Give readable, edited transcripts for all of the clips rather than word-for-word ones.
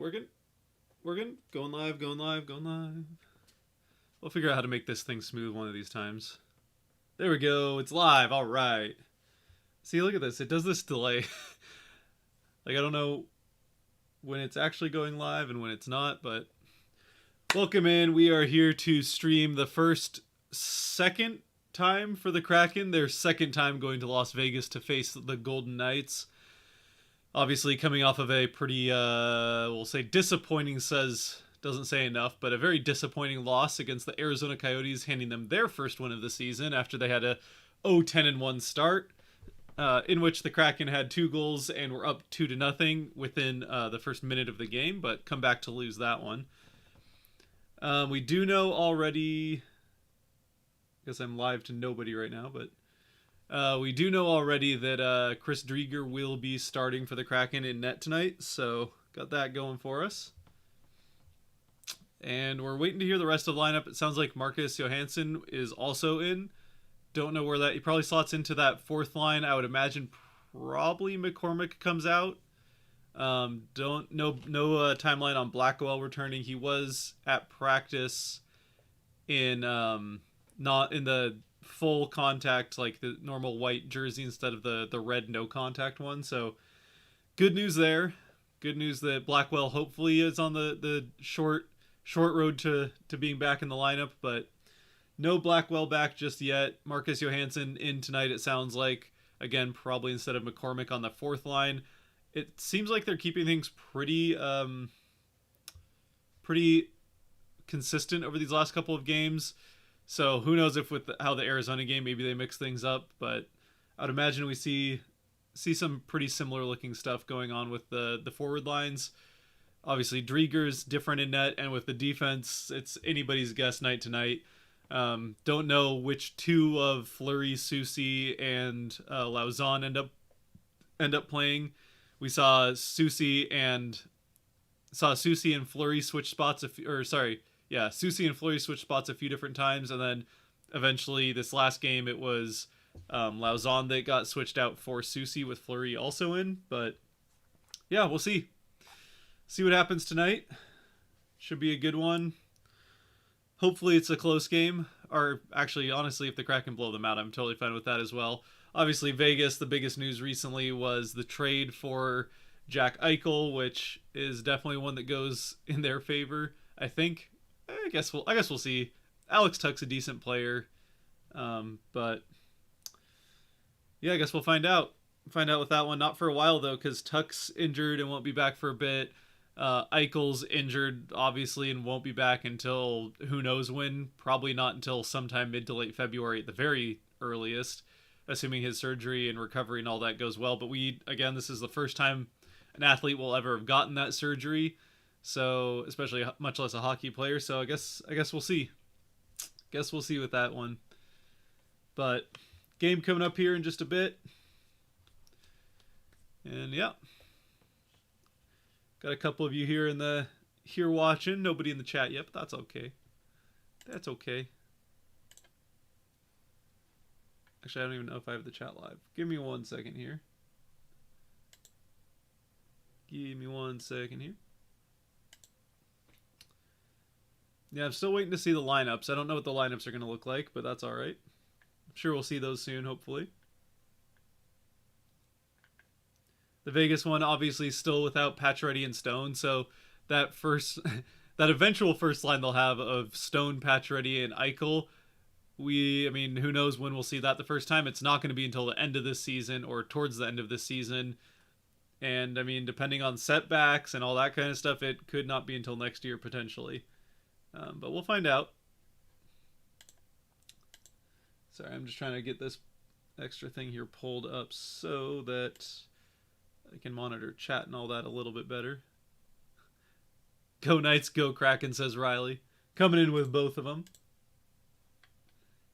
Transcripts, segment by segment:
Working, working, going live, going live, going live. We'll figure out how to make this thing smooth one of these times. There we go. It's live. All right. See, look at this. It does this delay. Like, I don't know when it's actually going live and when it's not, but welcome in. We are here to stream the second time for the Kraken. Their second time going to Las Vegas to face the Golden Knights. Obviously, coming off of a pretty, we'll say disappointing, doesn't say enough, but a very disappointing loss against the Arizona Coyotes, handing them their first win of the season after they had a 0-10-1 start, in which the Kraken had 2 goals and were up 2-0 within the first minute of the game, but come back to lose that one. We do know already, I guess I'm live to nobody right now, but we do know already that Chris Drieger will be starting for the Kraken in net tonight, so got that going for us. And we're waiting to hear the rest of the lineup. It sounds like Marcus Johansson is also in. Don't know where that... He probably slots into that fourth line. I would imagine probably McCormick comes out. Don't no timeline on Blackwell returning. He was at practice in not in the full contact, like the normal white jersey instead of the red no contact one. So good news there. Good news that Blackwell hopefully is on the short road to being back in the lineup, but no Blackwell back just yet. Marcus Johansson in tonight, it sounds like. Again, probably instead of McCormick on the fourth line. It seems like they're keeping things pretty consistent over these last couple of games. So who knows if with how the Arizona game, maybe they mix things up, but I'd imagine we see some pretty similar looking stuff going on with the forward lines. Obviously, Drieger's different in net, and with the defense, it's anybody's guess night to night. Don't know which two of Fleury, Soucy, and Lauzon end up playing. We saw Soucy and Fleury switch spots. Soucy and Fleury switched spots a few different times, and then eventually this last game it was Lauzon that got switched out for Soucy with Fleury also in. But yeah, we'll see. See what happens tonight. Should be a good one. Hopefully it's a close game. Or actually, honestly, if the Kraken blow them out, I'm totally fine with that as well. Obviously, Vegas, the biggest news recently was the trade for Jack Eichel, which is definitely one that goes in their favor, I think. I guess we'll see. Alex Tuch's a decent player. But yeah, I guess we'll find out. Find out with that one. Not for a while though, because Tuch's injured and won't be back for a bit. Eichel's injured, obviously, and won't be back until who knows when. Probably not until sometime mid to late February at the very earliest, assuming his surgery and recovery and all that goes well. But this is the first time an athlete will ever have gotten that surgery. So, especially much less a hockey player. So I guess we'll see. Guess we'll see with that one. But game coming up here in just a bit. And yeah. Got a couple of you here watching. Nobody in the chat yet, but that's okay. That's okay. Actually, I don't even know if I have the chat live. Give me 1 second here. Give me 1 second here. Yeah, I'm still waiting to see the lineups. I don't know what the lineups are going to look like, but that's all right. I'm sure we'll see those soon, hopefully. The Vegas one, obviously, still without Pacioretty and Stone. So that eventual first line they'll have of Stone, Pacioretty, and Eichel. Who knows when we'll see that the first time? It's not going to be until the end of this season or towards the end of this season. And depending on setbacks and all that kind of stuff, it could not be until next year potentially. But we'll find out. Sorry, I'm just trying to get this extra thing here pulled up so that I can monitor chat and all that a little bit better. Go Knights, go Kraken, says Riley. Coming in with both of them.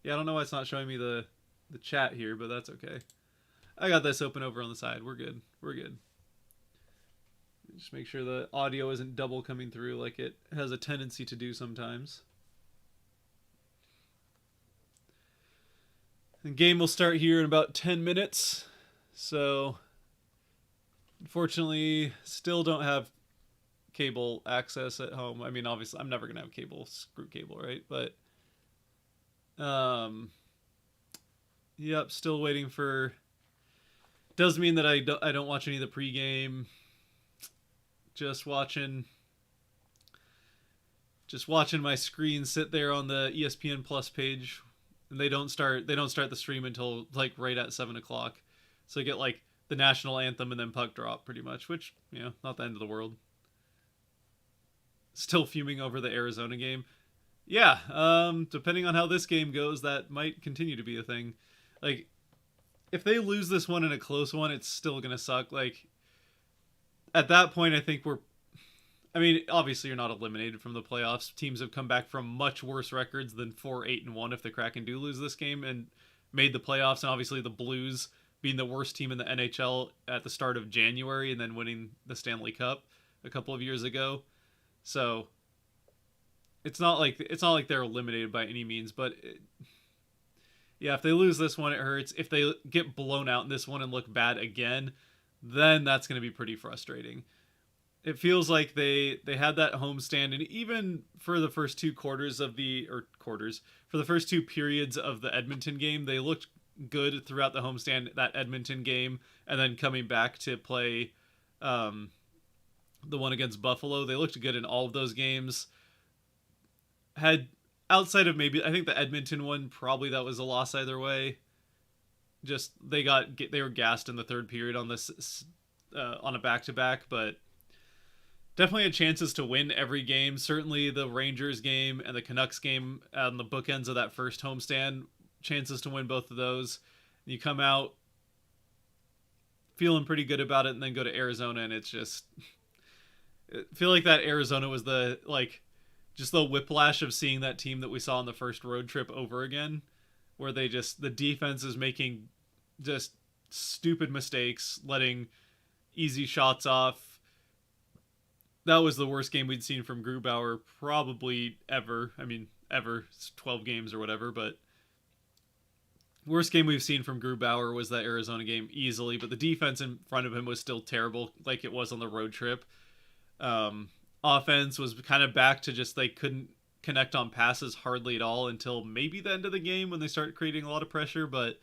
Yeah, I don't know why it's not showing me the chat here, but that's okay. I got this open over on the side. We're good. We're good. Just make sure the audio isn't double coming through like it has a tendency to do sometimes. The game will start here in about 10 minutes. So, unfortunately, still don't have cable access at home. I mean, obviously, I'm never gonna have cable. Screw cable, right? But um, yep, still waiting for. Does mean that I don't watch any of the pregame. Just watching just watching my screen sit there on the ESPN Plus page, and they don't start the stream until like right at 7 o'clock. So I get like the national anthem and then puck drop pretty much, which not the end of the world. Still fuming over the Arizona game. Yeah, depending on how this game goes, that might continue to be a thing. Like if they lose this one in a close one, it's still gonna suck. Like at that point, I think we're I mean, obviously you're not eliminated from the playoffs. Teams have come back from much worse records than 4-8-1 if the Kraken do lose this game and made the playoffs. And obviously the Blues being the worst team in the NHL at the start of January and then winning the Stanley Cup a couple of years ago. So it's not like they're eliminated by any means, but yeah, if they lose this one, it hurts. If they get blown out in this one and look bad again, then that's going to be pretty frustrating. It feels like they had that homestand, and even for the first two quarters of the or quarters for the first two periods of the Edmonton game, they looked good throughout the homestand, that Edmonton game, and then coming back to play the one against Buffalo, they looked good in all of those games. Had outside of maybe I think the Edmonton one, probably that was a loss either way. Just they were gassed in the third period on this on a back to back, but definitely had chances to win every game. Certainly the Rangers game and the Canucks game on the bookends of that first homestand, chances to win both of those. You come out feeling pretty good about it and then go to Arizona and it's just I feel like that Arizona was just the whiplash of seeing that team that we saw on the first road trip over again, where the defense is making just stupid mistakes, letting easy shots off. That was the worst game we'd seen from Grubauer probably ever. I mean, ever. It's 12 games or whatever, but worst game we've seen from Grubauer was that Arizona game easily, but the defense in front of him was still terrible like it was on the road trip. Offense was kind of back to just they couldn't connect on passes hardly at all until maybe the end of the game when they started creating a lot of pressure, but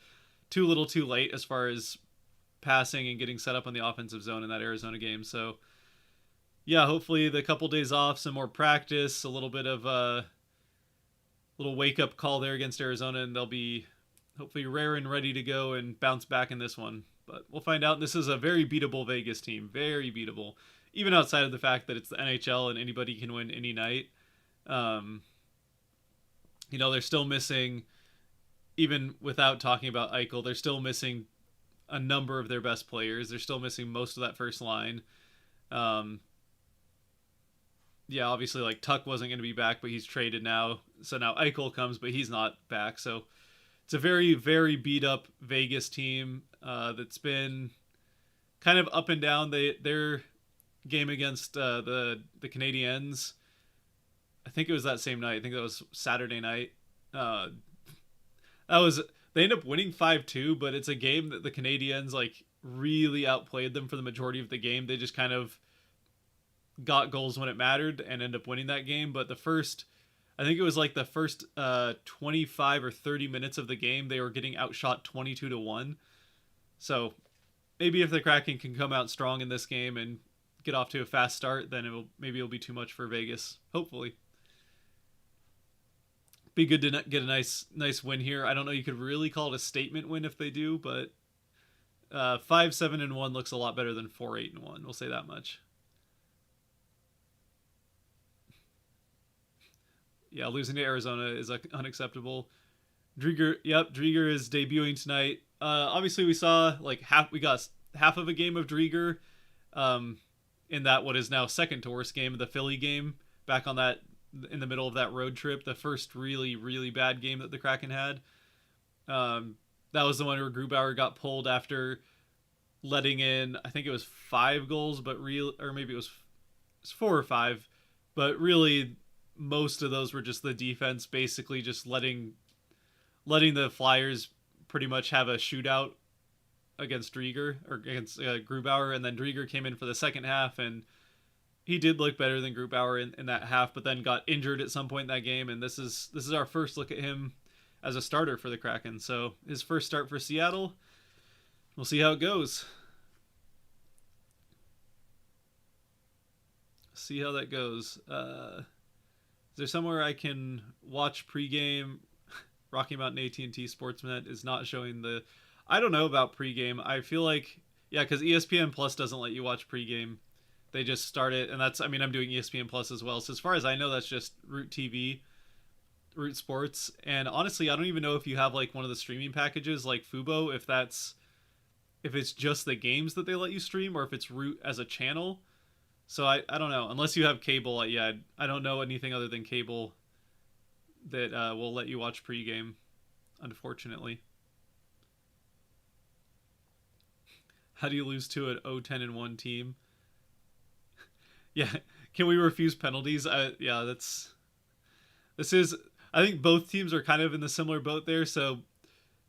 too little too late as far as passing and getting set up on the offensive zone in that Arizona game. So yeah, hopefully the couple days off, some more practice, a little bit of a little wake-up call there against Arizona, and they'll be hopefully rare and ready to go and bounce back in this one. But we'll find out. This is a very beatable Vegas team. Very beatable. Even outside of the fact that it's the NHL and anybody can win any night. They're still missing, even without talking about Eichel, they're still missing a number of their best players. They're still missing most of that first line. Yeah, obviously, like Tuck wasn't going to be back, but he's traded now. So now Eichel comes, but he's not back. So it's a very, very beat up Vegas team that's been kind of up and down. Their game against the Canadiens, I think it was that same night. I think that was Saturday night. They end up winning 5-2, but it's a game that the Canadiens like really outplayed them for the majority of the game. They just kind of got goals when it mattered and end up winning that game. But I think it was like the first 25 or 30 minutes of the game, they were getting outshot 22-1. So maybe if the Kraken can come out strong in this game and get off to a fast start, then it'll be too much for Vegas. Hopefully, be good to get a nice win here. I don't know, you could really call it a statement win if they do, but 5-7-1 looks a lot better than 4-8-1. We'll say that much. Yeah, losing to Arizona is unacceptable. Drieger is debuting tonight. Obviously, we saw we got half of a game of Drieger in that what is now second to worst game, the Philly game, back on that in the middle of that road trip, the first really, really bad game that the Kraken had. That was the one where Grubauer got pulled after letting in, I think it was 5 goals, or maybe it was 4 or 5, but really most of those were just the defense basically just letting the Flyers pretty much have a shootout against Drieger or against Grubauer, and then Drieger came in for the second half and he did look better than Grubauer in that half, but then got injured at some point in that game. And this is our first look at him as a starter for the Kraken. So his first start for Seattle. We'll see how it goes. See how that goes. Is there somewhere I can watch pregame? Rocky Mountain AT&T Sportsnet is not showing the. I don't know about pregame. I feel like yeah, because ESPN Plus doesn't let you watch pregame. They just start it, and that's. I mean, I'm doing ESPN Plus as well. So as far as I know, that's just Root TV, Root Sports. And honestly, I don't even know if you have like one of the streaming packages like Fubo, if it's just the games that they let you stream, or if it's Root as a channel. So I don't know. Unless you have cable, yeah, I don't know anything other than cable that will let you watch pregame, unfortunately. How do you lose to an 0-10-1 team? Yeah, can we refuse penalties? Yeah, this is. I think both teams are kind of in the similar boat there. So,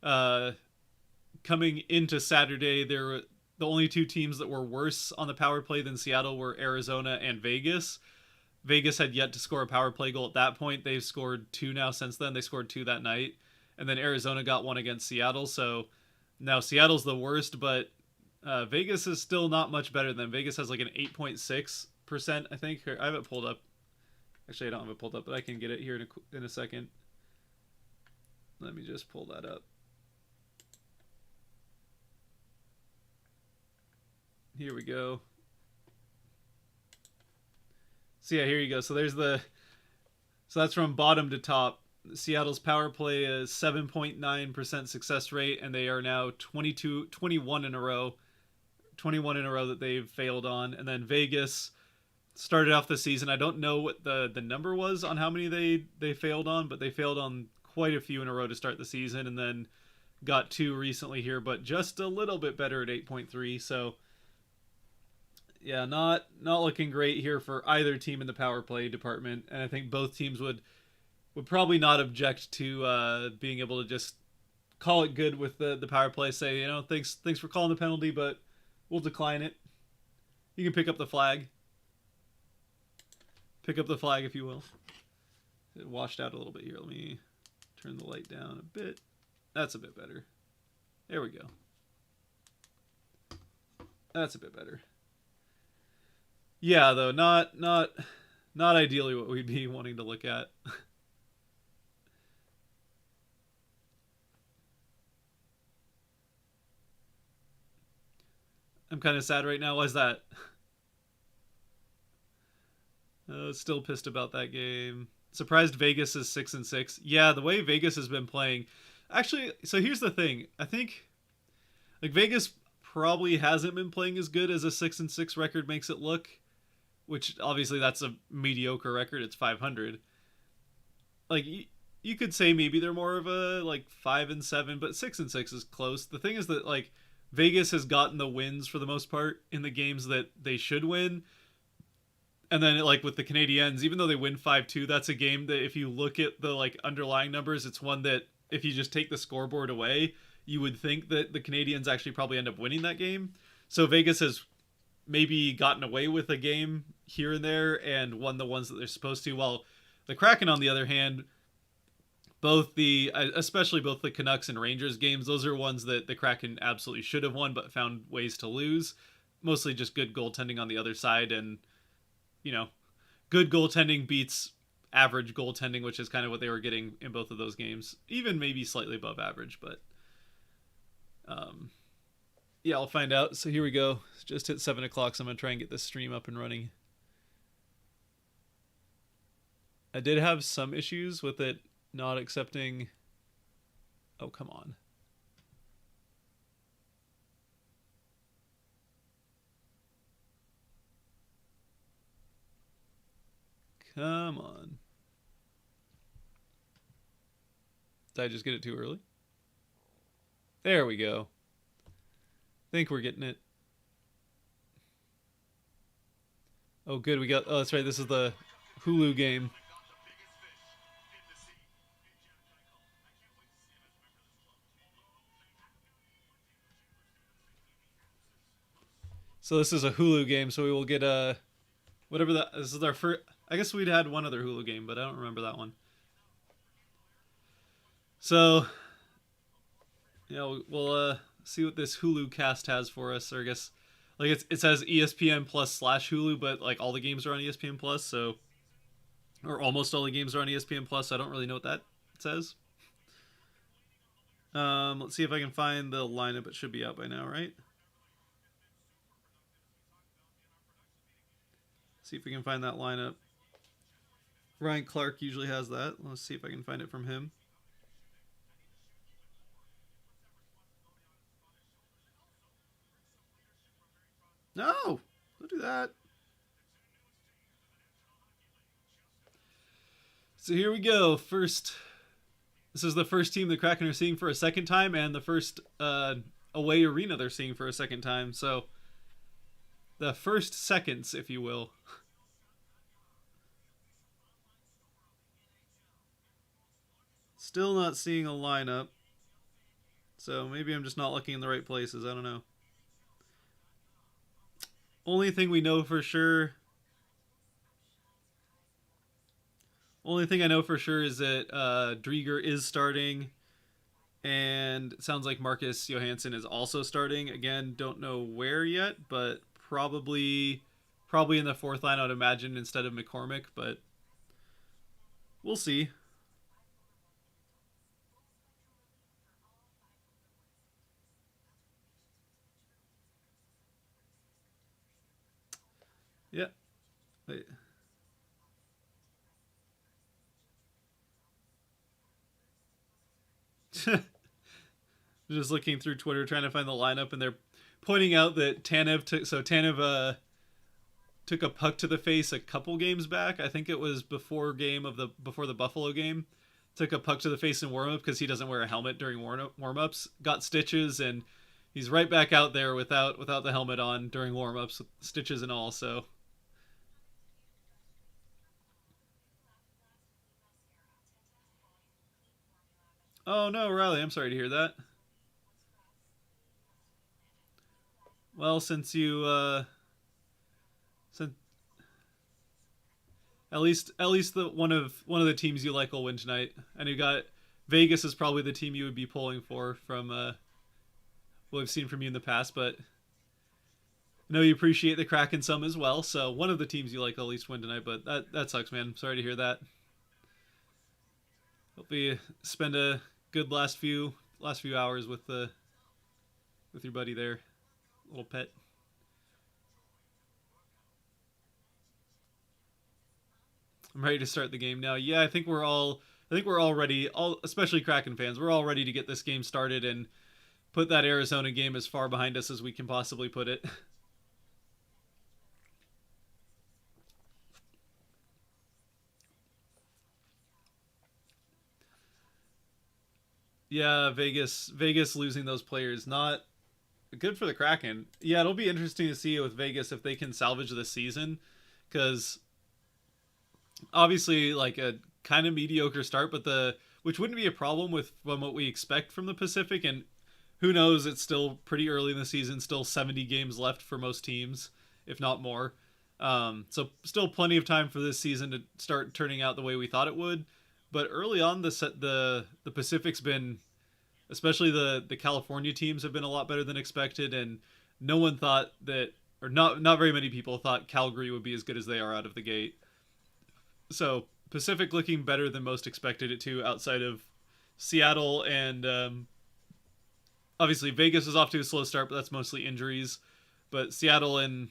uh, coming into Saturday, the only two teams that were worse on the power play than Seattle were Arizona and Vegas. Vegas had yet to score a power play goal at that point. They've scored two now since then. They scored two that night. And then Arizona got one against Seattle. So now Seattle's the worst, but Vegas is still not much better than them. Vegas has like an 8.6%, I think. I have it pulled up. Actually, I don't have it pulled up, but I can get it here in a second. Let me just pull that up. Here we go. So yeah, here you go. So that's from bottom to top. Seattle's power play is 7.9% success rate, and they are now 21 in a row. 21 in a row that they've failed on. And then Vegas started off the season. I don't know what the number was on how many they failed on, but they failed on quite a few in a row to start the season, and then got two recently here, but just a little bit better at 8.3. So yeah, not looking great here for either team in the power play department, and I think both teams would probably not object to being able to just call it good with the power play. Say, thanks for calling the penalty, but we'll decline it. You can pick up the flag. Pick up the flag, if you will. It washed out a little bit here. Let me turn the light down a bit. That's a bit better. There we go. That's a bit better. Yeah, though, not ideally what we'd be wanting to look at. I'm kind of sad right now. Why's that? Still pissed about that game. Surprised Vegas is 6-6. Yeah, the way Vegas has been playing. Actually, so here's the thing. I think like Vegas probably hasn't been playing as good as a 6-6 record makes it look. Which obviously that's a mediocre record. It's 500. Like you could say maybe they're more of a like 5-7, but 6-6 is close. The thing is that like Vegas has gotten the wins for the most part in the games that they should win. And then like with the Canadiens, even though they win 5-2, that's a game that if you look at the like underlying numbers, it's one that if you just take the scoreboard away, you would think that the Canadiens actually probably end up winning that game. So Vegas has maybe gotten away with a game here and there and won the ones that they're supposed to. While the Kraken, on the other hand, especially both the Canucks and Rangers games, those are ones that the Kraken absolutely should have won, but found ways to lose. Mostly just good goaltending on the other side, and good goaltending beats average goaltending, which is kind of what they were getting in both of those games. Even maybe slightly above average, but yeah, I'll find out. So here we go. It's just hit 7 o'clock, so I'm going to try and get this stream up and running. I did have some issues with it not accepting. Oh, come on. Come on. Did I just get it too early? There we go. Think we're getting it. Oh, good. Oh, that's right. This is the Hulu game. So this is a Hulu game, so we will get whatever that. This is our first. I guess we'd had one other Hulu game, but I don't remember that one. So yeah, we'll see what this Hulu cast has for us. Or I guess like it says ESPN Plus slash Hulu, but like all the games are on ESPN Plus, so or almost all the games are on ESPN Plus. So I don't really know what that says. Let's see if I can find the lineup. It should be out by now, right? See if we can find that lineup. Ryan Clark usually has that. Let's see if I can find it from him. No, don't do that. So here we go. This is the first team the Kraken are seeing for a second time, and the first away arena they're seeing for a second time. So the first seconds, if you will. Still not seeing a lineup. So maybe I'm just not looking in the right places. I don't know. Only thing we know for sure. Only thing I know for sure is that Drieger is starting, and it sounds like Marcus Johansson is also starting. Again, don't know where yet, but probably in the fourth line, I'd imagine, instead of McCormick. But we'll see. Yeah. Wait. Just looking through Twitter trying to find the lineup, and they're pointing out that Tanev took a puck to the face a couple games back. I think it was before the Buffalo game. Took a puck to the face in warm up because he doesn't wear a helmet during warm ups. Got stitches, and he's right back out there without the helmet on during warm ups, stitches and all. So oh no, Riley, I'm sorry to hear that. Well, since at least the one of the teams you like will win tonight, and you got Vegas is probably the team you would be pulling for from what we've seen from you in the past, but I know you appreciate the Kraken some as well. So one of the teams you like will at least win tonight, but that sucks, man. Sorry to hear that. Hope you spend a good last few hours with your buddy there, little pet. I'm ready to start the game now. Yeah, I think we're all ready. All especially Kraken fans, we're all ready to get this game started and put that Arizona game as far behind us as we can possibly put it. Yeah, Vegas losing those players not good for the Kraken. Yeah, it'll be interesting to see with Vegas if they can salvage the season, because obviously like a kind of mediocre start, but the which wouldn't be a problem with from what we expect from the Pacific. And who knows? It's still pretty early in the season, still 70 games left for most teams, if not more. So still plenty of time for this season to start turning out the way we thought it would. But early on, the Pacific's been, especially the California teams have been a lot better than expected, and no one thought that, or not very many people thought Calgary would be as good as they are out of the gate. So Pacific looking better than most expected it to, outside of Seattle and obviously Vegas is off to a slow start, but that's mostly injuries. But Seattle and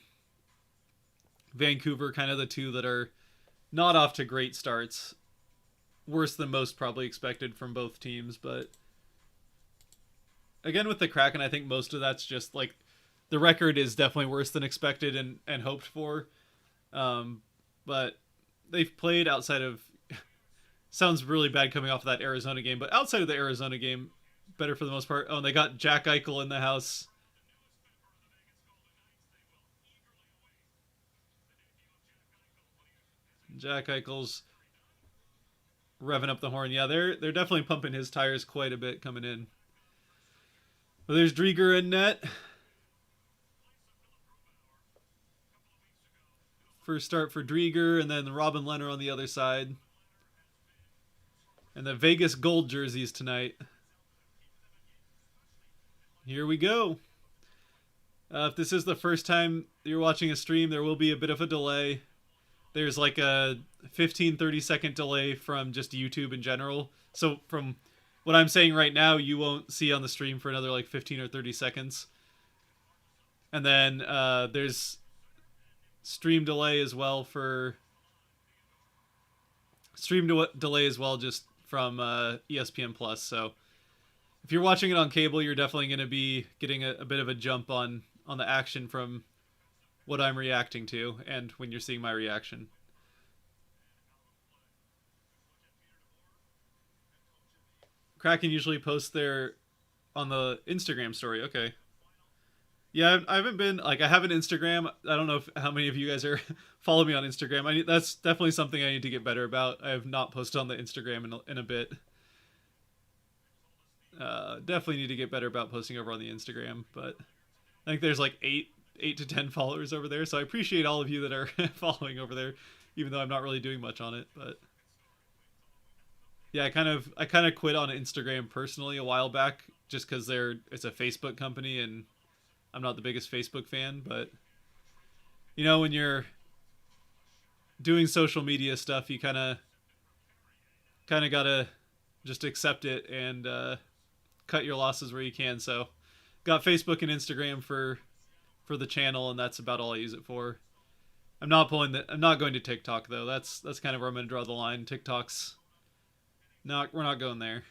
Vancouver, kind of the two that are not off to great starts. Worse than most probably expected from both teams, but again with the Kraken, I think most of that's just like the record is definitely worse than expected and hoped for. But they've played outside of sounds really bad coming off of that Arizona game, but outside of the Arizona game, better for the most part. Oh, and they got Jack Eichel in the house. Jack Eichel's revving up the horn. Yeah, they're definitely pumping his tires quite a bit coming in. But there's Drieger in net. First start for Drieger, and then Robin Leonard on the other side. And the Vegas gold jerseys tonight. Here we go. If this is the first time you're watching a stream, there will be a bit of a delay. There's like a 15-30 second delay from just YouTube in general. So from what I'm saying right now, you won't see on the stream for another like 15 or 30 seconds. And then there's stream delay as well just from ESPN Plus. So if you're watching it on cable, you're definitely going to be getting a bit of a jump on the action from what I'm reacting to and when you're seeing my reaction. Kraken usually posts their on the Instagram story. Okay. Yeah, I haven't been like I have an Instagram. I don't know how many of you guys are follow me on Instagram. That's definitely something I need to get better about. I have not posted on the Instagram in a bit. Definitely need to get better about posting over on the Instagram, but I think there's like 8 to 10 followers over there, so I appreciate all of you that are following over there, even though I'm not really doing much on it. But yeah, I kind of quit on Instagram personally a while back, just because it's a Facebook company and I'm not the biggest Facebook fan. But you know, when you're doing social media stuff, you kind of gotta just accept it and cut your losses where you can. So got Facebook and Instagram for the channel, and that's about all I use it for. I'm not going to TikTok though. That's kind of where I'm going to draw the line. TikTok's we're not going there.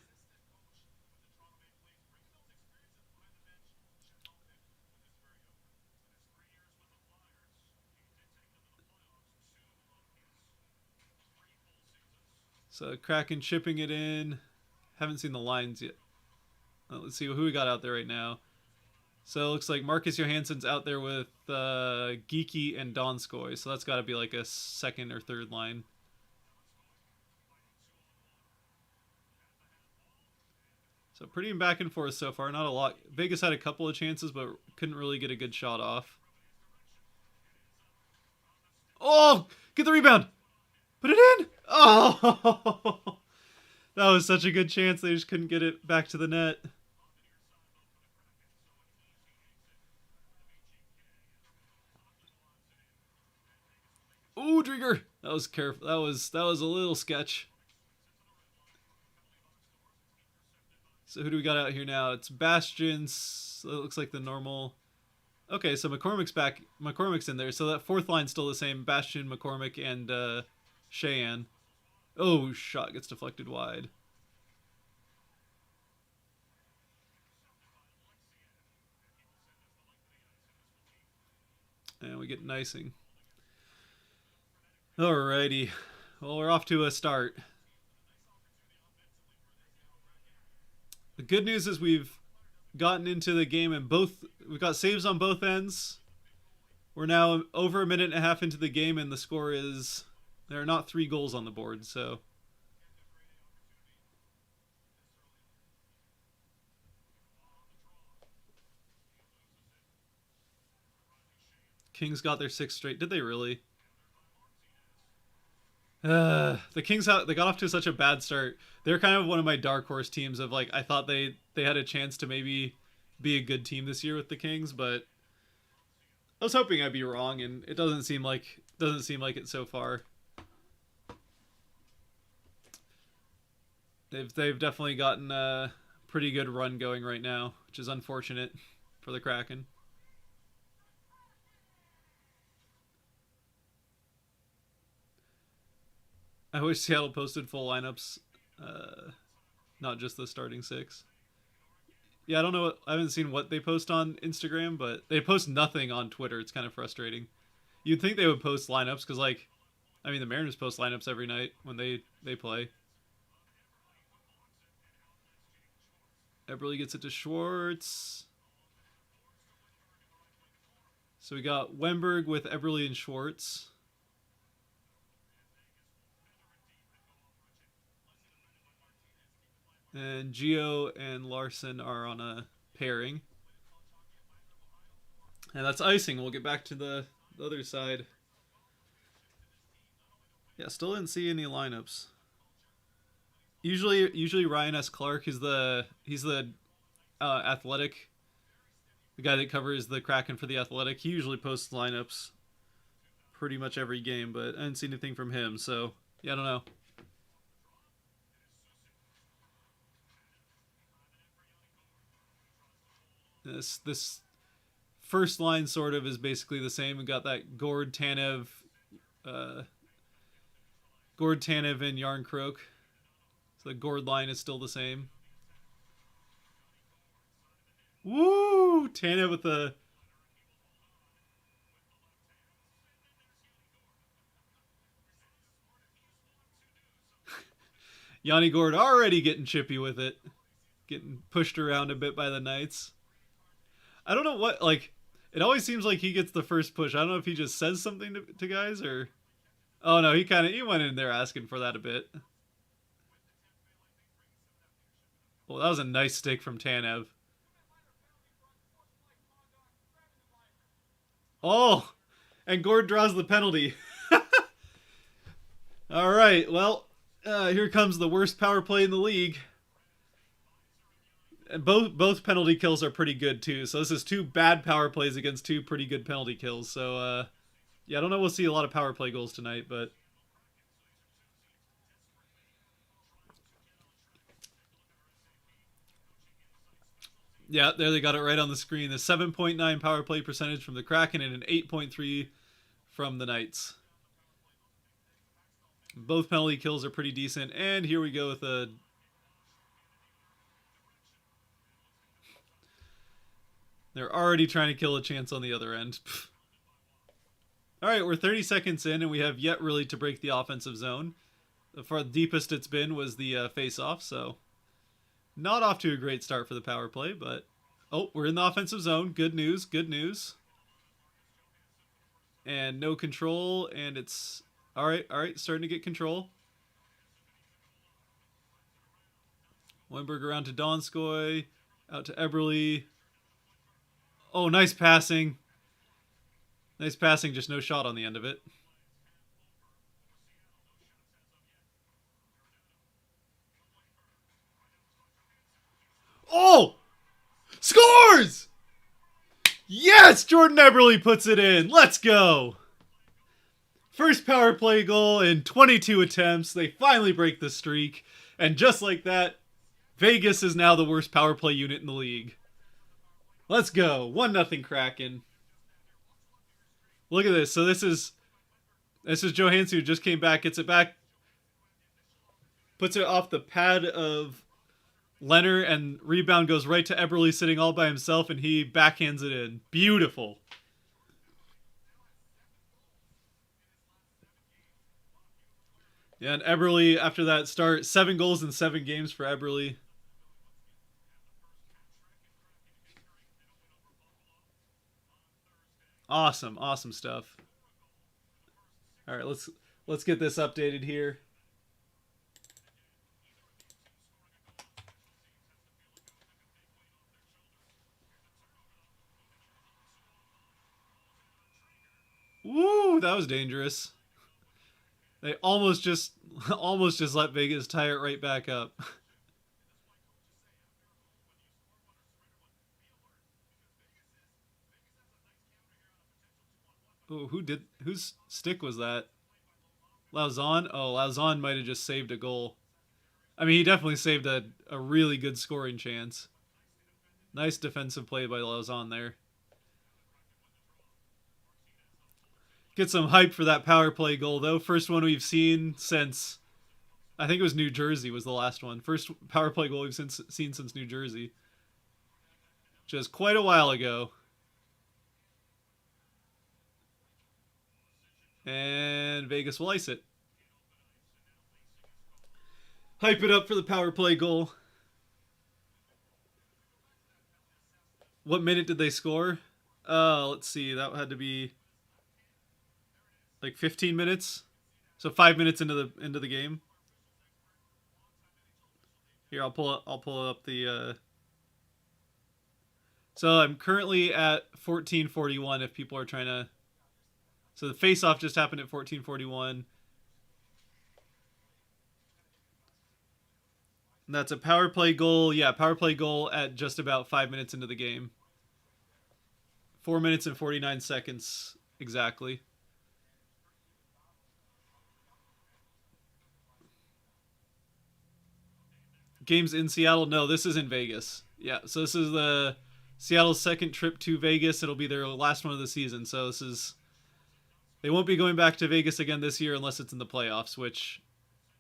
So Kraken chipping it in. Haven't seen the lines yet. Let's see who we got out there right now. So it looks like Marcus Johansson's out there with Geeky and Donskoy. So that's got to be like a second or third line. So pretty back and forth so far. Not a lot. Vegas had a couple of chances, but couldn't really get a good shot off. Oh! Get the rebound! Put it in! Oh! That was such a good chance. They just couldn't get it back to the net. Ooh, Drieger! That was careful. That was a little sketch. So who do we got out here now? It's Bastions. It looks like the normal. Okay, so McCormick's back. McCormick's in there. So that fourth line's still the same. Bastion, McCormick, and Cheyenne. Oh, shot gets deflected wide. And we get an icing. Alrighty. Well, we're off to a start. The good news is we've gotten into the game and we've got saves on both ends. We're now over a minute and a half into the game, and the score is there are not 3 goals on the board, so Kings got their 6th straight. Did they really? The Kings they got off to such a bad start. They're kind of one of my dark horse teams of like I thought they had a chance to maybe be a good team this year with the Kings, but I was hoping I'd be wrong, and it doesn't seem like it so far. They've definitely gotten a pretty good run going right now, which is unfortunate for the Kraken. I wish Seattle posted full lineups, not just the starting 6. Yeah, I don't know. I haven't seen what they post on Instagram, but they post nothing on Twitter. It's kind of frustrating. You'd think they would post lineups because, like, I mean, the Mariners post lineups every night when they play. Eberle gets it to Schwartz. So we got Wemberg with Eberle and Schwartz. And Gio and Larson are on a pairing. And that's icing. We'll get back to the other side. Yeah, still didn't see any lineups. Usually Ryan S. Clark is the athletic, the guy that covers the Kraken for the Athletic. He usually posts lineups pretty much every game, but I didn't see anything from him. So yeah, I don't know. This first line sort of is basically the same. We got that uh, Gord Tanev and Yarn Croak. So the Gord line is still the same. Woo! Tanev with the Yanni Gord already getting chippy with it, getting pushed around a bit by the Knights. I don't know what, like, it always seems like he gets the first push. I don't know if he just says something to guys or. Oh no, he went in there asking for that a bit. Well, that was a nice stick from Tanev. Oh, and Gord draws the penalty. All right, well, here comes the worst power play in the league. And both penalty kills are pretty good too. So this is two bad power plays against two pretty good penalty kills. So yeah, I don't know. We'll see a lot of power play goals tonight, but yeah, there they got it right on the screen. The 7.9 power play percentage from the Kraken and an 8.3 from the Knights. Both penalty kills are pretty decent. And here we go with a. They're already trying to kill a chance on the other end. All right, we're 30 seconds in, and we have yet really to break the offensive zone. The far deepest it's been was the face-off, so not off to a great start for the power play, but oh, we're in the offensive zone. Good news, good news. And no control, and it's all right, starting to get control. Weinberg around to Donskoy, out to Eberle. Oh, nice passing. Nice passing, just no shot on the end of it. Oh! Scores! Yes! Jordan Eberle puts it in. Let's go. First power play goal in 22 attempts. They finally break the streak. And just like that, Vegas is now the worst power play unit in the league. Let's go. 1-0 Kraken. Look at this. So this is Johansson who just came back, gets it back, puts it off the pad of Leonard, and rebound goes right to Eberle sitting all by himself, and he backhands it in. Beautiful. Yeah, and Eberle, after that start, 7 goals in 7 games for Eberle. Awesome, awesome stuff. All right, let's get this updated here. Woo, that was dangerous. They almost just let Vegas tie it right back up. Oh, whose stick was that? Lauzon? Oh, Lauzon might have just saved a goal. I mean, he definitely saved a really good scoring chance. Nice defensive play by Lauzon there. Get some hype for that power play goal, though. First one we've seen since, I think it was New Jersey was the last one. First power play goal we've seen since New Jersey. Which is quite a while ago. And Vegas will ice it. Hype it up for the power play goal. What minute did they score? Let's see. That had to be like 15 minutes. So 5 minutes into the game. Here, I'll pull up the So I'm currently at 14:41 if people are trying to. So the face-off just happened at 14:41. That's a power play goal. Yeah, power play goal at just about 5 minutes into the game. 4 minutes and 49 seconds exactly. Games in Seattle? No, this is in Vegas. Yeah, so this is the Seattle's second trip to Vegas. It'll be their last one of the season. So this is they won't be going back to Vegas again this year unless it's in the playoffs, which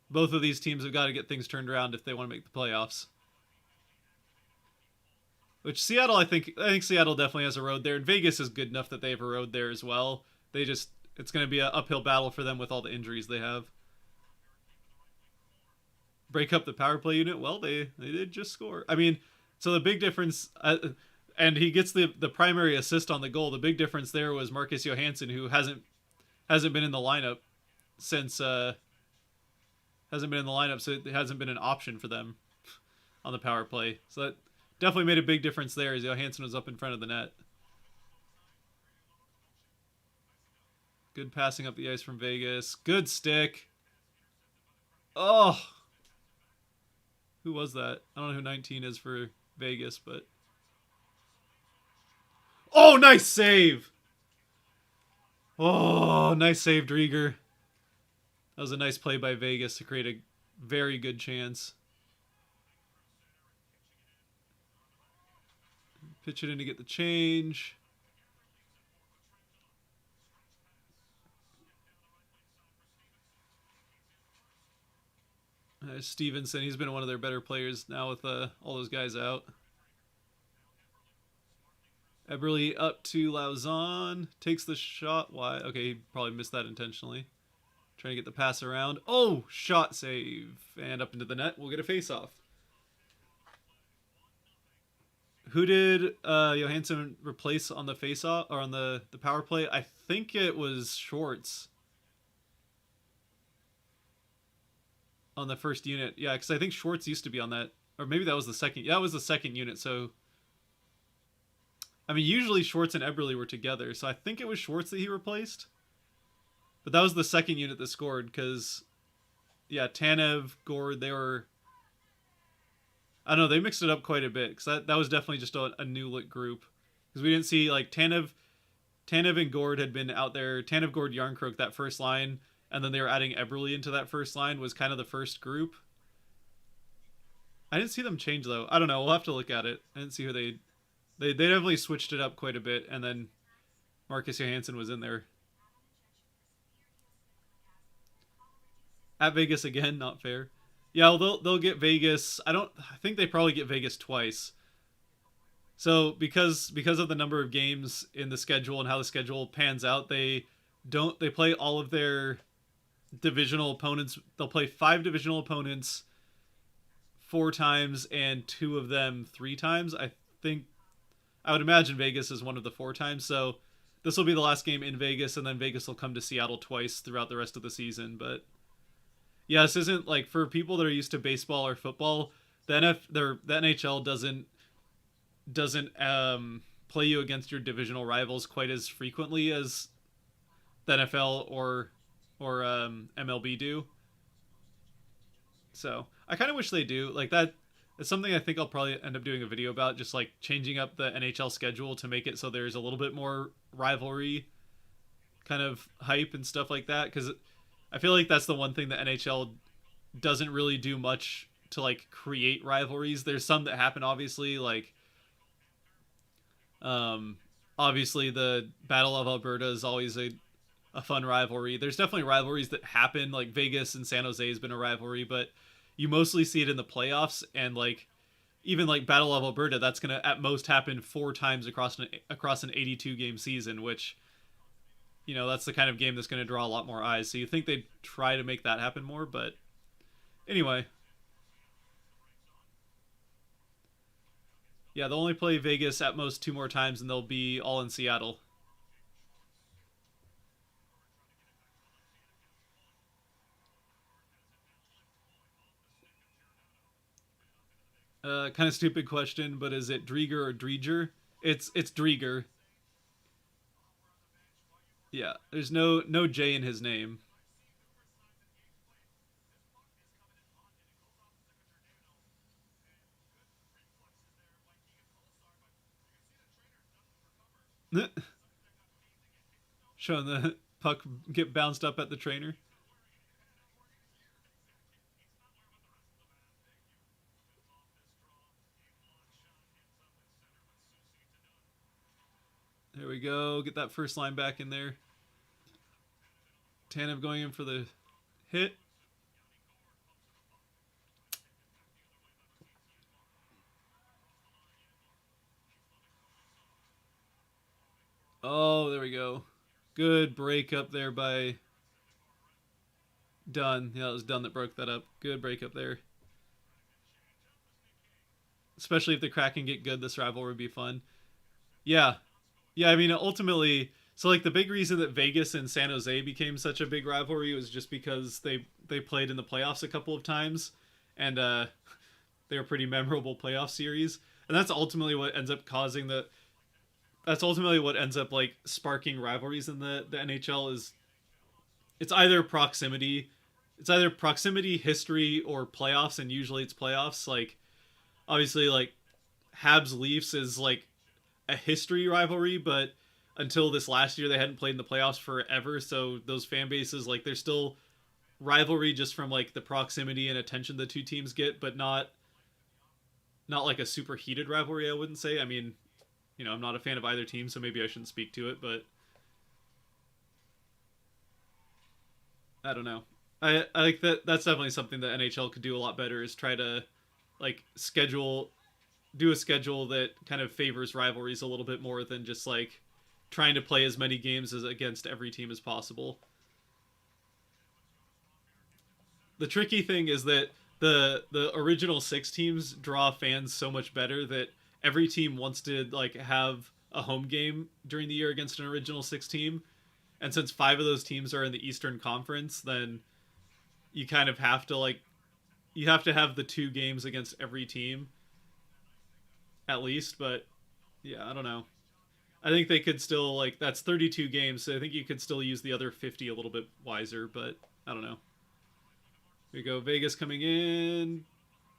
both of these teams have got to get things turned around if they want to make the playoffs. Which Seattle, I think Seattle definitely has a road there, and Vegas is good enough that they have a road there as well. They just it's going to be an uphill battle for them with all the injuries they have. Break up the power play unit. Well, they did just score. I mean, so the big difference, and he gets the primary assist on the goal. The big difference there was Marcus Johansson, who hasn't been in the lineup since hasn't been in the lineup, so it hasn't been an option for them on the power play. So that definitely made a big difference there as Johansson was up in front of the net. Good passing up the ice from Vegas. Good stick. Oh, who was that? I don't know who 19 is for Vegas, but oh, nice save. Oh, nice save, Drieger. That was a nice play by Vegas to create a very good chance. Pitch it in to get the change. Stevenson, he's been one of their better players now with all those guys out. Eberle up to Lauzon. Takes the shot. Why? Okay, he probably missed that intentionally. Trying to get the pass around. Oh, shot save. And up into the net. We'll get a face-off. Who did Johansson replace on the face-off or on the power play? I think it was Schwartz on the first unit. Yeah, because I think Schwartz used to be on that. Or maybe that was the second. Yeah, it was the second unit. So, I mean, usually Schwartz and Eberle were together. So I think it was Schwartz that he replaced. But that was the second unit that scored because, yeah, Tanev, Gord, they were. I don't know, they mixed it up quite a bit because that was definitely just a new lit group because we didn't see like Tanev and Gord had been out there. Tanev, Gord, Yarncroke, that first line, and then they were adding Eberle into that first line was kind of the first group. I didn't see them change though. I don't know. We'll have to look at it. I didn't see who they definitely switched it up quite a bit, and then Marcus Johansson was in there. At Vegas again, not fair. Yeah, well, they'll get Vegas. I think they probably get Vegas twice. So because of the number of games in the schedule and how the schedule pans out, they play all of their divisional opponents. They'll play 5 divisional opponents 4 times and 2 of them 3 times. I would imagine Vegas is one of the 4 times. So this will be the last game in Vegas, and then Vegas will come to Seattle twice throughout the rest of the season. But yeah, this isn't like for people that are used to baseball or football. The NHL doesn't play you against your divisional rivals quite as frequently as the NFL or MLB do. So I kind of wish they do like that. It's something I think I'll probably end up doing a video about, just like changing up the NHL schedule to make it so there's a little bit more rivalry kind of hype and stuff like that, because I feel like that's the one thing the NHL doesn't really do much to like create rivalries. There's some that happen, obviously, like obviously the Battle of Alberta is always a fun rivalry. There's definitely rivalries that happen, like Vegas and San Jose has been a rivalry, but you mostly see it in the playoffs, and like even like Battle of Alberta, that's gonna at most happen 4 times across an 82 game season, which that's the kind of game that's going to draw a lot more eyes. So you think they'd try to make that happen more, but anyway. Yeah, they'll only play Vegas at most 2 more times, and they'll be all in Seattle. Kind of stupid question, but is it Drieger or Drieger? It's Drieger. Yeah, there's no J in his name. Showing the puck get bounced up at the trainer. There we go. Get that first line back in there. Tanev going in for the hit. Oh, there we go. Good break up there by Dunn. Yeah, it was Dunn that broke that up. Good break up there. Especially if the Kraken get good, this rivalry would be fun. Yeah. Yeah, I mean, ultimately, so like the big reason that Vegas and San Jose became such a big rivalry was just because they played in the playoffs a couple of times, and they were pretty memorable playoff series, and that's ultimately what ends up causing the. That's ultimately what ends up like sparking rivalries in the NHL is it's either proximity, history, or playoffs, and usually it's playoffs. Like obviously, like Habs Leafs is like a history rivalry, but until this last year they hadn't played in the playoffs forever, so those fan bases like they're still rivalry just from like the proximity and attention the two teams get, but not like a super heated rivalry, I wouldn't say. I mean, I'm not a fan of either team, so maybe I shouldn't speak to it, but I don't know. I like that. That's definitely something that NHL could do a lot better. Is try to like do a schedule that kind of favors rivalries a little bit more than just like trying to play as many games as against every team as possible. The tricky thing is that the original six teams draw fans so much better that every team wants to like have a home game during the year against an original six team, and since five of those teams are in the Eastern Conference, then you kind of have to like you have to have the two games against every team at least. But yeah, I don't know. I think they could still like that's 32 games, so I think you could still use the other 50 a little bit wiser, but I don't know. Here we go. Vegas coming in,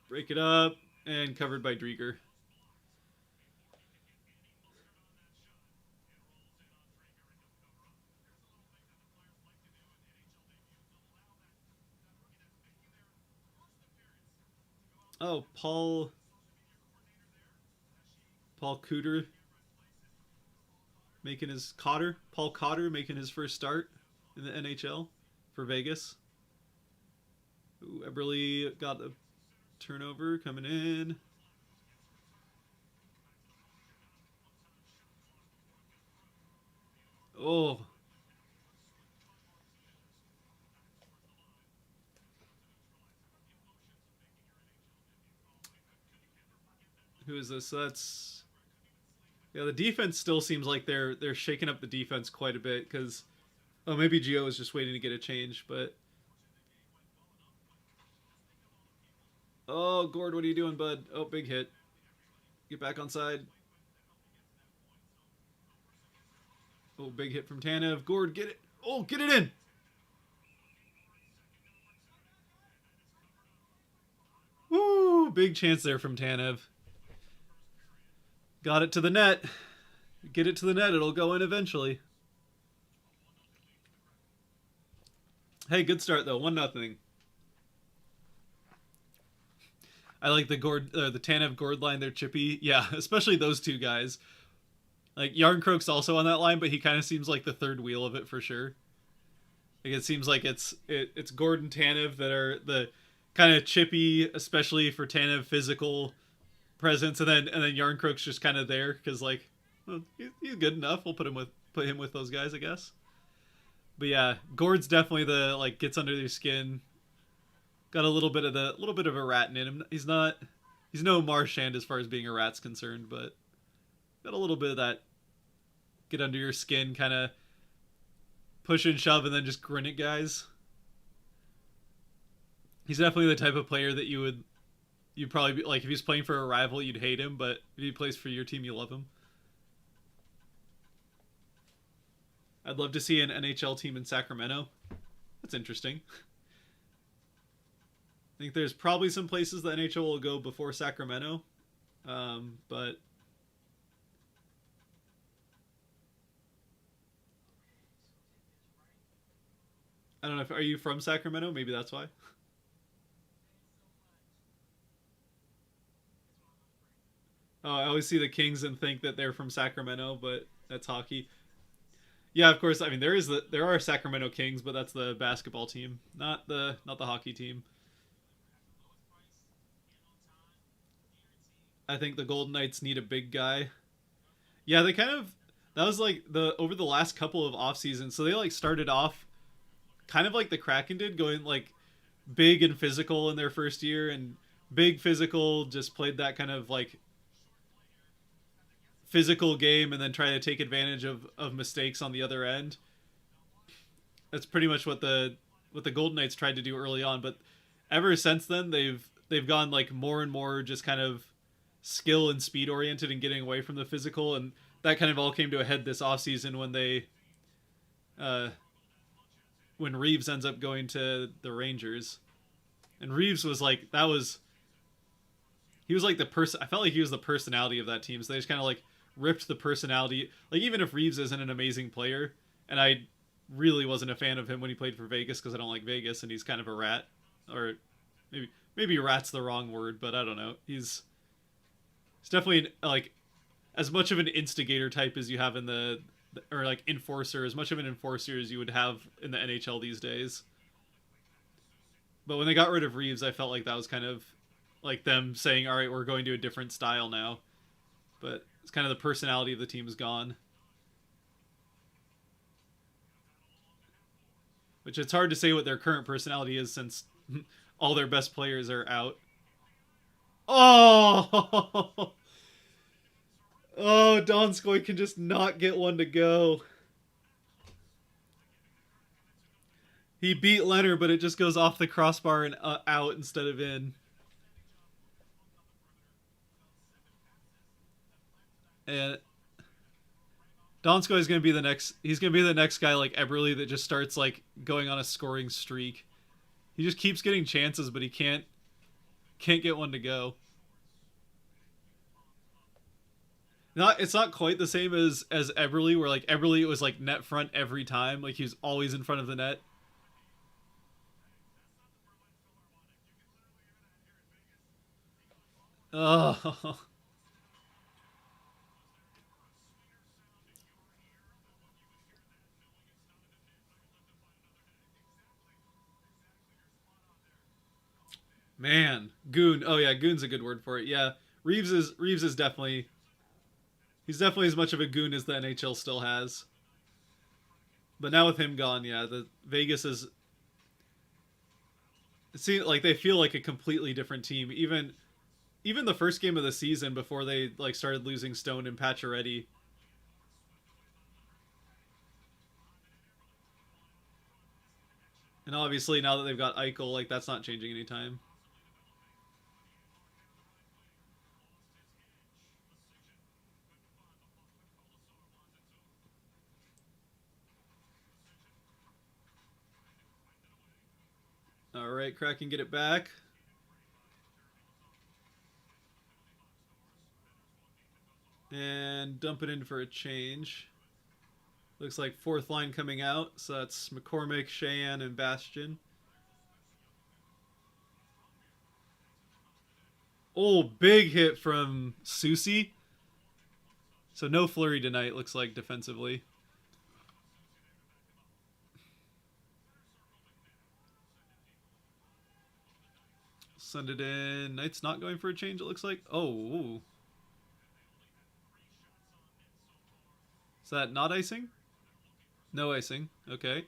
break it up, and covered by Drieger. Oh, Paul Cooter making his Paul Cotter making his first start in the NHL for Vegas. Ooh, Eberle got a turnover coming in. Oh, who is this? That's yeah. The defense still seems like they're shaking up the defense quite a bit because oh maybe Gio is just waiting to get a change, but oh Gord, what are you doing, bud? Oh big hit. Get back on side. Oh big hit from Tanev. Gord, get it. Oh get it in. Woo! Big chance there from Tanev. Got it to the net. Get it to the net. It'll go in eventually. Hey, good start though. 1-0. I like the Tanev Gord line there, Chippy. Yeah, especially those two guys. Like Yarncroke's also on that line, but he kind of seems like the third wheel of it for sure. Like it seems like it's Gordon Tanev that are the kind of chippy, especially for Tanev physical presence, and then Yarncroke's just kind of there because like well, he's good enough. We'll put him with those guys, I guess. But yeah, Gord's definitely the like gets under your skin. Got a little bit of a rat in him. He's no Marchand as far as being a rat's concerned, but got a little bit of that get under your skin kind of push and shove and then just grin at guys. He's definitely the type of player that you'd probably be like if he's playing for a rival you'd hate him, but if he plays for your team you love him. I'd love to see an NHL team in Sacramento. That's interesting. I think there's probably some places the NHL will go before Sacramento, but I don't know if are you from Sacramento? Maybe that's why. Oh, I always see the Kings and think that they're from Sacramento, but that's hockey. Yeah, of course. I mean, there are Sacramento Kings, but that's the basketball team, not the hockey team. I think the Golden Knights need a big guy. Yeah, they kind of that was like the over the last couple of off seasons. So they like started off kind of like the Kraken did, going like big and physical in their first year, and big physical just played that kind of like physical game, and then try to take advantage of mistakes on the other end. That's pretty much what the Golden Knights tried to do early on, but ever since then they've gone like more and more just kind of skill and speed oriented and getting away from the physical, and that kind of all came to a head this offseason when they uh when Reeves ends up going to the Rangers. And Reeves was like that was he was like the person I felt like he was the personality of that team. So they just kind of like ripped the personality. Like even if Reeves isn't an amazing player, and I really wasn't a fan of him when he played for Vegas because I don't like Vegas and he's kind of a rat, or maybe rat's the wrong word, but I don't know. He's definitely like as much of an instigator type as you have in the or like enforcer, as much of an enforcer as you would have in the NHL these days. But when they got rid of Reeves, I felt like that was kind of like them saying, "All right, we're going to a different style now." But it's kind of the personality of the team is gone, which it's hard to say what their current personality is since all their best players are out. Oh, oh, Donskoy can just not get one to go. He beat Leonard, but it just goes off the crossbar and out instead of in. And Donskoy is going to be the next. He's going to be the next guy like Eberle that just starts like going on a scoring streak. He just keeps getting chances, but he can't get one to go. Not it's not quite the same as Eberle, where like Eberle was like net front every time, like he was always in front of the net. Oh man, goon. Oh yeah, goon's a good word for it. Yeah, Reeves is definitely he's definitely as much of a goon as the NHL still has. But now with him gone, yeah, the Vegas is it seems like they feel like a completely different team. Even the first game of the season before they like started losing Stone and Pacioretty. And obviously now that they've got Eichel, like that's not changing anytime. All right, Kraken get it back. And dump it in for a change. Looks like fourth line coming out. So that's McCormick, Cheyenne, and Bastion. Oh, big hit from Susie. So no Flurry tonight, looks like, defensively. Send it in. Knight's not going for a change, it looks like. Oh, ooh. Is that not icing? No icing. Okay.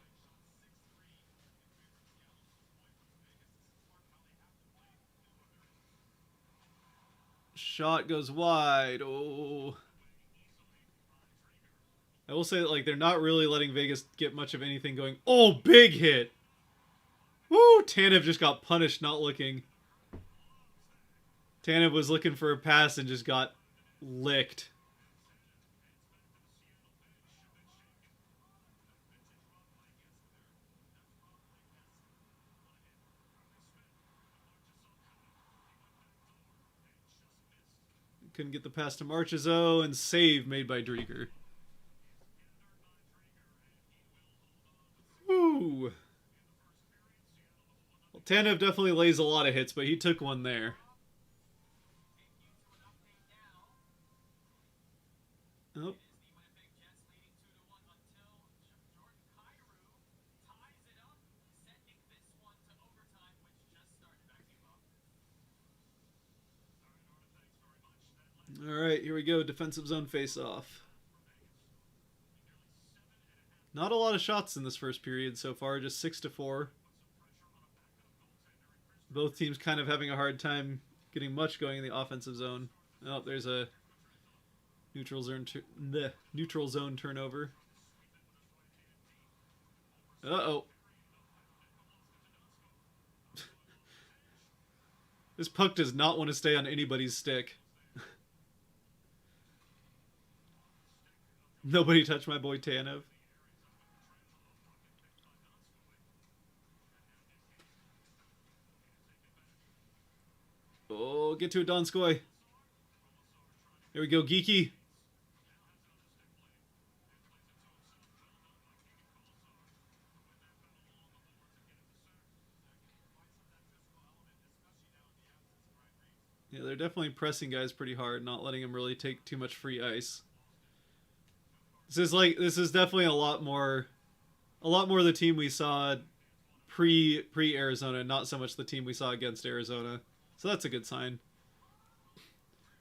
Shot goes wide. Oh. I will say that like they're not really letting Vegas get much of anything going. Oh, big hit. Woo! Tanev just got punished not looking. Tanev was looking for a pass and just got licked. Couldn't get the pass to Marchessault, and save made by Drieger. Woo! Tanev definitely lays a lot of hits, but he took one there. Oh. All right, here we go. Defensive zone face-off. Not a lot of shots in this first period so far, just 6-4. Both teams kind of having a hard time getting much going in the offensive zone. Oh, there's a neutral zone turnover. Uh-oh. This puck does not want to stay on anybody's stick. Nobody touched my boy Tanev. Oh, get to it, Donskoy. Here we go, Geeky. Yeah, they're definitely pressing guys pretty hard, not letting them really take too much free ice. This is definitely a lot more the team we saw pre Arizona, not so much the team we saw against Arizona. So that's a good sign.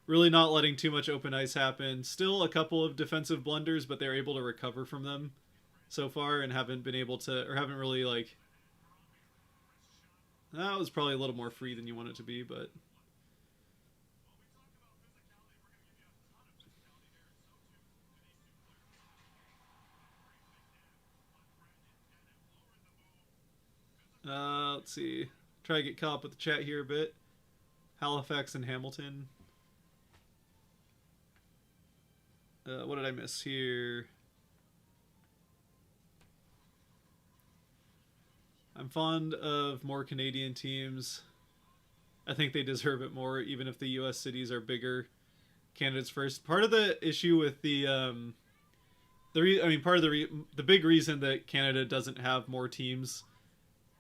Really not letting too much open ice happen. Still a couple of defensive blunders, but they're able to recover from them so far and haven't been able to, or haven't really like. That was probably a little more free than you want it to be, but. Let's see. Try to get caught up with the chat here a bit. Halifax and Hamilton. What did I miss here? I'm fond of more Canadian teams. I think they deserve it more, even if the U.S. cities are bigger candidates first. Part of the issue with the part of the big reason that Canada doesn't have more teams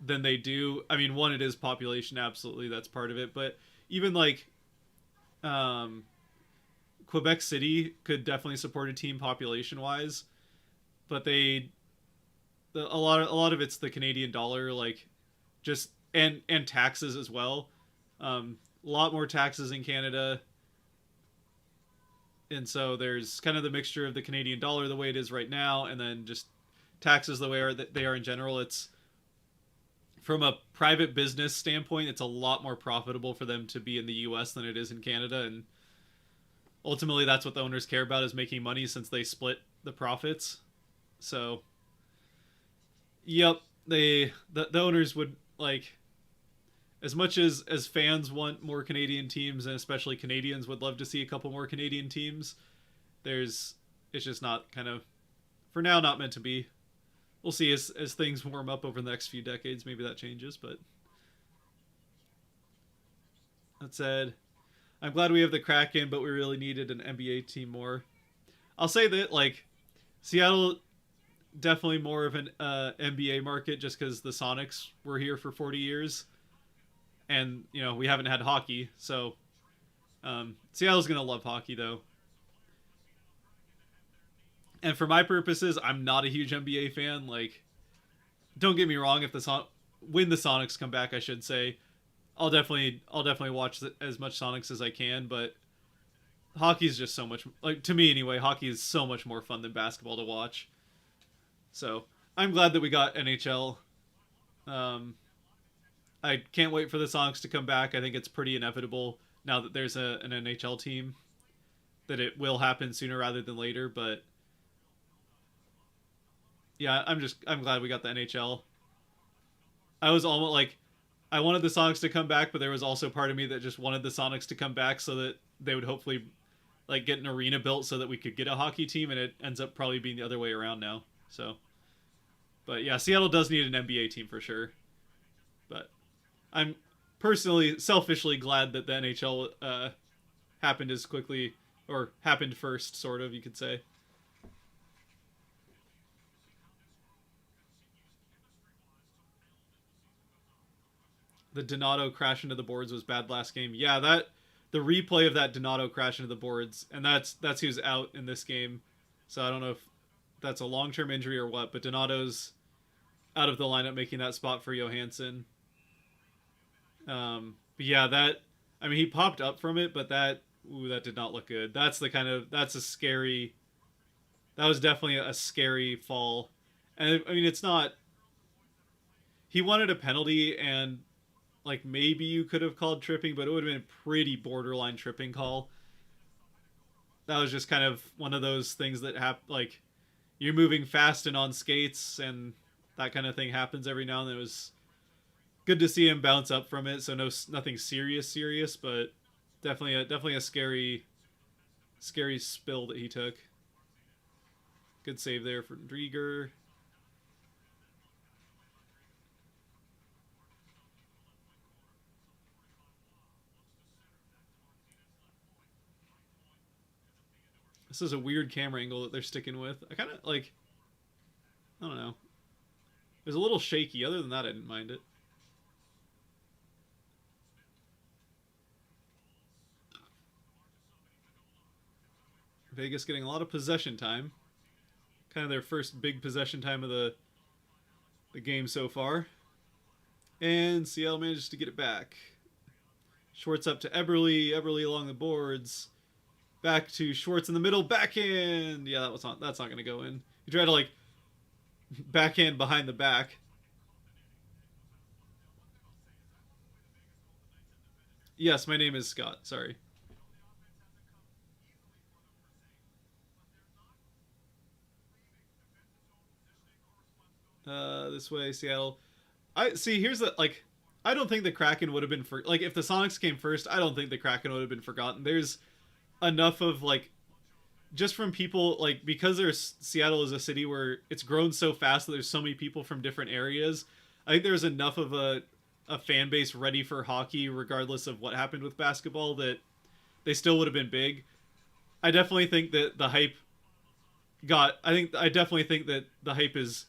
than they do. I mean, one, it is population, absolutely, that's part of it. But even like Quebec City could definitely support a team population wise, but a lot of it's the Canadian dollar, like just and taxes as well. A lot more taxes in Canada, and so there's kind of the mixture of the Canadian dollar the way it is right now, and then just taxes the way they are in general. It's from a private business standpoint, it's a lot more profitable for them to be in the U.S. than it is in Canada, and ultimately that's what the owners care about, is making money, since they split the profits. So, yep, the owners would like, as much as fans want more Canadian teams, and especially Canadians would love to see a couple more Canadian teams. It's just not, kind of, for now, not meant to be. We'll see as things warm up over the next few decades. Maybe that changes, but that said, I'm glad we have the Kraken, but we really needed an NBA team more. I'll say that, like, Seattle, definitely more of an NBA market, just because the Sonics were here for 40 years. And, you know, we haven't had hockey, so Seattle's going to love hockey, though. And for my purposes, I'm not a huge NBA fan. Like, don't get me wrong, if when the Sonics come back, I should say, I'll definitely watch as much Sonics as I can, but hockey is just so much, like, to me anyway, hockey is so much more fun than basketball to watch. So, I'm glad that we got NHL. I can't wait for the Sonics to come back. I think it's pretty inevitable now that there's an NHL team that it will happen sooner rather than later, but yeah, I'm glad we got the NHL. I was almost like, I wanted the Sonics to come back, but there was also part of me that just wanted the Sonics to come back so that they would hopefully like get an arena built so that we could get a hockey team, and it ends up probably being the other way around now. So, but yeah, Seattle does need an NBA team for sure. But I'm personally, selfishly glad that the NHL happened as quickly, or happened first, sort of, you could say. the Donato crash into the boards was bad last game. Yeah, that the replay of that Donato crash into the boards, and that's who's out in this game. So I don't know if that's a long term injury or what, but Donato's out of the lineup, making that spot for Johansson. But yeah, that I mean he popped up from it, but that did not look good. That's a scary. That was definitely a scary fall, and I mean it's not. He wanted a penalty, and like maybe you could have called tripping, but it would have been a pretty borderline tripping call. That was just kind of one of those things that like you're moving fast and on skates, and that kind of thing happens every now and then. It was good to see him bounce up from it, so nothing serious, but definitely a scary spill that he took. Good save there for Drieger. This is a weird camera angle that they're sticking with. I kind of like, I don't know. It was a little shaky. Other than that, I didn't mind it. Vegas getting a lot of possession time. Kind of their first big possession time of the game so far. And Seattle manages to get it back. Schwartz up to Eberle. Eberle along the boards. Back to Schwartz in the middle. Backhand. Yeah, that's not going to go in. He tried to like backhand behind the back. Yes, my name is Scott. Sorry. This way, Seattle. I see. Here's the like. I don't think the Kraken would have been like if the Sonics came first. I don't think the Kraken would have been forgotten. There's enough of like just from people like because there's Seattle is a city where it's grown so fast that there's so many people from different areas. I think there's enough of a fan base ready for hockey, regardless of what happened with basketball, that they still would have been big. I definitely think that the hype I definitely think that the hype is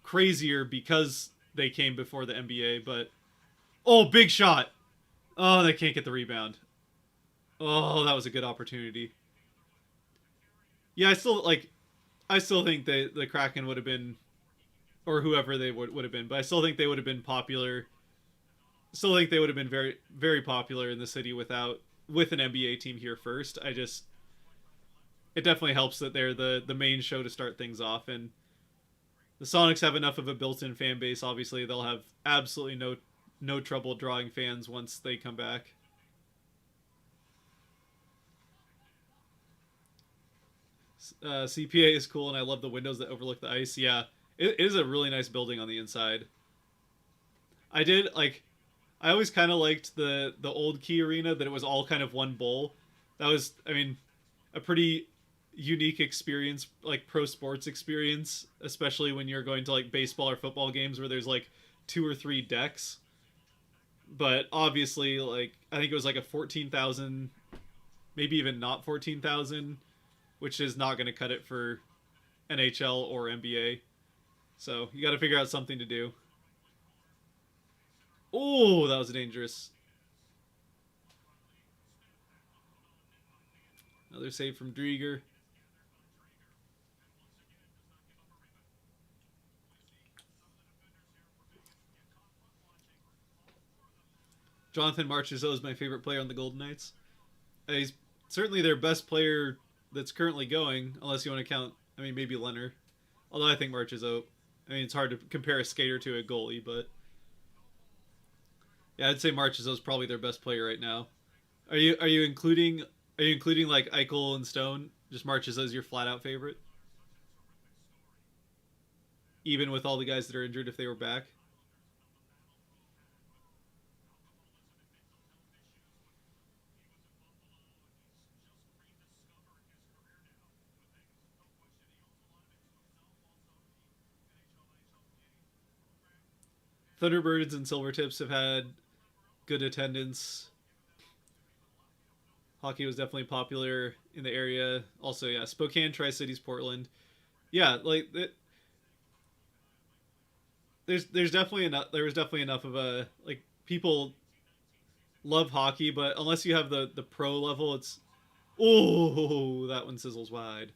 crazier because they came before the NBA. But oh, big shot! Oh, they can't get the rebound. Oh, that was a good opportunity. Yeah, I still think the Kraken would have been, or whoever they would have been, but I still think they would have been popular. Still think they would have been very popular in the city with an NBA team here first. It definitely helps that they're the main show to start things off, and the Sonics have enough of a built-in fan base. Obviously, they'll have absolutely no trouble drawing fans once they come back. CPA is cool, and I love the windows that overlook the ice. Yeah, it is a really nice building on the inside. I did like. I always kind of liked the old Key Arena, that it was all kind of one bowl. That was, I mean, a pretty unique experience, like pro sports experience, especially when you're going to like baseball or football games where there's like 2 or 3 decks. But obviously, like I think it was like a 14,000, maybe even not 14,000, which is not going to cut it for NHL or NBA. So you got to figure out something to do. Oh, that was dangerous. Another save from Drieger. Jonathan Marchessault is my favorite player on the Golden Knights. He's certainly their best player that's currently going, unless you want to count, I mean, maybe Leonard. Although I think Marchessault, I mean, it's hard to compare a skater to a goalie, but yeah, I'd say Marchessault is probably their best player right now. Are you including like Eichel and Stone? Just Marchessault as your flat out favorite, even with all the guys that are injured if they were back. Thunderbirds and Silvertips have had good attendance. Hockey was definitely popular in the area. Also, yeah, Spokane, Tri Cities, Portland. Yeah, like there's definitely enough. There was definitely enough of a like people love hockey, but unless you have the pro level, it's oh, that one sizzles wide.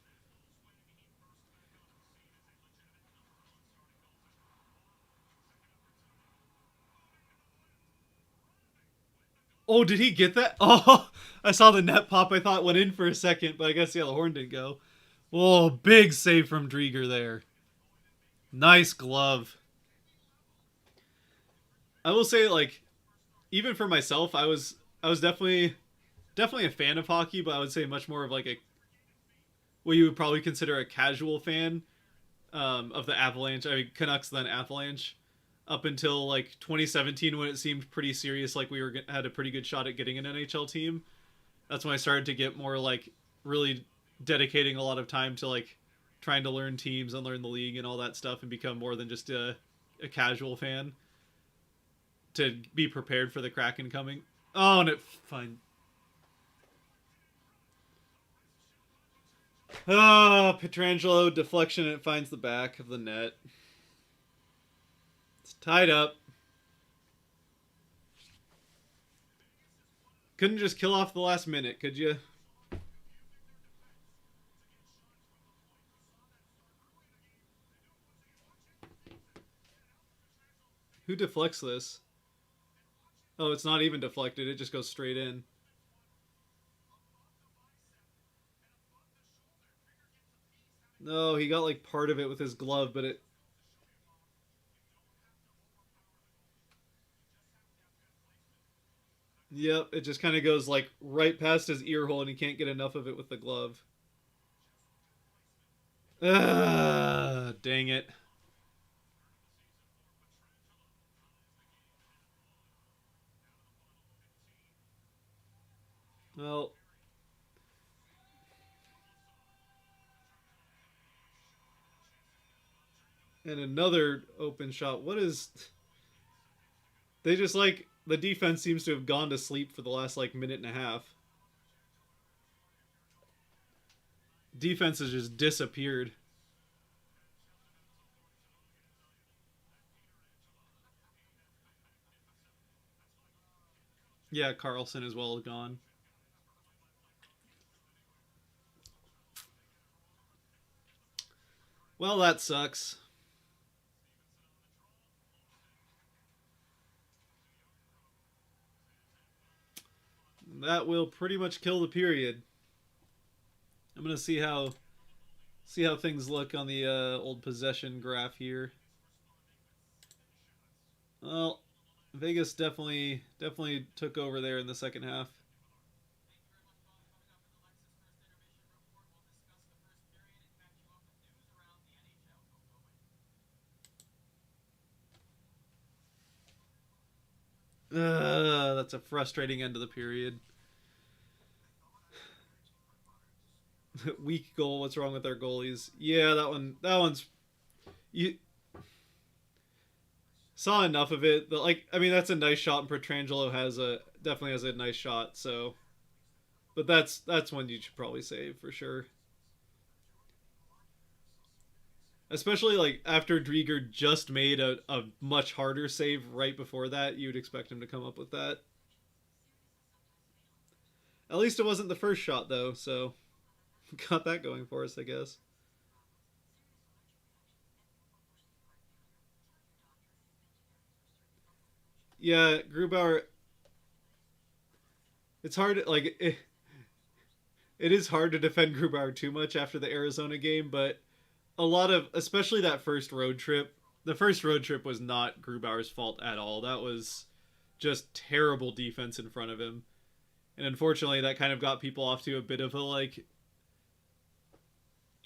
Oh, did he get that? Oh, I saw the net pop. I thought it went in for a second, but I guess yeah, the horn didn't go. Oh, big save from Drieger there. Nice glove. I will say, like, even for myself, I was definitely a fan of hockey, but I would say much more of like a what you would probably consider a casual fan of the Avalanche. I mean, Canucks then Avalanche. Up until like 2017, when it seemed pretty serious, like we were had a pretty good shot at getting an NHL team. That's when I started to get more like really dedicating a lot of time to like trying to learn teams and learn the league and all that stuff and become more than just a casual fan to be prepared for the Kraken coming. Oh, and it fine. Ah, Petrangelo deflection and it finds the back of the net. It's tied up. Couldn't just kill off the last minute, could you? Who deflects this? Oh, it's not even deflected. It just goes straight in. No, he got like part of it with his glove, but it. Yep, it just kind of goes like right past his ear hole, and he can't get enough of it with the glove. Ah, dang it. Well, and another open shot. What is. They just like. The defense seems to have gone to sleep for the last like minute and a half. Defense has just disappeared. Yeah, Carlson as well is gone. Well, that sucks. That will pretty much kill the period. I'm gonna see how things look on the old possession graph here. Well, Vegas definitely took over there in the second half. That's a frustrating end of the period. Weak goal. What's wrong with our goalies? Yeah, that one. That one's you saw enough of it. Like, I mean, that's a nice shot, and Petrangelo definitely has a nice shot. So, but that's one you should probably save for sure. Especially like after Drieger just made a much harder save right before that, you'd expect him to come up with that. At least it wasn't the first shot though, so got that going for us, I guess. Yeah, Grubauer. It's hard. Like it is hard to defend Grubauer too much after the Arizona game, but a lot of, especially that first road trip. The first road trip was not Grubauer's fault at all. That was just terrible defense in front of him, and unfortunately, that kind of got people off to a bit of a like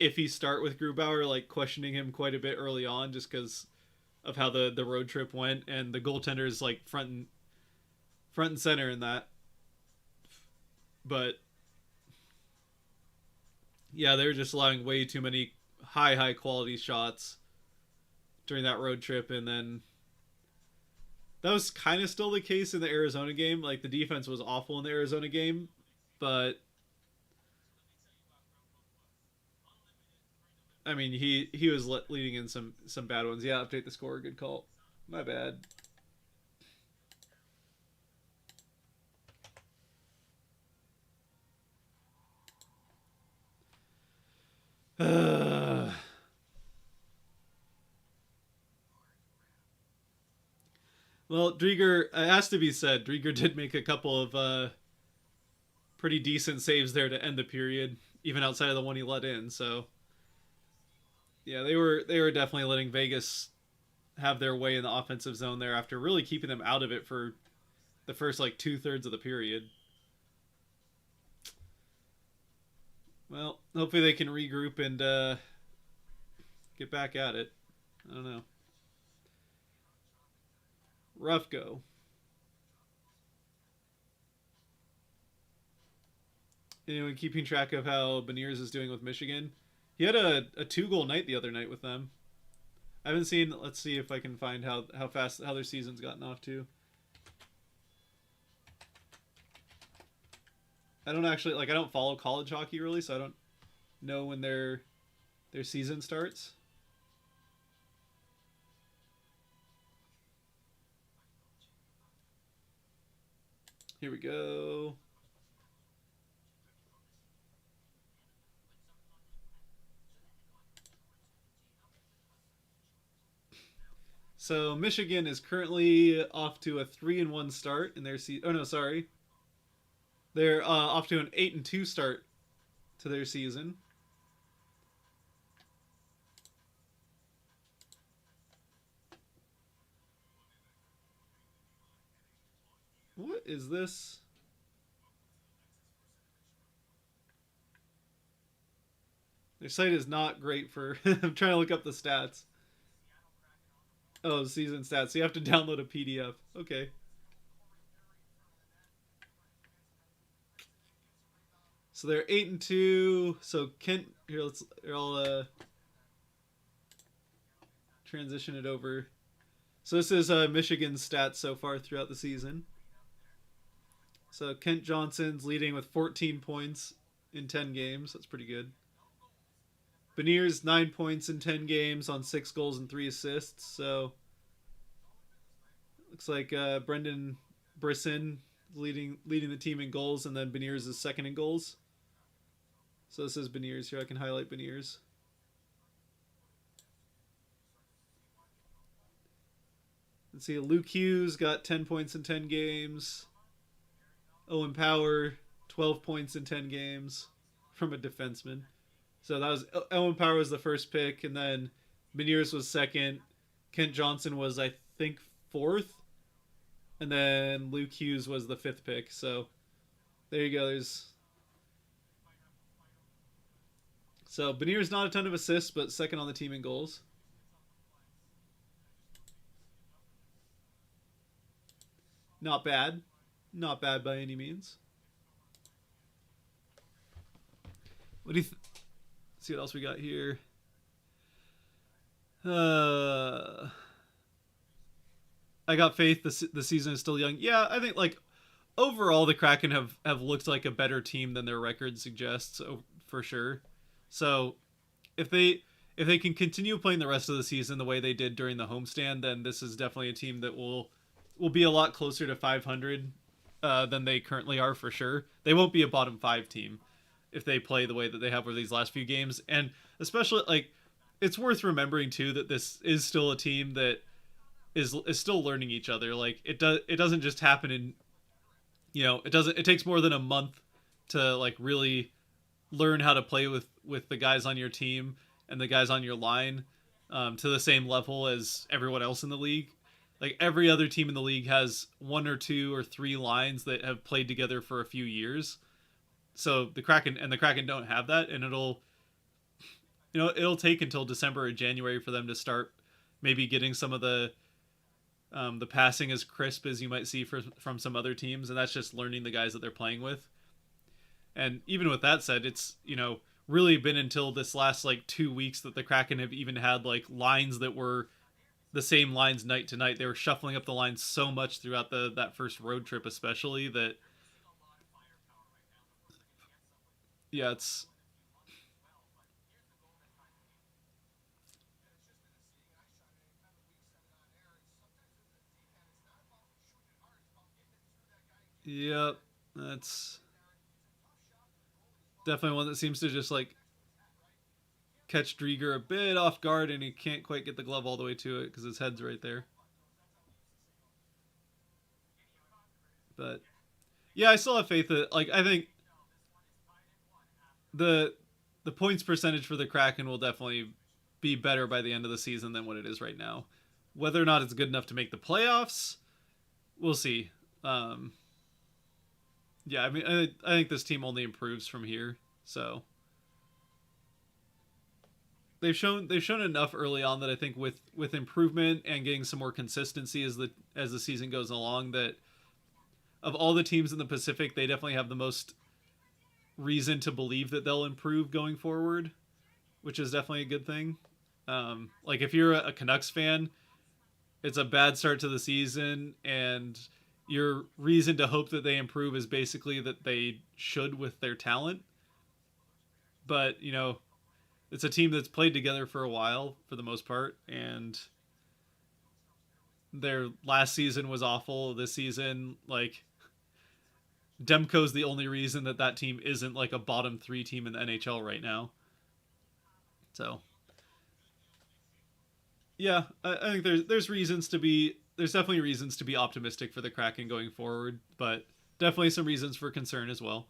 iffy start with Grubauer, like questioning him quite a bit early on, just because of how the road trip went, and the goaltender is like front and center in that. But yeah, they were just allowing way too many high quality shots during that road trip, and then that was kind of still the case in the Arizona game. Like the defense was awful in the Arizona game, but I mean he was leading in some bad ones. Yeah, update the score. Good call. My bad. Well, Drieger, it has to be said, Drieger did make a couple of pretty decent saves there to end the period, even outside of the one he let in. So yeah, they were definitely letting Vegas have their way in the offensive zone there after really keeping them out of it for the first like 2/3 of the period. Well, hopefully they can regroup and get back at it. I don't know. Rough go. Anyone keeping track of how Beniers is doing with Michigan? He had a 2 goal night the other night with them. I haven't seen. Let's see if I can find how fast how their season's gotten off to. I don't actually like. I don't follow college hockey really, so I don't know when their season starts. Here we go. So Michigan is currently off to a 3-1 start in their season. Oh no, sorry, they're off to an 8-2 start to their season. What is this? Their site is not great for. I'm trying to look up the stats. Oh, season stats. So you have to download a PDF. Okay. So they're 8-2. So Kent here. Let's. I'll transition it over. So this is Michigan's stats so far throughout the season. So Kent Johnson's leading with 14 points in 10 games. That's pretty good. Beniers 9 points in 10 games on 6 goals and 3 assists. So looks like Brendan Brisson leading the team in goals, and then Beniers is second in goals. So this is Beniers here. I can highlight Beniers. Let's see. Luke Hughes got 10 points in 10 games. Owen Power 12 points in 10 games from a defenseman. So that was Owen Power was the first pick, and then Beniers was second. Kent Johnson was, I think, fourth, and then Luke Hughes was the fifth pick. So there you go. So Beniers not a ton of assists, but second on the team in goals. Not bad, not bad by any means. What do you? See what else we got here. I got faith. The season is still young. Yeah, I think like overall the Kraken have looked like a better team than their record suggests, for sure. So if they can continue playing the rest of the season the way they did during the homestand, then this is definitely a team that will be a lot closer to 500 than they currently are, for sure. They won't be a bottom five team if they play the way that they have over these last few games, and especially like it's worth remembering too that this is still a team that is still learning each other. Like it doesn't just happen in, it takes more than a month to like really learn how to play with the guys on your team and the guys on your line to the same level as everyone else in the league. Like every other team in the league has one or two or three lines that have played together for a few years. So the Kraken don't have that, and it'll take until December or January for them to start maybe getting some of the passing as crisp as you might see from some other teams, and that's just learning the guys that they're playing with. And even with that said, it's really been until this last like 2 weeks that the Kraken have even had like lines that were the same lines night to night. They were shuffling up the lines so much throughout that first road trip, especially that yeah, it's yeah, that's definitely one that seems to just like catch Drieger a bit off guard, and he can't quite get the glove all the way to it because his head's right there. But yeah, I still have faith that like I think the the points percentage for the Kraken will definitely be better by the end of the season than what it is right now. Whether or not it's good enough to make the playoffs, we'll see. Um, yeah, I mean, I think this team only improves from here. So they've shown enough early on that I think with improvement and getting some more consistency as the season goes along, that of all the teams in the Pacific, they definitely have the most reason to believe that they'll improve going forward, which is definitely a good thing. Like if you're a Canucks fan, it's a bad start to the season, and your reason to hope that they improve is basically that they should with their talent. But it's a team that's played together for a while for the most part, and their last season was awful. This season, like Demko's the only reason that that team isn't like a bottom three team in the NHL right now. So yeah, I think there's definitely reasons to be optimistic for the Kraken going forward, but definitely some reasons for concern as well.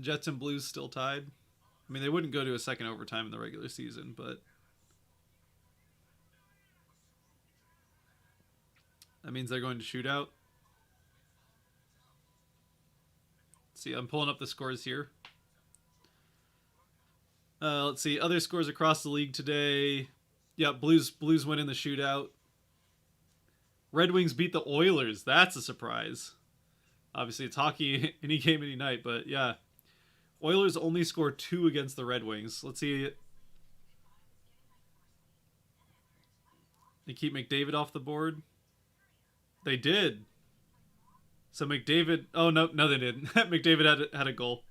Jets and Blues still tied. I mean, they wouldn't go to a second overtime in the regular season, but that means they're going to shootout. See, I'm pulling up the scores here. Let's see other scores across the league today. Yeah, Blues win in the shootout. Red Wings beat the Oilers. That's a surprise. Obviously, it's hockey any game, any night, but yeah, Oilers only scored two against the Red Wings. Let's see. They keep McDavid off the board. They did. So McDavid. Oh no, no, they didn't. McDavid had a goal.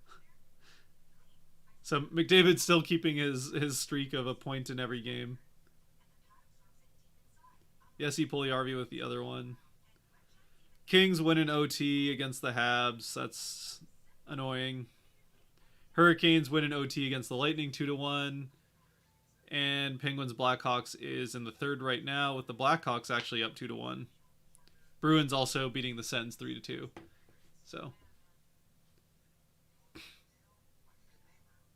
So McDavid's still keeping his streak of a point in every game. Jesse Puljujärvi with the other one. Kings win in OT against the Habs. That's annoying. Hurricanes win in OT against the Lightning 2-1. And Penguins Blackhawks is in the third right now, with the Blackhawks actually up 2-1. Bruins also beating the Sens 3-2. So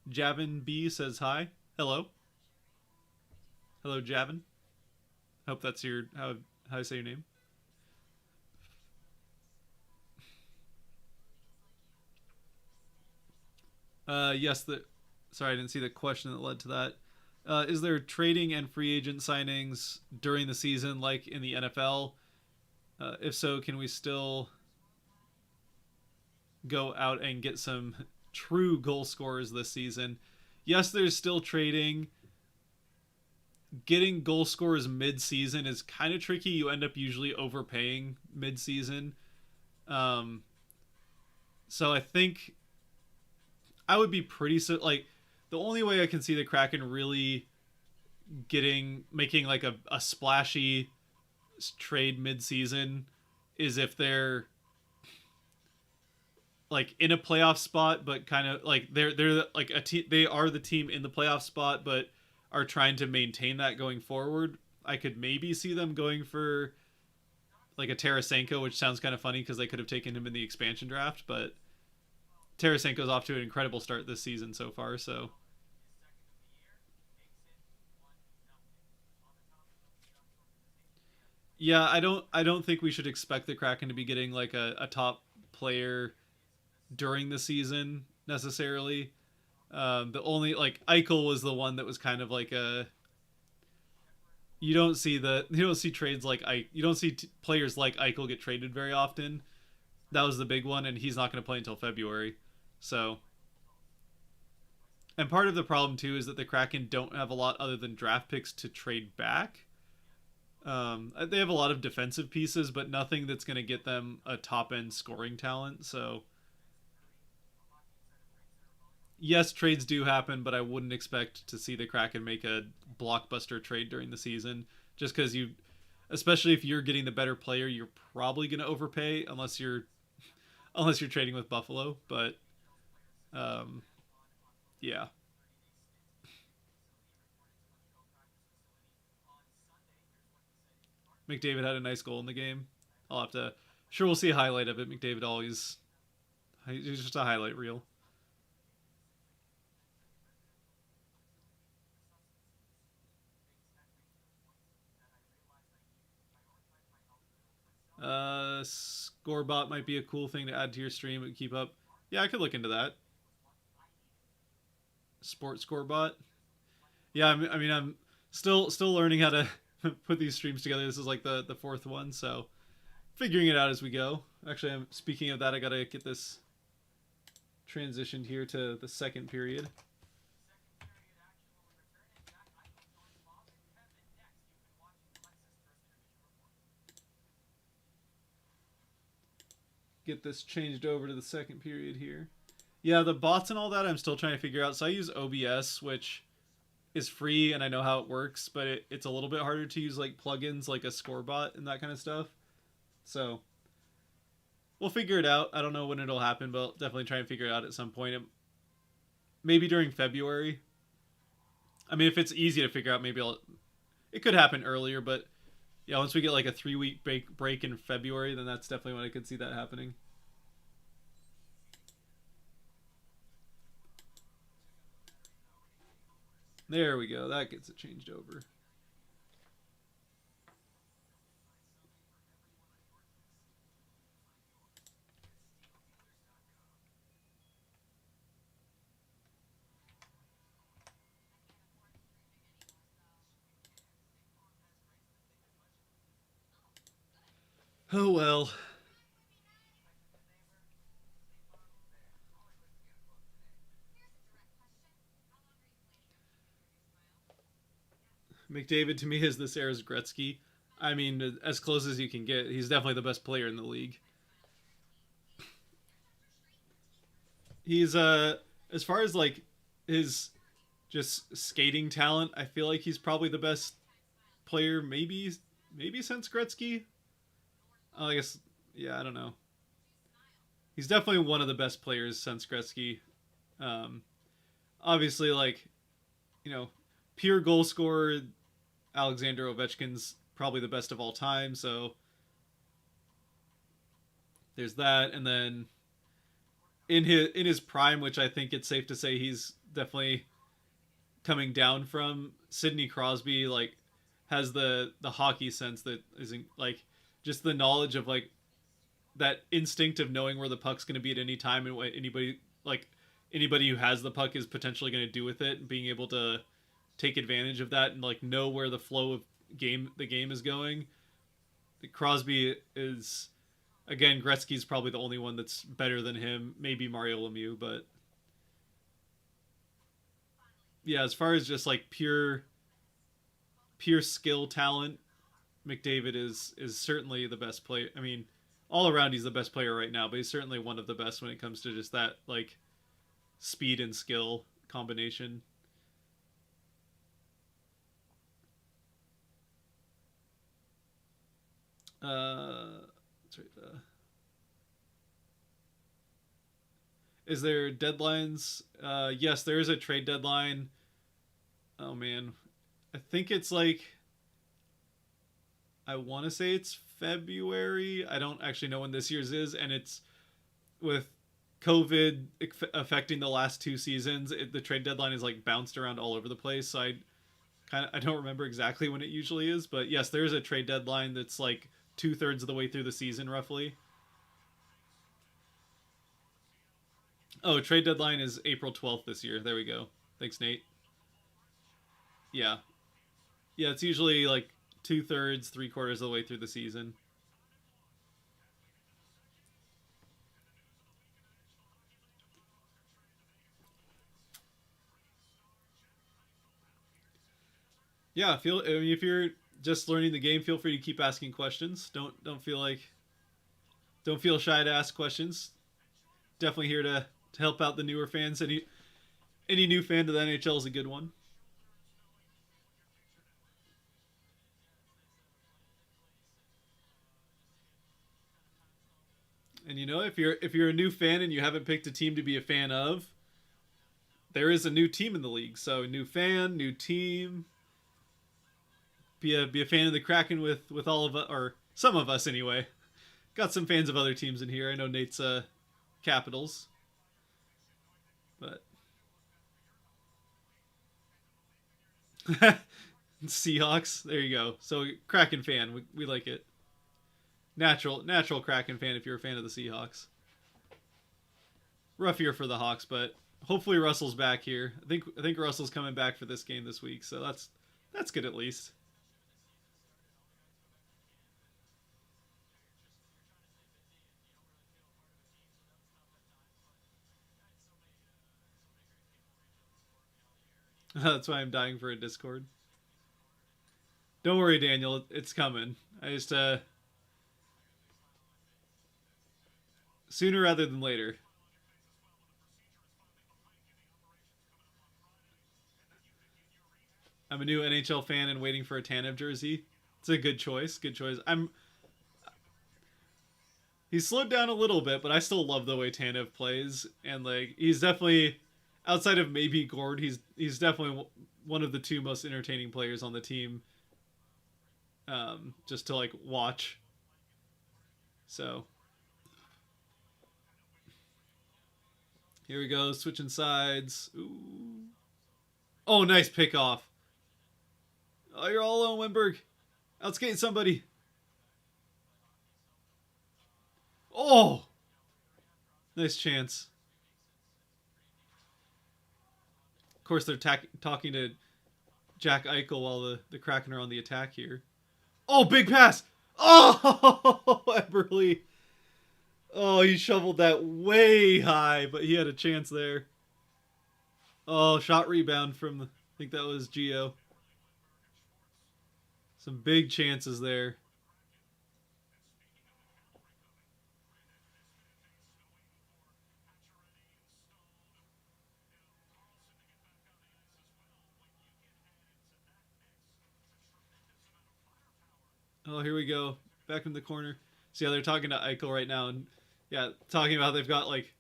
Javin B says hi. Hello. Hello, Javin. Hope that's your how I say your name. Yes. Sorry, I didn't see the question that led to that. Is there trading and free agent signings during the season like in the NFL? If so, can we still go out and get some true goal scorers this season? Yes, there's still trading. Getting goal scorers mid-season is kind of tricky. You end up usually overpaying mid-season. Um, so I think I would be pretty like the only way I can see the Kraken really making like a splashy trade mid-season is if they're like in a playoff spot, but kind of like they're like a team. They are the team in the playoff spot, but are trying to maintain that going forward. I could maybe see them going for like a Tarasenko, which sounds kind of funny because they could have taken him in the expansion draft, but Tarasenko's off to an incredible start this season so far. So yeah, I don't think we should expect the Kraken to be getting like a top player during the season necessarily. The only like Eichel was the one that was kind of like a you don't see trades like you don't see players like Eichel get traded very often. That was the big one, and he's not going to play until February. So, and part of the problem too is that the Kraken don't have a lot other than draft picks to trade back. They have a lot of defensive pieces, but nothing that's going to get them a top end scoring talent. So yes, trades do happen, but I wouldn't expect to see the Kraken make a blockbuster trade during the season just because especially if you're getting the better player, you're probably going to overpay unless you're trading with Buffalo. But um, yeah, McDavid had a nice goal in the game. I'll have to. Sure, we'll see a highlight of it. McDavid always. He's just a highlight reel. Scorebot might be a cool thing to add to your stream and keep up. Yeah, I could look into that. Sports Scorebot. Yeah, I mean, I'm still learning how to put these streams together. This is like the fourth one, so figuring it out as we go. Actually, I'm speaking of that. I gotta get this transitioned here to the second period. Get this changed over to the second period here. Yeah, the bots and all that I'm still trying to figure out. So I use OBS, which is free and I know how it works, but it's a little bit harder to use like plugins like a score bot and that kind of stuff. So we'll figure it out. I don't know when it'll happen, but I'll definitely try and figure it out at some point. Maybe during February. I mean, if it's easy to figure out, maybe it could happen earlier, but yeah, once we get like a 3 week break in February, then that's definitely when I could see that happening. There we go. That gets it changed over. Oh well. McDavid to me is this era's Gretzky. I mean, as close as you can get. He's definitely the best player in the league. He's as far as like his just skating talent, I feel like he's probably the best player maybe since Gretzky. I guess yeah, I don't know. He's definitely one of the best players since Gretzky. Um, Obviously, like you know, pure goal scorer, Alexander Ovechkin's probably the best of all time. So there's that, and then in his prime, which I think it's safe to say he's definitely coming down from, Sidney Crosby like has the hockey sense that isn't like just the knowledge of like that instinct of knowing where the puck's going to be at any time and what anybody who has the puck is potentially going to do with it, and being able to take advantage of that and like know where the flow of the game is going. Crosby is again, Gretzky's probably the only one that's better than him. Maybe Mario Lemieux, but yeah, as far as just like pure skill talent, McDavid is certainly the best player. I mean, all around he's the best player right now, but he's certainly one of the best when it comes to just that like speed and skill combination. That's right. Is there deadlines? Yes, there is a trade deadline. Oh man, I think it's like I want to say it's February. I don't actually know when this year's is, and it's with COVID affecting the last two seasons. The trade deadline is like bounced around all over the place. So I don't remember exactly when it usually is, but yes, there is a trade deadline that's like 2/3 of the way through the season, roughly. Oh, trade deadline is April 12th this year. There we go. Thanks, Nate. Yeah, yeah, it's usually like 2/3, 3/4 of the way through the season. Yeah, I mean, if you're just learning the game, feel free to keep asking questions. Don't feel shy to ask questions. Definitely here to help out the newer fans. Any new fan to the NHL is a good one. And you know, if you're a new fan and you haven't picked a team to be a fan of, there is a new team in the league. So new fan, new team. Be a fan of the Kraken with all of us, or some of us anyway. Got some fans of other teams in here. I know Nate's Capitals, but Seahawks. There you go. So Kraken fan, we like it. Natural Kraken fan if you're a fan of the Seahawks. Rough year for the Hawks, but hopefully Russell's back here. I think Russell's coming back for this game this week, so that's good at least. That's why I'm dying for a Discord. Don't worry, Daniel, it's coming. I just sooner rather than later. I'm a new NHL fan and waiting for a Tanev jersey. It's a good choice. Good choice. He's slowed down a little bit, but I still love the way Tanev plays, and like he's definitely outside of maybe Gord, he's definitely one of the two most entertaining players on the team. Just to like watch. So here we go, switching sides. Ooh. Oh, nice pick off. Oh, you're all alone, Wimberg. Outskate somebody. Oh, nice chance. Of course, they're talking to Jack Eichel while the Kraken are on the attack here. Oh, big pass. Oh, Eberly. Oh, he shoveled that way high, but he had a chance there. Oh, shot rebound from, I think that was Gio. Some big chances there. Oh, here we go. Back in the corner. See how they're talking to Eichel right now, and yeah, talking about they've got like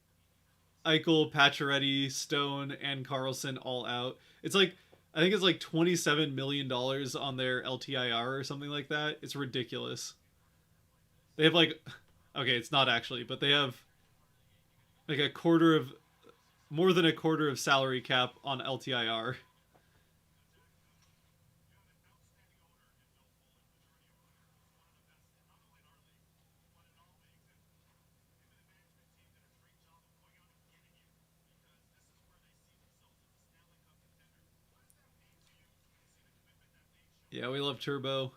Eichel, Pacioretty, Stone, and Carlson all out. It's like I think it's like $27 million on their LTIR or something like that. It's ridiculous. They have like, okay, it's not actually, but they have like a quarter of more than a quarter of salary cap on LTIR. Yeah, we love Turbo.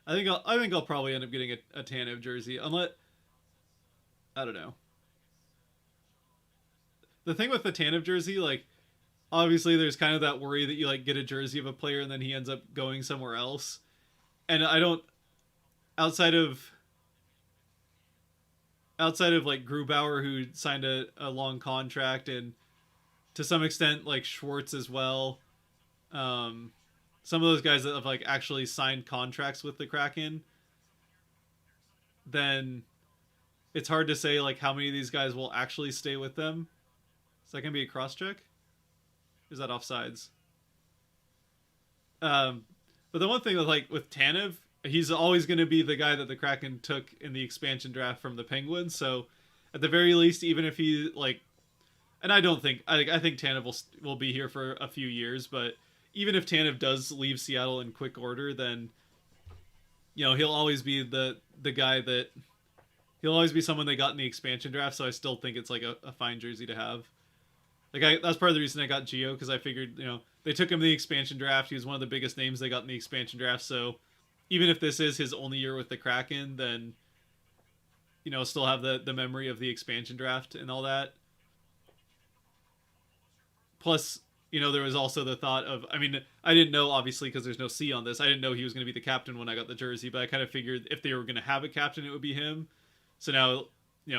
I think I'll probably end up getting a Tanev jersey, unless I don't know. The thing with the Tanev jersey, like obviously there's kind of that worry that you like get a jersey of a player and then he ends up going somewhere else. And I don't outside of like Grubauer who signed a long contract and to some extent like Schwartz as well. Um, some of those guys that have like actually signed contracts with the Kraken, then it's hard to say like how many of these guys will actually stay with them. Is that gonna be a cross check? Is that offsides? Um, but the one thing with like with Tanev, he's always going to be the guy that the Kraken took in the expansion draft from the Penguins. So at the very least, even if he like, and I think Tanev will be here for a few years, but even if Tanev does leave Seattle in quick order, then he'll always be the guy that he'll always be someone they got in the expansion draft. So I still think it's like a fine jersey to have. Like that's part of the reason I got Gio because I figured they took him in the expansion draft. He was one of the biggest names they got in the expansion draft. So even if this is his only year with the Kraken, then still have the memory of the expansion draft and all that. Plus, there was also the thought of I mean I didn't know obviously because there's no C on this. I didn't know he was going to be the captain when I got the jersey, but I kind of figured if they were going to have a captain, it would be him. So now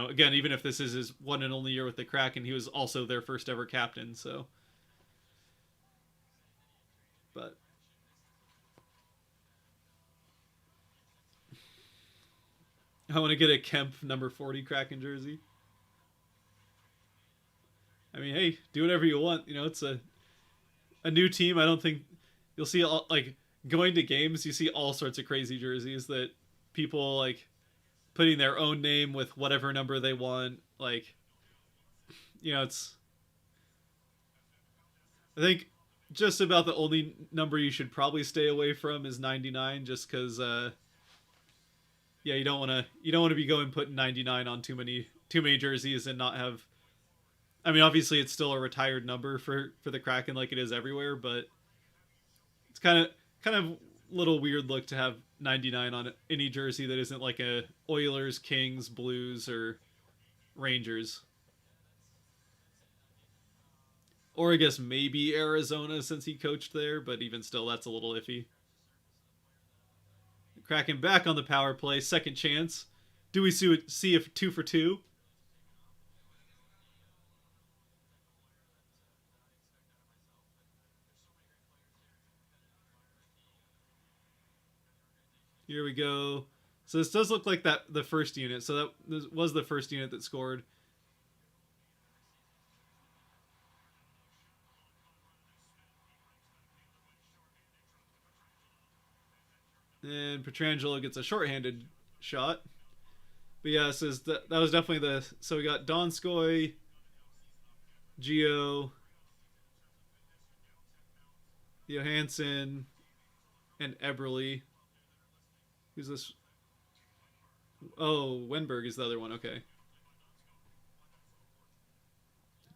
again, even if this is his one and only year with the Kraken, he was also their first ever captain. So, but I want to get a Kemp number 40 Kraken jersey. I mean, hey, do whatever you want. You know, it's a new team. I don't think you'll see all, like going to games. You see all sorts of crazy jerseys that people like putting their own name with whatever number they want. Like, it's I think just about the only number you should probably stay away from is 99, just because yeah, you don't want to be going putting 99 on too many jerseys and not have. I mean, obviously it's still a retired number for the Kraken like it is everywhere, but it's kind of little weird look to have 99 on any jersey that isn't like a Oilers, Kings, Blues, or Rangers. Or I guess maybe Arizona since he coached there, but even still, that's a little iffy. Kraken back on the power play, second chance. Do we see if 2 for 2? Here we go. So this does look like that the first unit. So that was the first unit that scored. And Petrangelo gets a shorthanded shot. But yeah, it says that was definitely the. So we got Donskoy, Geo, Johansson, and Eberly. Who's this? Oh, Wenberg is the other one. Okay.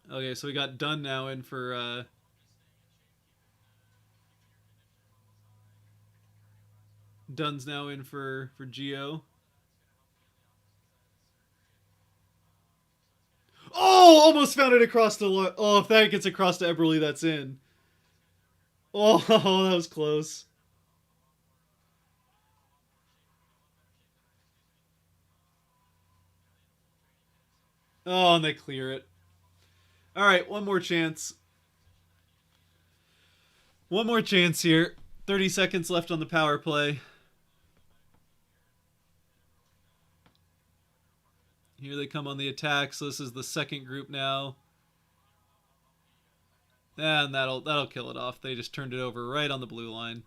Okay, so we got Dunn now in for. Dunn's now in for Geo. Oh, almost found it across the. Oh, if that gets across to Eberly, that's in. Oh, that was close. Oh, and they clear it. All right, one more chance. One more chance here. 30 seconds left on the power play. Here they come on the attack. So this is the second group now. And that'll kill it off. They just turned it over right on the blue line.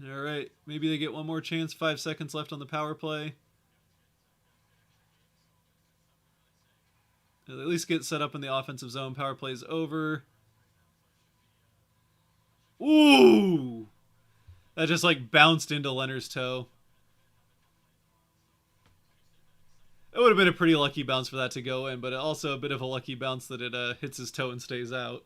All right, maybe they get one more chance. 5 seconds left on the power play. They'll at least get set up in the offensive zone. Power play's over. Ooh! That just like bounced into Leonard's toe. It would have been a pretty lucky bounce for that to go in, but also a bit of a lucky bounce that it hits his toe and stays out.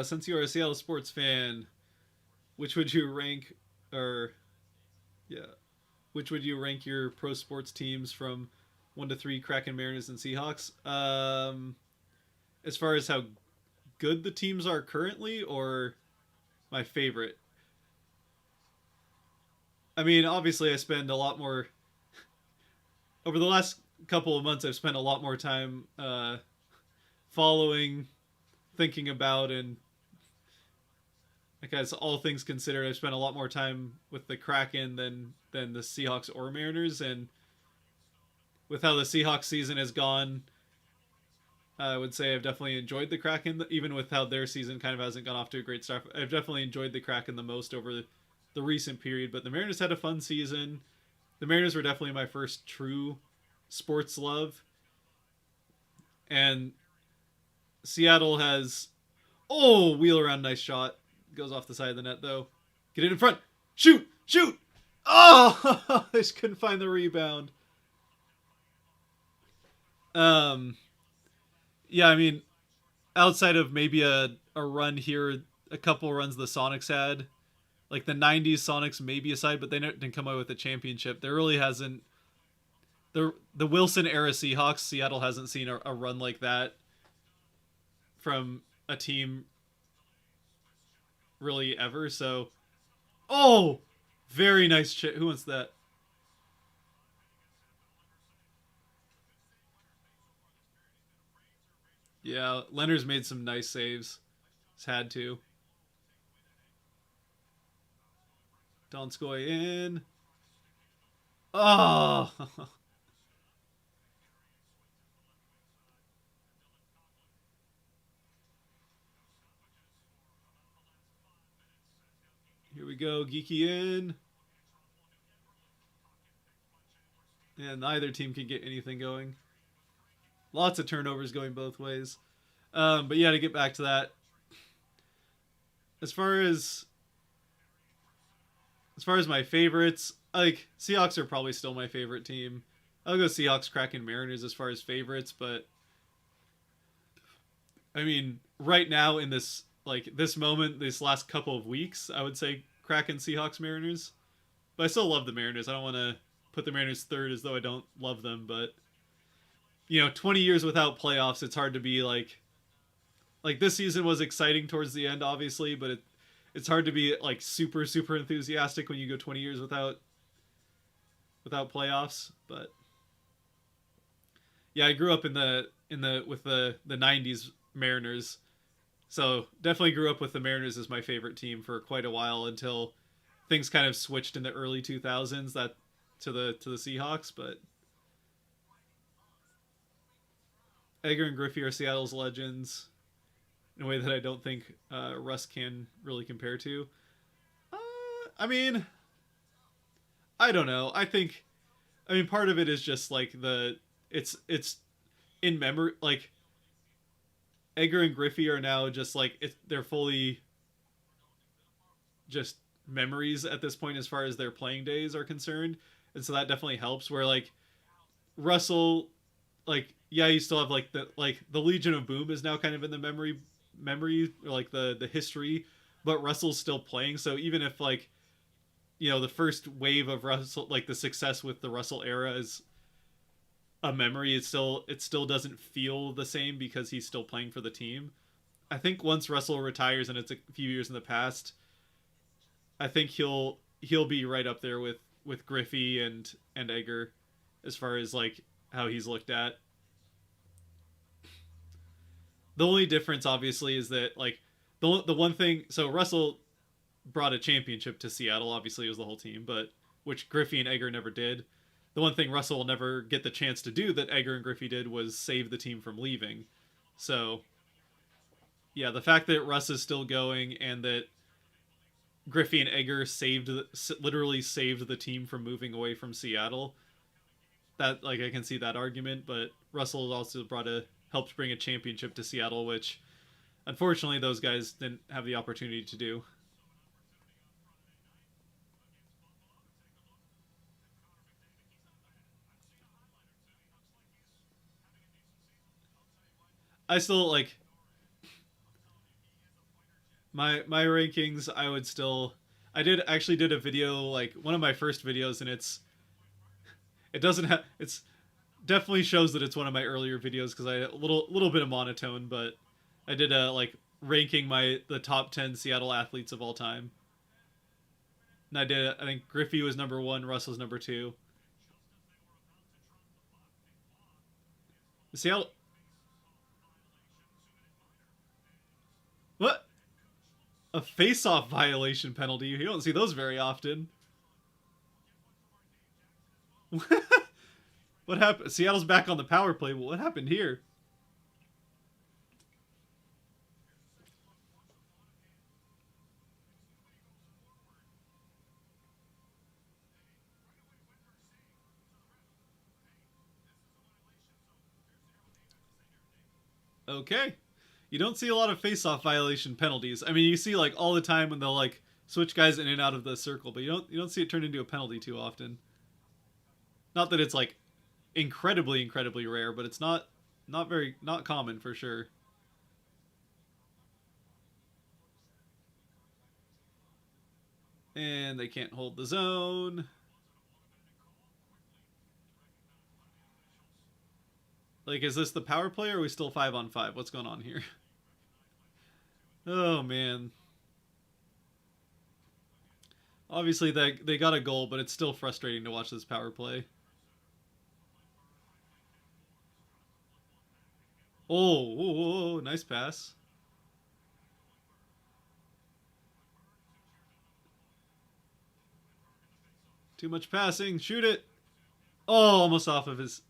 Since you're a Seattle sports fan, which would you rank, or yeah, which would you rank your pro sports teams from 1 to 3? Kraken, Mariners, and Seahawks. As far as how good the teams are currently, or my favorite. I mean, obviously, I spend a lot more over the last couple of months. I've spent a lot more time following, thinking about, and like as all things considered, I've spent a lot more time with the Kraken than the Seahawks or Mariners, and with how the Seahawks season has gone, I would say I've definitely enjoyed the Kraken, even with how their season kind of hasn't gone off to a great start. I've definitely enjoyed the Kraken the most over the recent period, but the Mariners had a fun season. The Mariners were definitely my first true sports love, and Seattle has wheel around, nice shot, goes off the side of the net though. Get it in front, shoot, shoot! Oh, I just couldn't find the rebound. Um, yeah, I mean, outside of maybe a run here, a couple runs the Sonics had, like the '90s Sonics maybe aside, but they didn't come out with a championship. There really hasn't. The Wilson era Seahawks, Seattle hasn't seen a run like that from a team. really ever. So, oh, very nice chip. Who wants that? Yeah, Leonard's made some nice saves. He's had to. Donskoy in. Oh, here we go. Geeky in. And neither team can get anything going. Lots of turnovers going both ways. But yeah, to get back to that, as far as my favorites, like Seahawks are probably still my favorite team. I'll go Seahawks, Kraken, Mariners as far as favorites, but I mean, right now in this moment, this last couple of weeks, I would say Kraken, Seahawks, Mariners. But I still love the Mariners. I don't want to put the Mariners third as though I don't love them, but 20 years without playoffs, it's hard to be like this season was exciting towards the end, obviously, but it's hard to be like super super enthusiastic when you go 20 years without playoffs. But yeah, I grew up in the with the 90s Mariners, so definitely grew up with the Mariners as my favorite team for quite a while until things kind of switched in the early 2000s that to the Seahawks. But Edgar and Griffey are Seattle's legends in a way that I don't think Russ can really compare to. Uh, I mean, I don't know. I mean part of it is just like it's in memory. Like Edgar and Griffey are now just like they're fully just memories at this point as far as their playing days are concerned, and so that definitely helps. Where like Russell, like yeah, you still have like the Legion of Boom is now kind of in the memory or like the history, but Russell's still playing. So even if like the first wave of Russell, like the success with the Russell era is a memory, it still doesn't feel the same because he's still playing for the team. I think once Russell retires and it's a few years in the past, I think he'll be right up there with Griffey and Egger as far as like how he's looked at. The only difference obviously is that like the one thing, so Russell brought a championship to Seattle. Obviously, it was the whole team, but which Griffey and Egger never did. The one thing Russell will never get the chance to do that Egger and Griffey did was save the team from leaving. So yeah, the fact that Russ is still going and that Griffey and Egger literally saved the team from moving away from Seattle. That like I can see that argument, but Russell also helped bring a championship to Seattle, which unfortunately those guys didn't have the opportunity to do. I still like my rankings. I did a video, like one of my first videos, and it doesn't have it's definitely shows that it's one of my earlier videos because I had a little bit of monotone, but I did a like ranking the top 10 Seattle athletes of all time. And I think Griffey was number 1, Russell's number 2. Seattle, what, a face-off violation penalty? You don't see those very often. What happened? Seattle's back on the power play. What happened here? Okay. You don't see a lot of face-off violation penalties. I mean, you see like all the time when they'll like switch guys in and out of the circle, but you don't see it turn into a penalty too often. Not that it's like incredibly incredibly rare, but it's not common for sure. And they can't hold the zone. Like, is this the power play or are we still 5-on-5? What's going on here? Oh man. Obviously, they got a goal, but it's still frustrating to watch this power play. Oh, nice pass. Too much passing. Shoot it. Oh, almost off of his.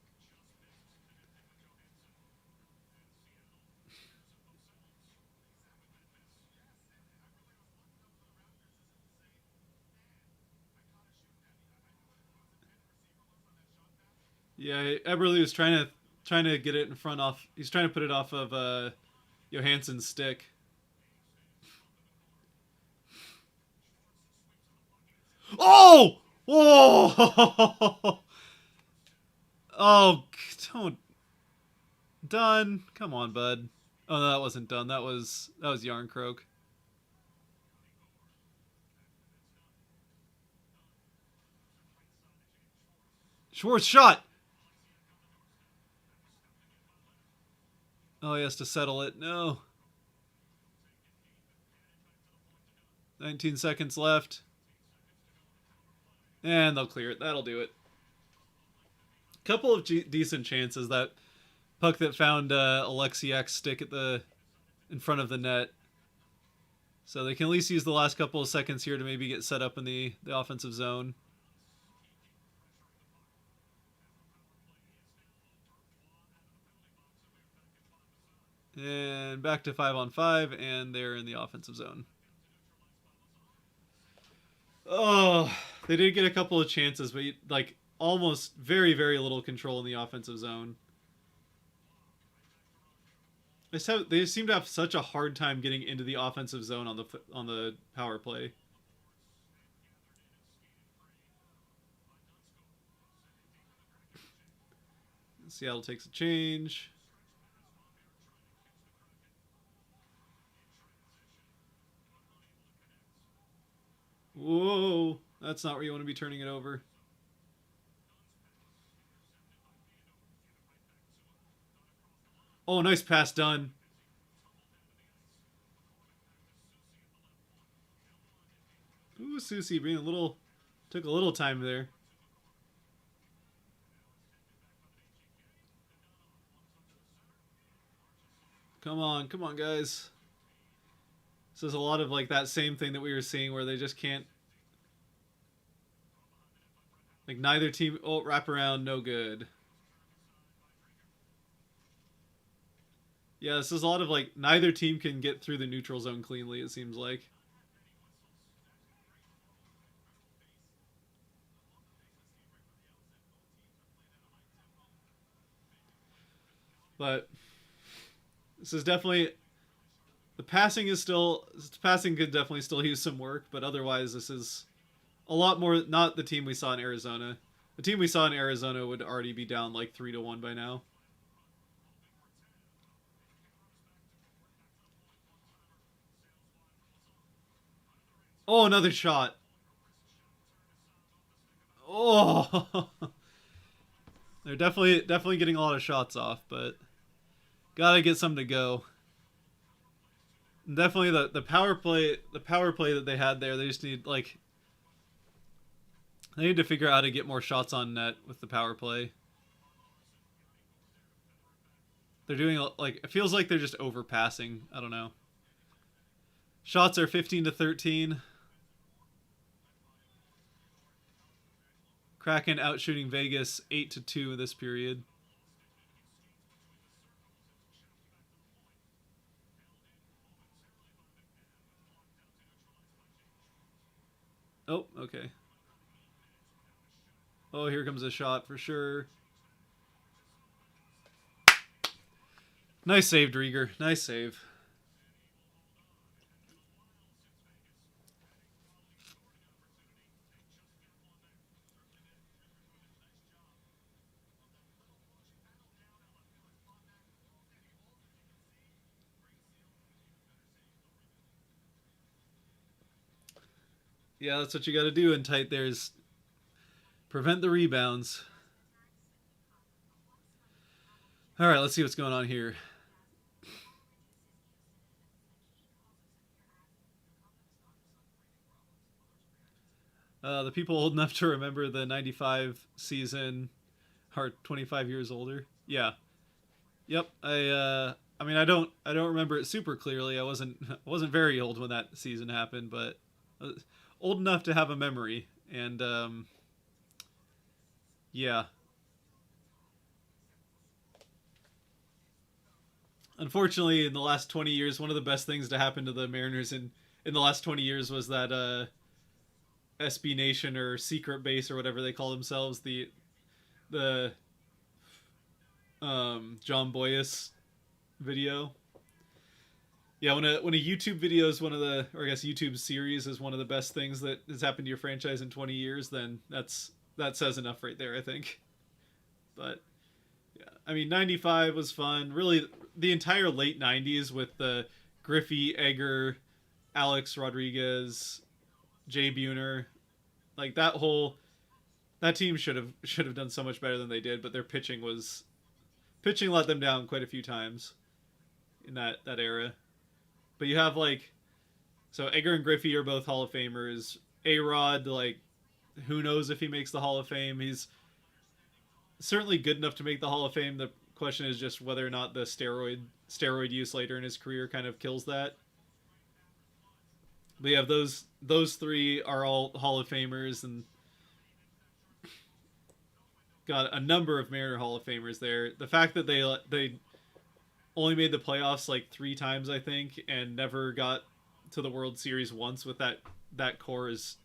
Yeah, Eberle was trying to get it in front off. He's trying to put it off of Johansson's stick. Oh! Oh! Oh! Don't done. Come on, bud. Oh no, that wasn't done. That was Yarn Croak. Schwartz shot. Oh, he has to settle it. No. 19 seconds left. And they'll clear it. That'll do it. Couple of decent chances. That puck that found Alexiak's stick in front of the net. So they can at least use the last couple of seconds here to maybe get set up in the offensive zone. And back to 5-on-5, and they're in the offensive zone. Oh, they did get a couple of chances, but like almost very, very little control in the offensive zone. They seem to have such a hard time getting into the offensive zone on the power play. Seattle takes a change. Whoa, that's not where you want to be turning it over. Oh, nice pass done. Ooh, Susie being took a little time there. Come on, guys. This is a lot of like that same thing that we were seeing where they just can't. Like neither team. Oh, wrap around, no good. Yeah, this is a lot of like neither team can get through the neutral zone cleanly. It seems like. But this is definitely the passing could definitely still use some work, but otherwise this is a lot more not the team we saw in Arizona. The team we saw in Arizona would already be down like 3-1 by now. Oh, another shot. Oh, they're definitely getting a lot of shots off, but gotta get some to go. And definitely the power play that they had there. They just need like they need to figure out how to get more shots on net with the power play. They're doing like it feels like they're just overpassing. I don't know. Shots are 15-13. Kraken outshooting Vegas 8-2 this period. Oh, okay. Oh, here comes a shot for sure. Nice save, Drieger. Nice save. Yeah, that's what you got to do in tight there is prevent the rebounds. All right, let's see what's going on here. The people old enough to remember the '95 season are 25 years older. Yeah. Yep. I mean, I don't remember it super clearly. I wasn't very old when that season happened, but old enough to have a memory. And yeah, unfortunately, in the last 20 years, one of the best things to happen to the Mariners in the last 20 years was that SB Nation or Secret Base or whatever they call themselves, the John Boyce video. Yeah, when a YouTube video is one of the, or I guess YouTube series is one of the best things that has happened to your franchise in 20 years, then that says enough right there, I think. But yeah, I mean, '95 was fun. Really, the entire late '90s with the Griffey, Egger, Alex Rodriguez, Jay Buhner, like that team should have done so much better than they did. But their pitching let them down quite a few times in that era. But you have like, so Egger and Griffey are both Hall of Famers. A Rod, like, who knows if he makes the Hall of Fame? He's certainly good enough to make the Hall of Fame. The question is just whether or not the steroid use later in his career kind of kills that. But yeah, those three are all Hall of Famers, and got a number of Mariner Hall of Famers there. The fact that they only made the playoffs like 3 times, I think, and never got to the World Series once with that core is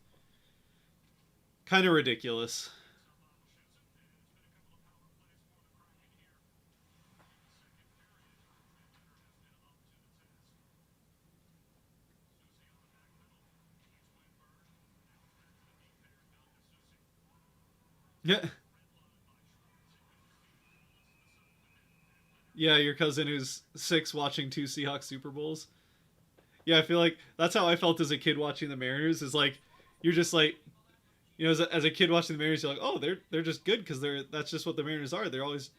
kind of ridiculous. Yeah, yeah, your cousin who's 6 watching 2 Seahawks Super Bowls. Yeah, I feel like that's how I felt as a kid watching the Mariners. Is like you're just like, as a kid watching the Mariners, you're like, oh, they're just good because that's just what the Mariners are. They're always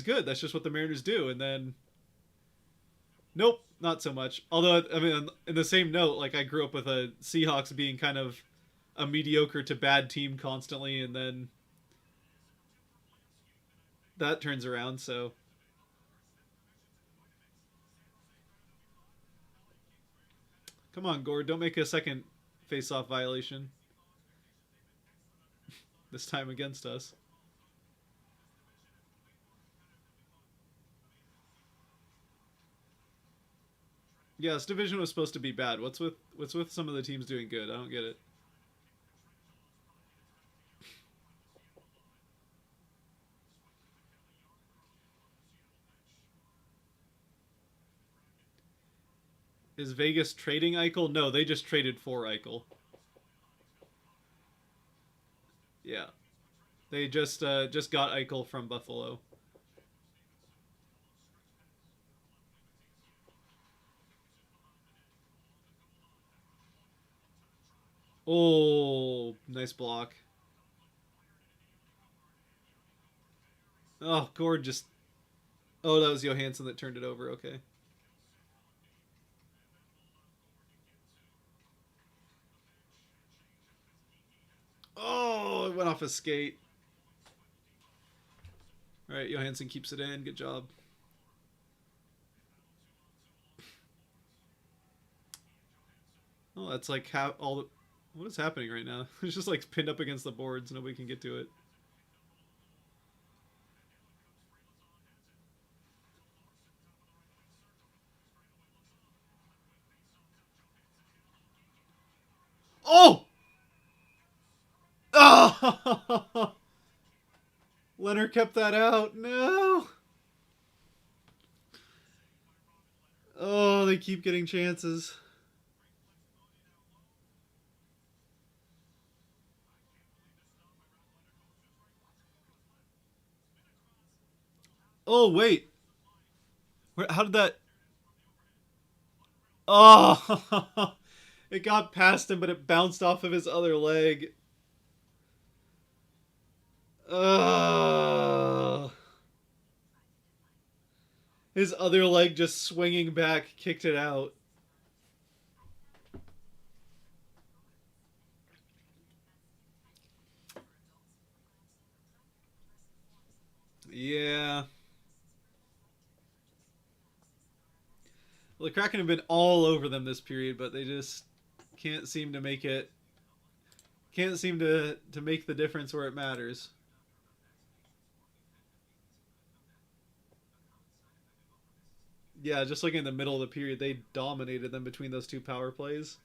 good. That's just what the Mariners do. And then nope, not so much. Although I mean, in the same note, like I grew up with a Seahawks being kind of a mediocre to bad team constantly, and then that turns around. So come on, Gord, don't make a second face-off violation this time against us. Yeah, this division was supposed to be bad. What's with some of the teams doing good? I don't get it. Is Vegas trading Eichel? No, they just traded for Eichel. Yeah, they just got Eichel from Buffalo. Oh, nice block. Oh, Gord just. Oh, that was Johansson that turned it over. Okay. Oh, it went off his skate. All right, Johansson keeps it in. Good job. Oh, that's like all the. What is happening right now? It's just like pinned up against the boards. Nobody can get to it. Oh! Oh! Leonard kept that out. No. Oh, they keep getting chances. Oh, wait. How did that? Oh, it got past him, but it bounced off of his other leg. Uh, his other leg just swinging back kicked it out. Well, the Kraken have been all over them this period, but they just can't seem to make it. Can't seem to make the difference where it matters. Yeah, just looking in the middle of the period, they dominated them between those two power plays.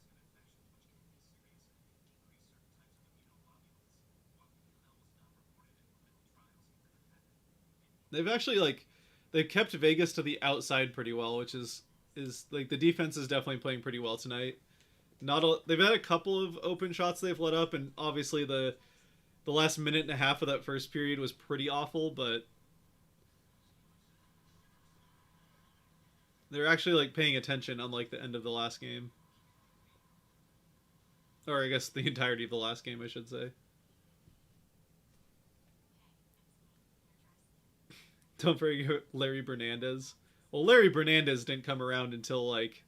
They've actually like they've kept Vegas to the outside pretty well, which is like the defense is definitely playing pretty well tonight. Not a, they've had a couple of open shots they've let up, and obviously the last minute and a half of that first period was pretty awful, but they're actually like paying attention, unlike the end of the last game, or I guess the entirety of the last game, I should say. Don't forget Larry Bernandez. Well, Larry Bernandez didn't come around until like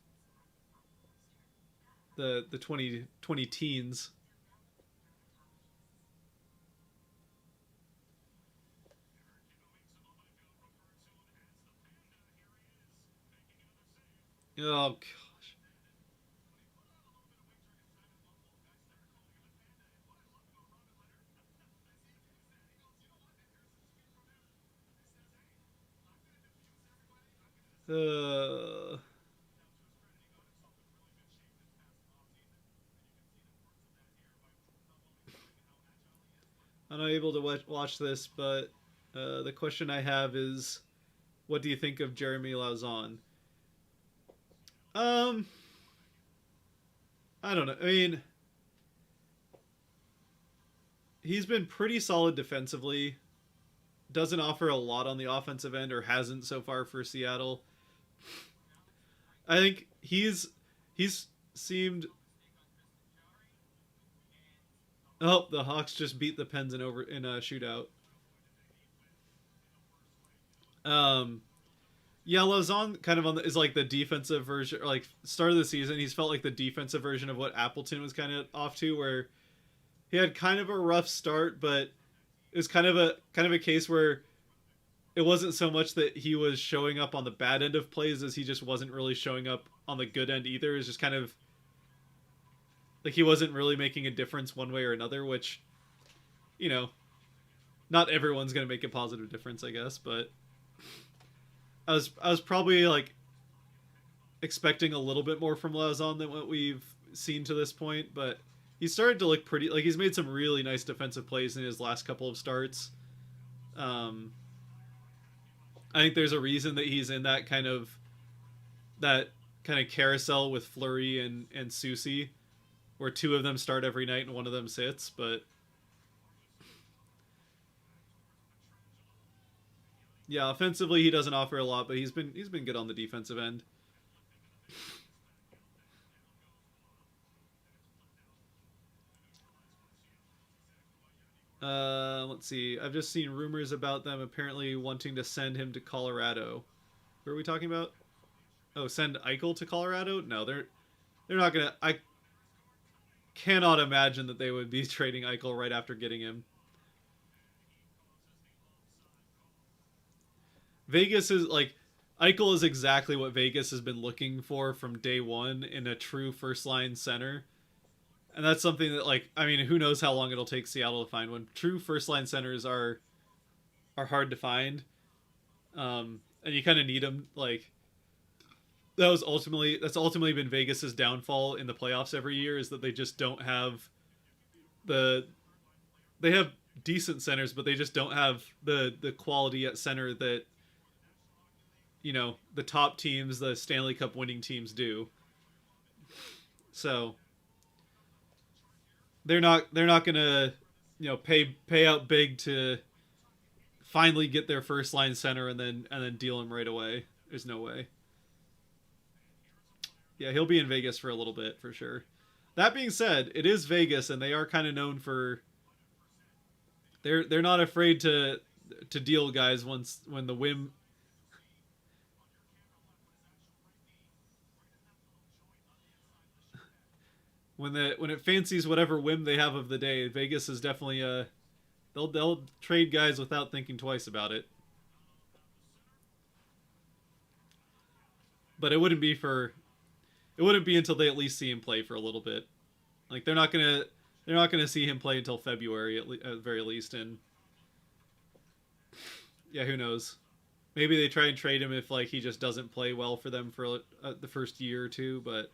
the 2020 teens. Oh gosh. Uh, I'm not able to watch this, but the question I have is, what do you think of Jeremy Lauzon? Um, I don't know. I mean, he's been pretty solid defensively. Doesn't offer a lot on the offensive end, or hasn't so far for Seattle. I think he's seemed. Oh, the Hawks just beat the Pens in a shootout. Um, yeah, Lauzon kind of is like the defensive version. Or like start of the season, he's felt like the defensive version of what Appleton was kind of off to, where he had kind of a rough start, but it was kind of a case where it wasn't so much that he was showing up on the bad end of plays as he just wasn't really showing up on the good end either. It was just kind of like he wasn't really making a difference one way or another, which, you know, not everyone's going to make a positive difference, I guess, but I was probably like expecting a little bit more from Lauzon than what we've seen to this point, but he started to look pretty like he's made some really nice defensive plays in his last couple of starts. Um, I think there's a reason that he's in that kind of carousel with Fleury and Susie, where two of them start every night and one of them sits. But yeah, offensively he doesn't offer a lot, but he's been good on the defensive end. Let's see. I've just seen rumors about them apparently wanting to send him to Colorado. What are we talking about? Oh, send Eichel to Colorado? No, they're not gonna. I cannot imagine that they would be trading Eichel right after getting him. Vegas is like Eichel is exactly what Vegas has been looking for from day one in a true first line center. And that's something that like I mean, who knows how long it'll take Seattle to find one. True first line centers are hard to find. And you kind of need them like that's ultimately been Vegas's downfall in the playoffs every year is that they just don't have the they have decent centers, but they just don't have the quality at center that the top teams, the Stanley Cup winning teams do. So they're not gonna pay out big to finally get their first line center and then deal him right away. There's no way. Yeah, he'll be in Vegas for a little bit for sure. That being said, it is Vegas, and they are kind of known for they're not afraid to deal guys once when the whim when it fancies whatever whim they have of the day. Vegas is definitely they'll trade guys without thinking twice about it. but it wouldn't be until they at least see him play for a little bit. Like they're not gonna see him play until February at the very least, and yeah, who knows? Maybe they try and trade him if like he just doesn't play well for them for the first year or two, but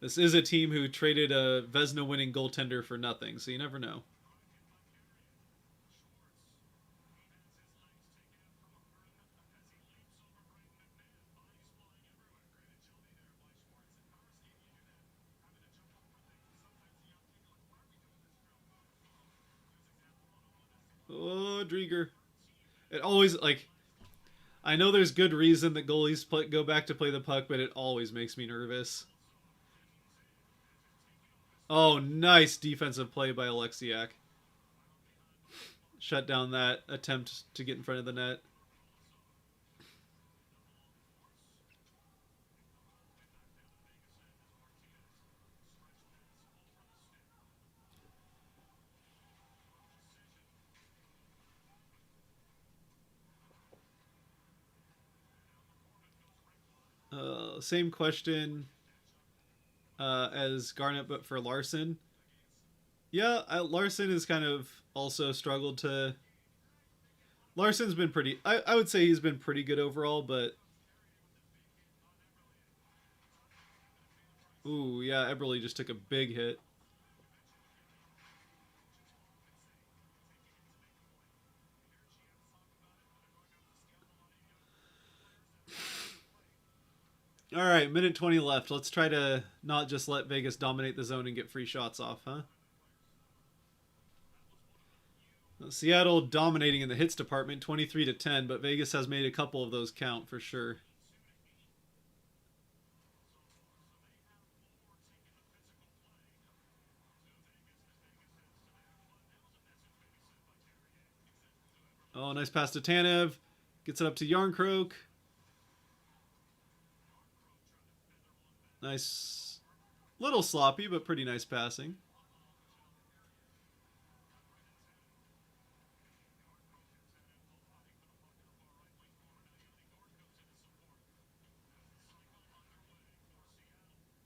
this is a team who traded a Vesna winning goaltender for nothing, so you never know. Oh, Drieger. It always like I know there's good reason that goalies go back to play the puck, but it always makes me nervous. Oh, nice defensive play by Alexiak. Shut down that attempt to get in front of the net. Same question as Garnett, but for Larson. Yeah, Larson has kind of also struggled to. Larson's been pretty. I would say he's been pretty good overall, but. Ooh, yeah, Eberle just took a big hit. All right, minute 20 left. Let's try to not just let Vegas dominate the zone and get free shots off, huh? Seattle dominating in the hits department, 23-10, but Vegas has made a couple of those count for sure. Oh, nice pass to Tanev. Gets it up to Yarncroke. Nice. Little sloppy, but pretty nice passing.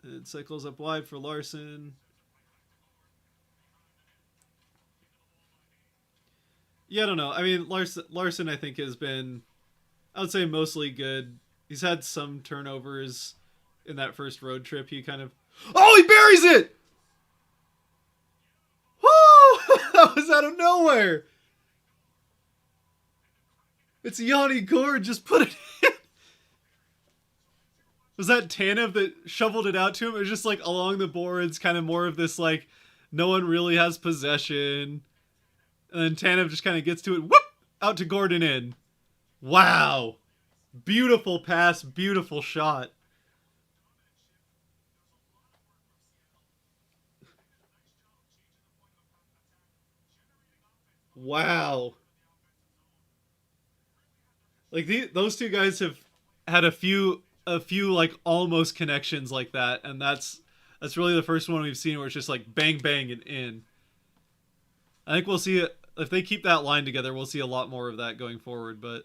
It cycles up wide for Larson. Yeah, I don't know. I mean, Larson I think has been, I would say, mostly good. He's had some turnovers in that first road trip. He kind of, oh, he buries it! Woo! That was out of nowhere. It's Yanni Gord just put it in. Was that Tanev that shoveled it out to him? It was just like along the boards, kind of more of this like, no one really has possession. And then Tanev just kind of gets to it, whoop, out to Gordon in. Wow. Beautiful pass, beautiful shot. Wow. Like those two guys have had a few like almost connections like that, and that's really the first one we've seen where it's just like bang bang and in. I think we'll see it if they keep that line together. We'll see a lot more of that going forward. But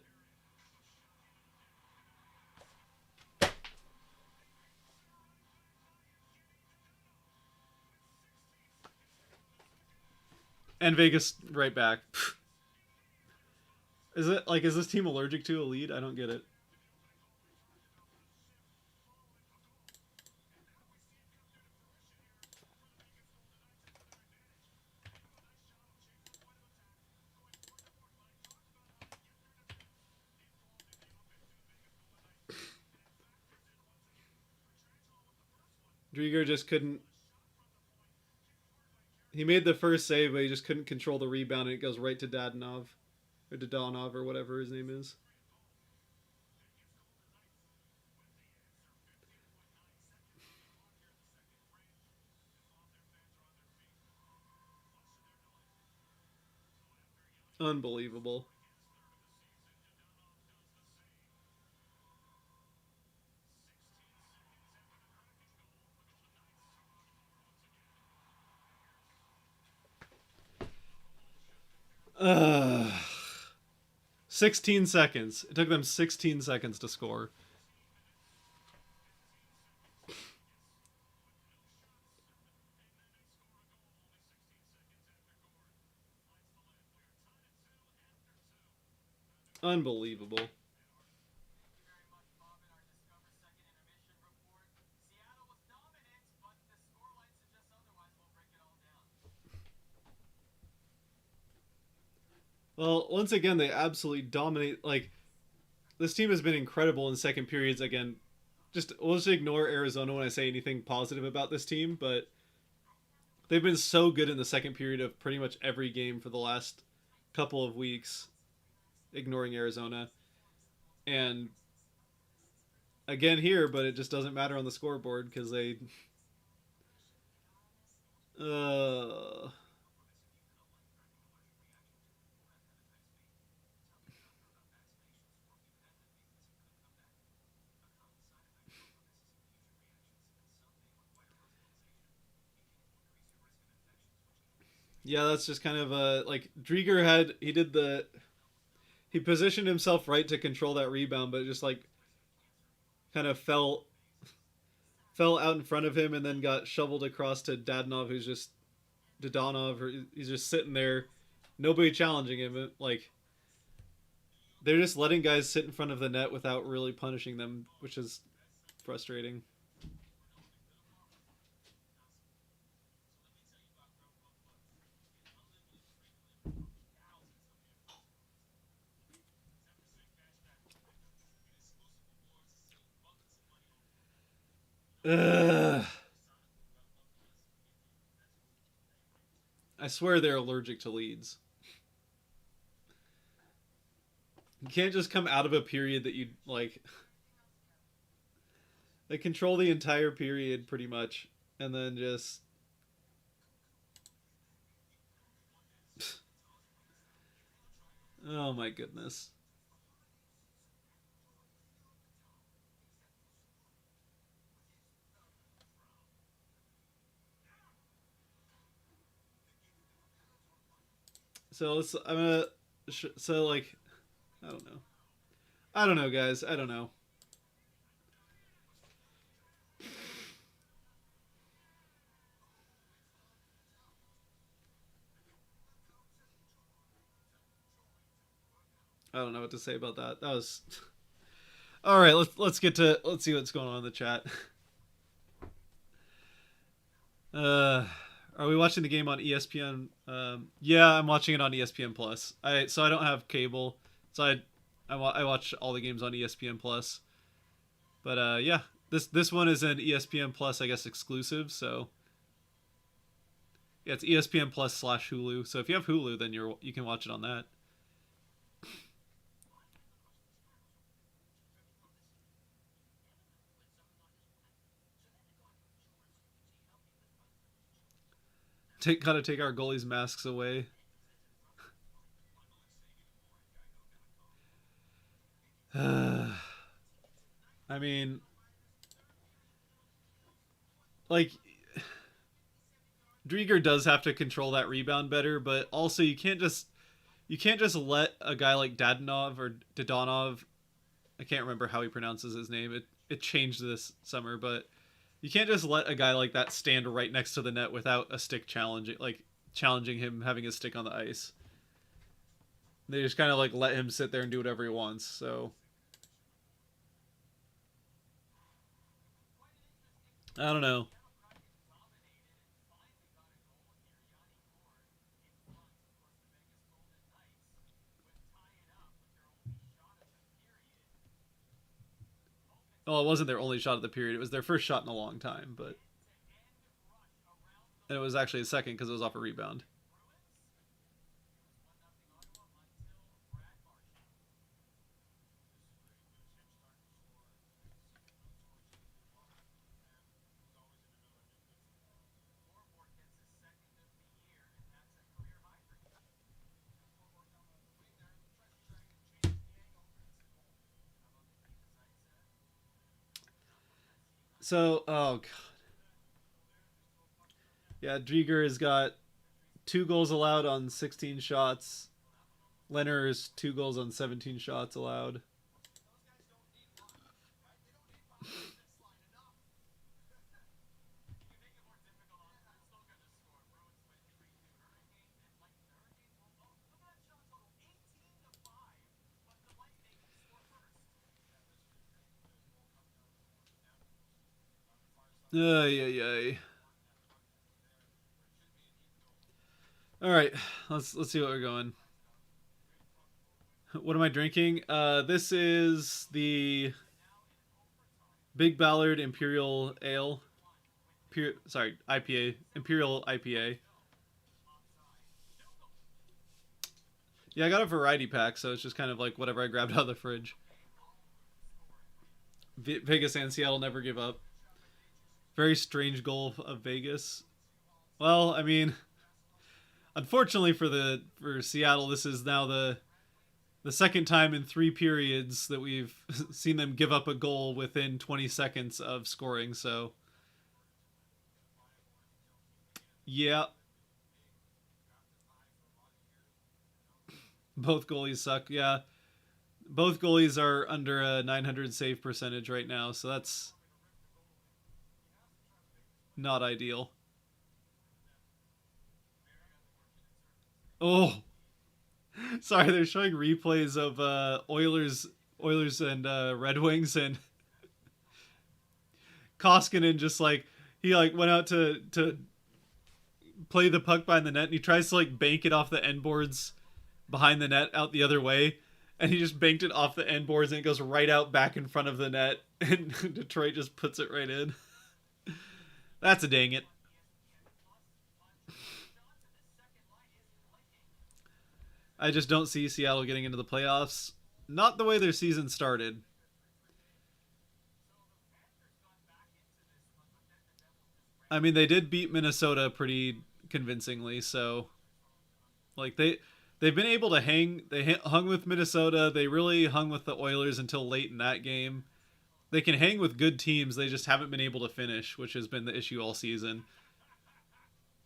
and Vegas right back. Is this team allergic to a lead? I don't get it. Drieger just couldn't. He made the first save, but he just couldn't control the rebound, and it goes right to Dadonov, or Dadonov, or whatever his name is. Unbelievable. Uh, 16 seconds. It took them 16 seconds to score. Unbelievable. Well, once again, they absolutely dominate. Like, this team has been incredible in second periods. Again, just we'll just ignore Arizona when I say anything positive about this team, but they've been so good in the second period of pretty much every game for the last couple of weeks, ignoring Arizona. And again here, but it just doesn't matter on the scoreboard because they. Uh, yeah, that's just kind of like Drieger had. He positioned himself right to control that rebound, but it just like kind of fell out in front of him and then got shoveled across to Dadonov, who's just Dodonov. He's just sitting there, nobody challenging him. Like they're just letting guys sit in front of the net without really punishing them, which is frustrating. Ugh. I swear they're allergic to leads. You can't just come out of a period that you like. They control the entire period pretty much, and then just oh my goodness. So I'm gonna so like I don't know. I don't know, guys. I don't know. I don't know what to say about that. That was all right. Let's see what's going on in the chat. Uh, are we watching the game on ESPN? Yeah, I'm watching it on ESPN Plus. I don't have cable, so I watch all the games on ESPN Plus. But yeah, this one is an ESPN Plus, I guess, exclusive. So yeah, it's ESPN Plus slash Hulu. So if you have Hulu, then you can watch it on that. Gotta take our goalies' masks away. I mean, like Drieger does have to control that rebound better, but also you can't just let a guy like Dadonov or Dodonov. I can't remember how he pronounces his name. It changed this summer, but you can't just let a guy like that stand right next to the net without a stick challenging him having a stick on the ice. They just kind of like let him sit there and do whatever he wants. So I don't know. Well, it wasn't their only shot of the period. It was their first shot in a long time, but and it was actually a second because it was off a rebound. So, oh god, yeah, Drieger has got 2 goals allowed on 16 shots. Leonard's 2 goals on 17 shots allowed. Ay, ay, ay. All right, let's see what we're going. What am I drinking? This is the Big Ballard Imperial Ale. Sorry, IPA. Imperial IPA. Yeah, I got a variety pack, so it's just kind of like whatever I grabbed out of the fridge. Vegas and Seattle never give up. Very strange goal of Vegas. Well, I mean, unfortunately for Seattle, this is now the second time in 3 periods that we've seen them give up a goal within 20 seconds of scoring. So, yeah, both goalies suck. Yeah, both goalies are under a 900 save percentage right now, so that's not ideal. Oh, sorry, they're showing replays of Oilers and Red Wings, and Koskinen just like he like went out to play the puck behind the net, and he tries to like bank it off the end boards behind the net out the other way, and he just banked it off the end boards, and it goes right out back in front of the net, and Detroit just puts it right in. That's a dang it. I just don't see Seattle getting into the playoffs. Not the way their season started. I mean, they did beat Minnesota pretty convincingly, so like they've been able to hang. They hung with Minnesota. They really hung with the Oilers until late in that game. They can hang with good teams. They just haven't been able to finish, which has been the issue all season.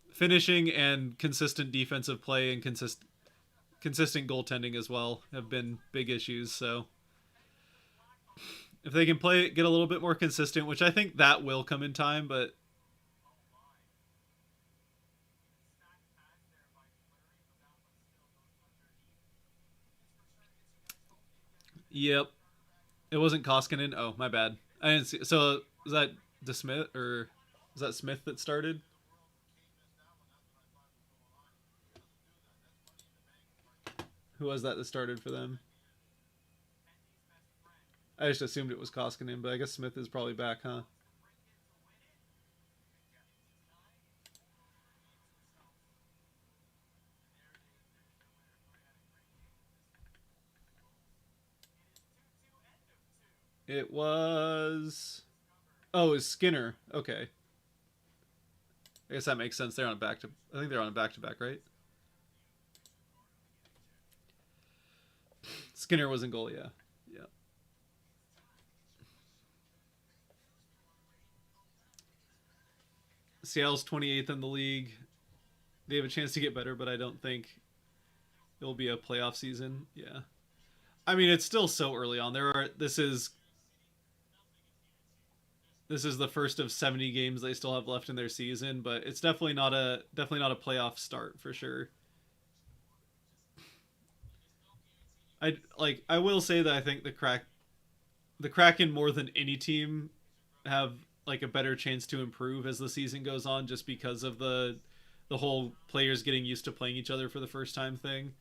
Finishing and consistent defensive play and consistent goaltending as well have been big issues. So if they can get a little bit more consistent, which I think that will come in time, but yep, it wasn't Koskinen. Oh, my bad. I didn't see. So was that DeSmith or was that Smith that started? Who was that started for them? I just assumed it was Koskinen, but I guess Smith is probably back, huh? It was. Oh, it was Skinner. Okay, I guess that makes sense. They're on a back to. I think they're on a back to back, right? Skinner was in goal. Yeah, yeah. Seattle's 28th in the league. They have a chance to get better, but I don't think it'll be a playoff season. Yeah. I mean, it's still so early on. This is the first of 70 games they still have left in their season, but it's definitely not a playoff start for sure. I will say that I think the Kraken more than any team have like a better chance to improve as the season goes on, just because of the whole players getting used to playing each other for the first time thing.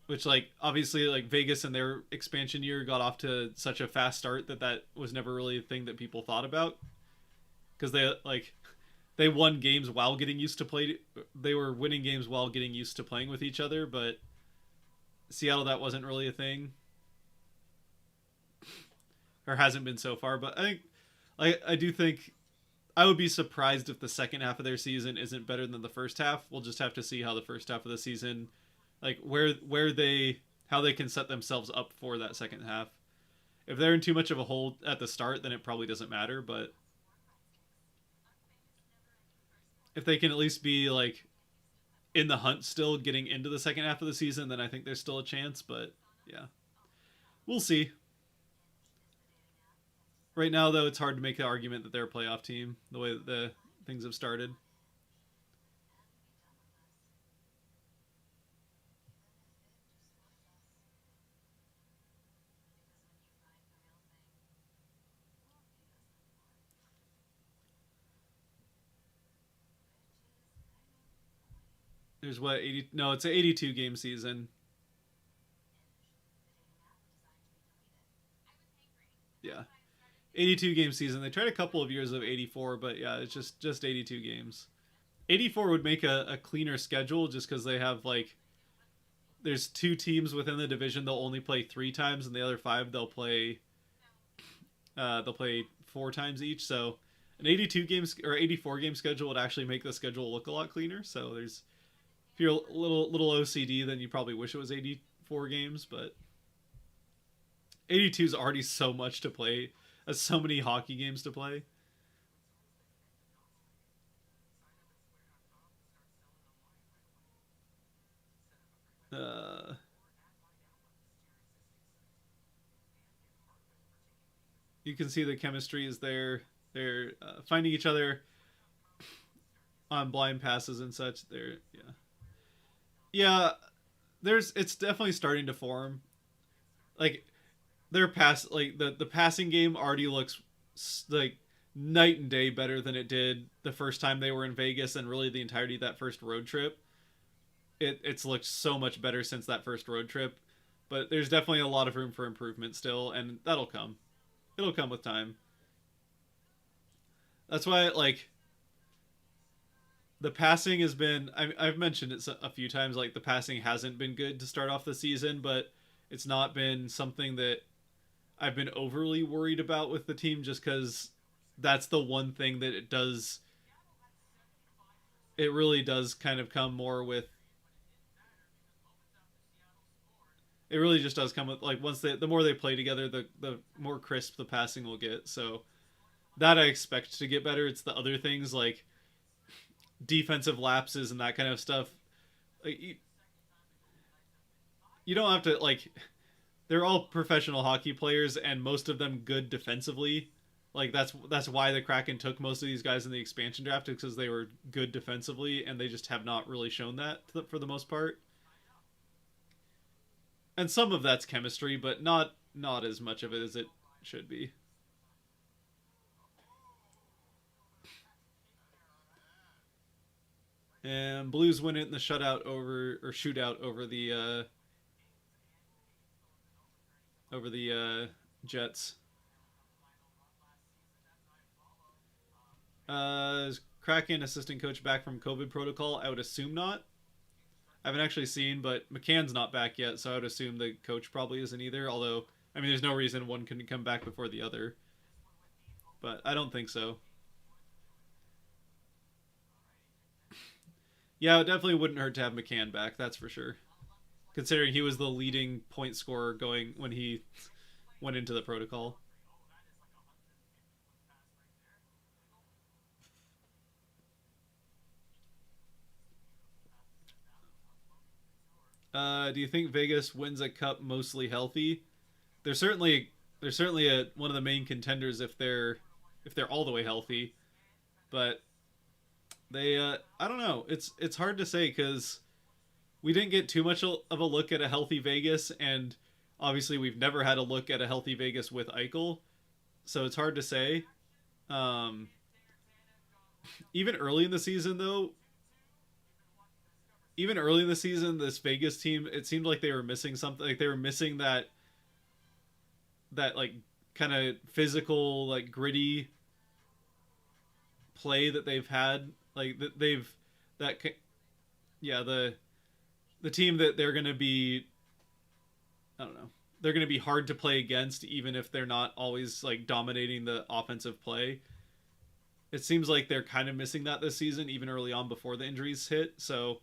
Which like obviously like Vegas and their expansion year got off to such a fast start that was never really a thing that people thought about, because they won games while getting used to play. They were winning games while getting used to playing with each other, but Seattle, that wasn't really a thing, or hasn't been so far. But I think I do think I would be surprised if the second half of their season isn't better than the first half. We'll just have to see how the first half of the season, like where they how they can set themselves up for that second half. If they're in too much of a hole at the start, then it probably doesn't matter. But if they can at least be like in the hunt still getting into the second half of the season, then I think there's still a chance. But yeah, we'll see. Right now, though, it's hard to make the argument that they're a playoff team the way that the things have started. There's what 80? No, it's an 82 game season. Yeah, 82 game season. They tried a couple of years of 84, but yeah, it's just 82 games. 84 would make a cleaner schedule just because they have like there's two teams within the division they'll only play three times, and the other five they'll play four times each. So an 82 games or 84 game schedule would actually make the schedule look a lot cleaner. So there's if you're a little OCD, then you probably wish it was 84 games, but 82 is already so much to play. That's so many hockey games to play. Uh, you can see the chemistry is there. They're finding each other on blind passes and such. They're yeah. There's it's definitely starting to form. Like their pass, like the passing game already looks like night and day better than it did the first time they were in Vegas, and really the entirety of that first road trip. It's looked so much better since that first road trip, but there's definitely a lot of room for improvement still, and that'll come. It'll come with time. That's why like the passing has been I've mentioned it a few times, like the passing hasn't been good to start off the season, but it's not been something that I've been overly worried about with the team, just because that's the one thing that it really does kind of come more with it really just does come with like once the more they play together, the more crisp the passing will get. So that I expect to get better. It's the other things like defensive lapses and that kind of stuff. Like you don't have to like they're all professional hockey players, and most of them good defensively. Like that's why the Kraken took most of these guys in the expansion draft, because they were good defensively, and they just have not really shown that for the most part. And some of that's chemistry, but not as much of it as it should be. And Blues win it in the shootout over the Jets. Is Kraken assistant coach back from COVID protocol? I would assume not. I haven't actually seen, but McCann's not back yet, so I would assume the coach probably isn't either. Although, I mean, there's no reason one couldn't come back before the other, but I don't think so. Yeah, it definitely wouldn't hurt to have McCann back. That's for sure. Considering he was the leading point scorer going when he went into the protocol. Do you think Vegas wins a cup mostly healthy? They're certainly one of the main contenders if they're all the way healthy. But they I don't know. It's hard to say because we didn't get too much of a look at a healthy Vegas, and obviously we've never had a look at a healthy Vegas with Eichel, so it's hard to say. Um, even early in the season, though, even early in the season, this Vegas team, it seemed like they were missing something. Like they were missing that like kind of physical, like gritty play that they've had. Like that they've that yeah the team that they're gonna be I don't know they're gonna be hard to play against, even if they're not always like dominating the offensive play. It seems like they're kind of missing that this season, even early on before the injuries hit. So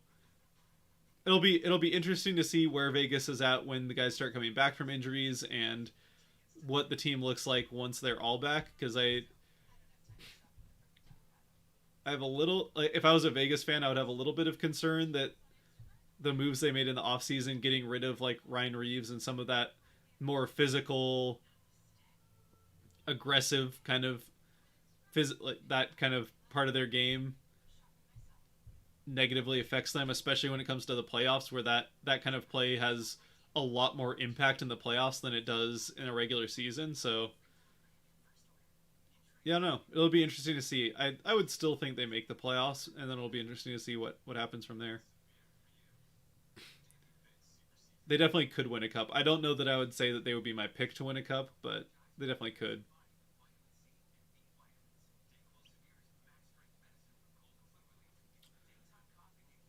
it'll be interesting to see where Vegas is at when the guys start coming back from injuries, and what the team looks like once they're all back. Because I have a little like, if I was a Vegas fan, I would have a little bit of concern that the moves they made in the offseason, getting rid of like Ryan Reeves and some of that more physical, aggressive kind of like that kind of part of their game negatively affects them, especially when it comes to the playoffs, where that kind of play has a lot more impact in the playoffs than it does in a regular season. So yeah, no, it'll be interesting to see. I would still think they make the playoffs, and then it'll be interesting to see what happens from there. They definitely could win a cup. I don't know that I would say that they would be my pick to win a cup, but they definitely could.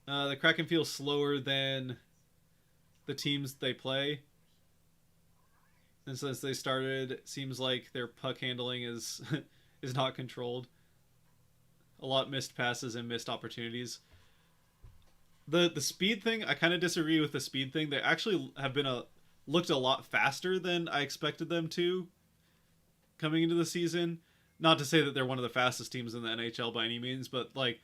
The Kraken feel slower than the teams they play, and since they started, it seems like their puck handling is is not controlled. A lot missed passes and missed opportunities. The speed thing, I kind of disagree with the speed thing. They actually have been a looked a lot faster than I expected them to coming into the season. Not to say that they're one of the fastest teams in the NHL by any means, but like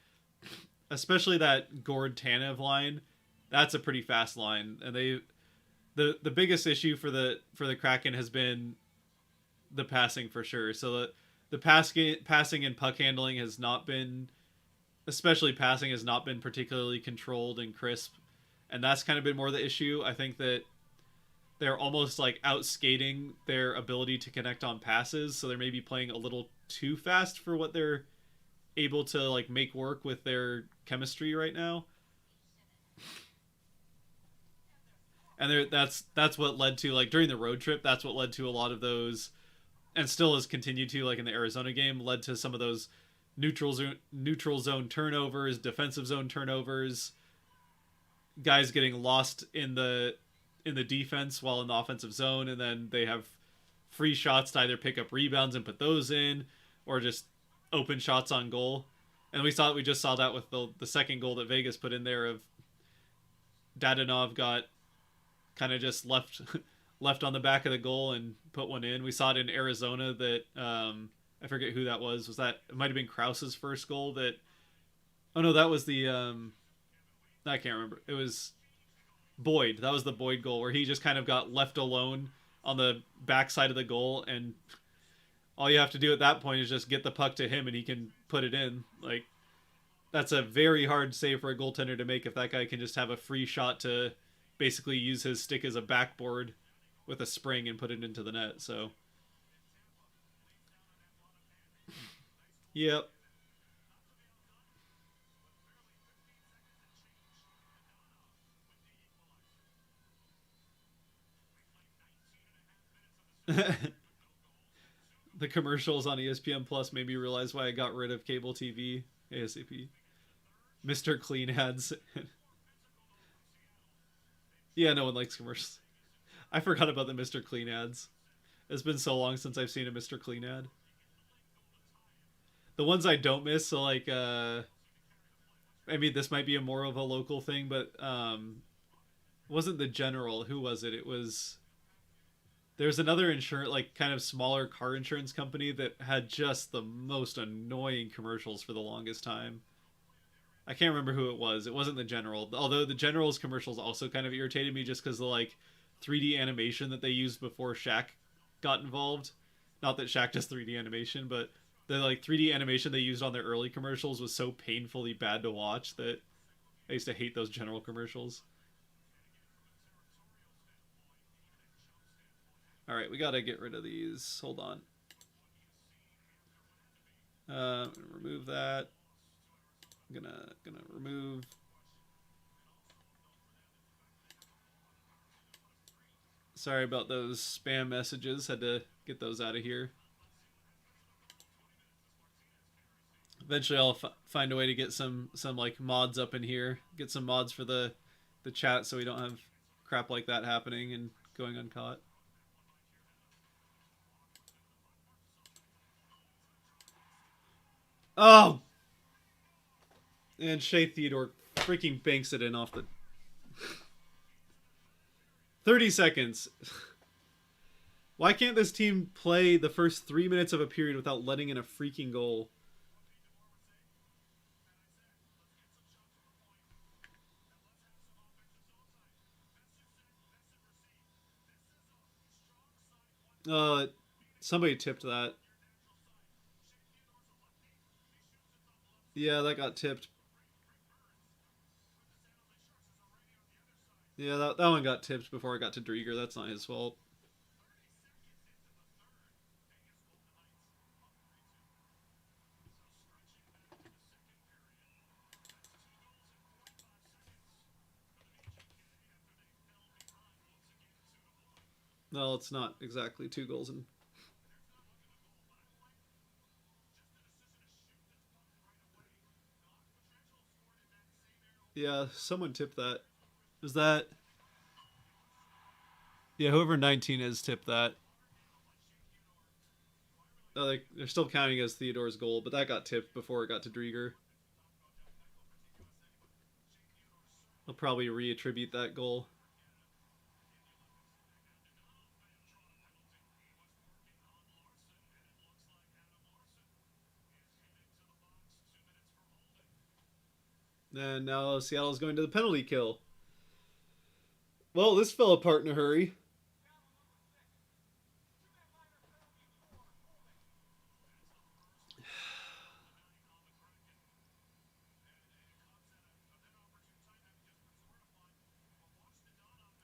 especially that Gord Tanev line, that's a pretty fast line. And the biggest issue for the Kraken has been the passing for sure. So the passing and puck handling has not been, especially passing, has not been particularly controlled and crisp, and that's kind of been more the issue. I think that they're almost like out skating their ability to connect on passes, so they're maybe playing a little too fast for what they're able to like make work with their chemistry right now. And that's what led to, like, during the road trip, that's what led to a lot of those, and still has continued to, like in the Arizona game, led to some of those neutral zone turnovers, defensive zone turnovers, guys getting lost in the defense while in the offensive zone, and then they have free shots to either pick up rebounds and put those in, or just open shots on goal. And we just saw that with the second goal that Vegas put in there of Dadonov got kind of just left left on the back of the goal and put one in. We saw it in Arizona that I forget who that was. Was that, it might have been Krause's first goal that, oh no, that was the I can't remember. It was Boyd. That was the Boyd goal where he just kind of got left alone on the backside of the goal, and all you have to do at that point is just get the puck to him and he can put it in. Like, that's a very hard save for a goaltender to make if that guy can just have a free shot to basically use his stick as a backboard with a spring and put it into the net. So yep. The commercials on ESPN Plus made me realize why I got rid of cable TV ASAP. Mr. Clean ads. Yeah, no one likes commercials. I forgot about the Mr. Clean ads. It's been so long since I've seen a Mr. Clean ad. The ones I don't miss, so like I mean, this might be a more of a local thing, but wasn't the General, who was it? It was, there's another insurance, like kind of smaller car insurance company that had just the most annoying commercials for the longest time. I can't remember who it was. It wasn't the General, although the General's commercials also kind of irritated me just because the like 3D animation that they used before Shaq got involved. Not that Shaq does 3D animation, but the like 3D animation they used on their early commercials was so painfully bad to watch that I used to hate those General commercials. All right, we gotta get rid of these. Hold on. Remove that. I'm gonna remove. Sorry about those spam messages. Had to get those out of here. Eventually, I'll find a way to get some like mods up in here. Get some mods for the chat so we don't have crap like that happening and going uncaught. Oh, and Shea Theodore freaking banks it in off the 30 seconds. Why can't this team play the first 3 minutes of a period without letting in a freaking goal? Uh, somebody tipped that. Yeah, that got tipped. Yeah, that one got tipped before it got to Drieger. That's not his fault. No, it's not exactly 2 goals in. Yeah, someone tipped that. Was that? Yeah, whoever 19 is tipped that. Oh, they're still counting as Theodore's goal, but that got tipped before it got to Drieger. I'll probably reattribute that goal. And now Seattle's going to the penalty kill. Well, this fell apart in a hurry.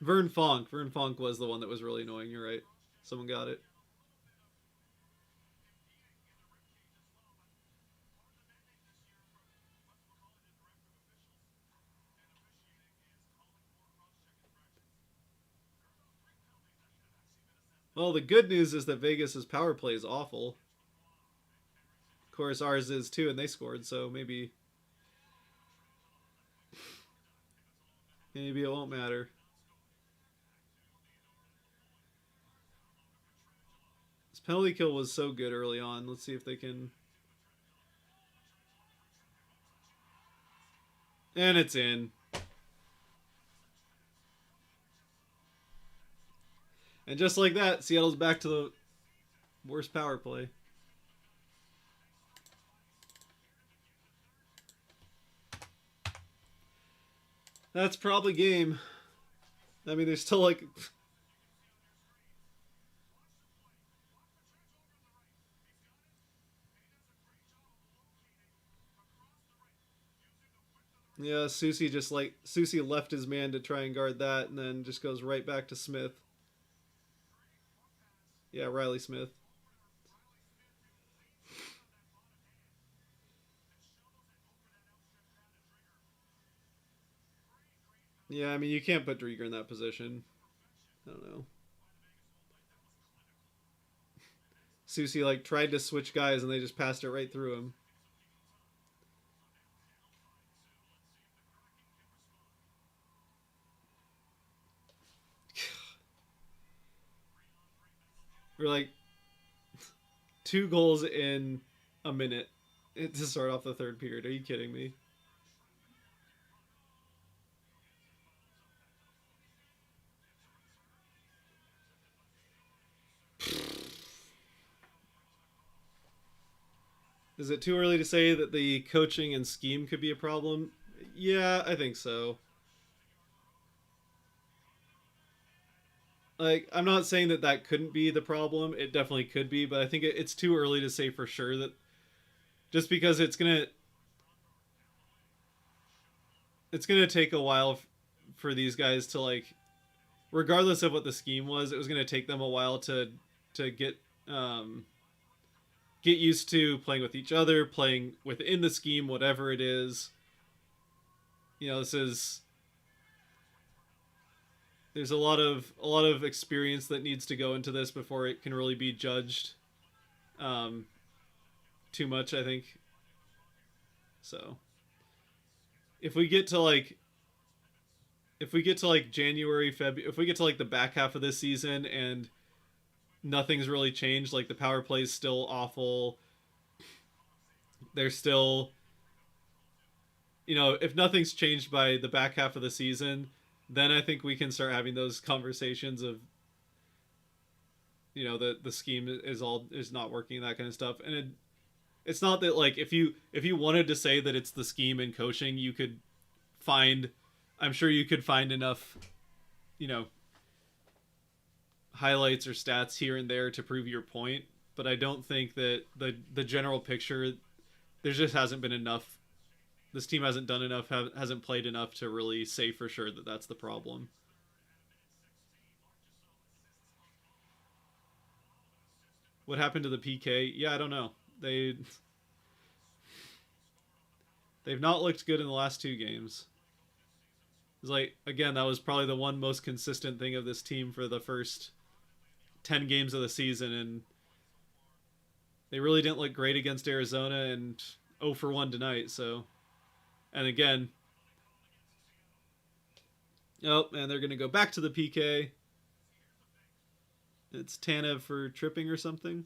Vern Fonk. Vern Fonk was the one that was really annoying. You're right. Someone got it. Well, the good news is that Vegas's power play is awful. Of course, ours is too, and they scored, so maybe it won't matter. This penalty kill was so good early on. Let's see if they can. And it's in. And just like that, Seattle's back to the worst power play. That's probably game. I mean, there's still like. Yeah, Susie left his man to try and guard that, and then just goes right back to Smith. Yeah, Riley Smith. Yeah, I mean you can't put Drieger in that position. I don't know. Susie like tried to switch guys and they just passed it right through him. We're like 2 goals in a minute to start off the third period. Are you kidding me? Is it too early to say that the coaching and scheme could be a problem? Yeah, I think so. Like, I'm not saying that that couldn't be the problem. It definitely could be, but I think it's too early to say for sure that just because it's gonna take a while for these guys to like, regardless of what the scheme was, it was gonna take them a while to um, get used to playing with each other, playing within the scheme, whatever it is. This is there's a lot of experience that needs to go into this before it can really be judged um, too much. I think so. If we get to like if we get to like January, February, if we get to like the back half of this season and nothing's really changed, like the power play's still awful, they're still, if nothing's changed by the back half of the season, then I think we can start having those conversations of the scheme is not working, that kind of stuff. And it's not that like if you wanted to say that it's the scheme and coaching, you could find I'm sure you could find enough you know highlights or stats here and there to prove your point, but I don't think that the general picture, there just hasn't been enough. This team hasn't done enough, hasn't played enough to really say for sure that that's the problem. What happened to the PK? Yeah, I don't know. They've not looked good in the last two games. It's like, again, that was probably the one most consistent thing of this team for the first 10 games of the season, and they really didn't look great against Arizona, and 0 for 1 tonight. So, and again, oh, and they're going to go back to the PK. It's Tanev for tripping or something.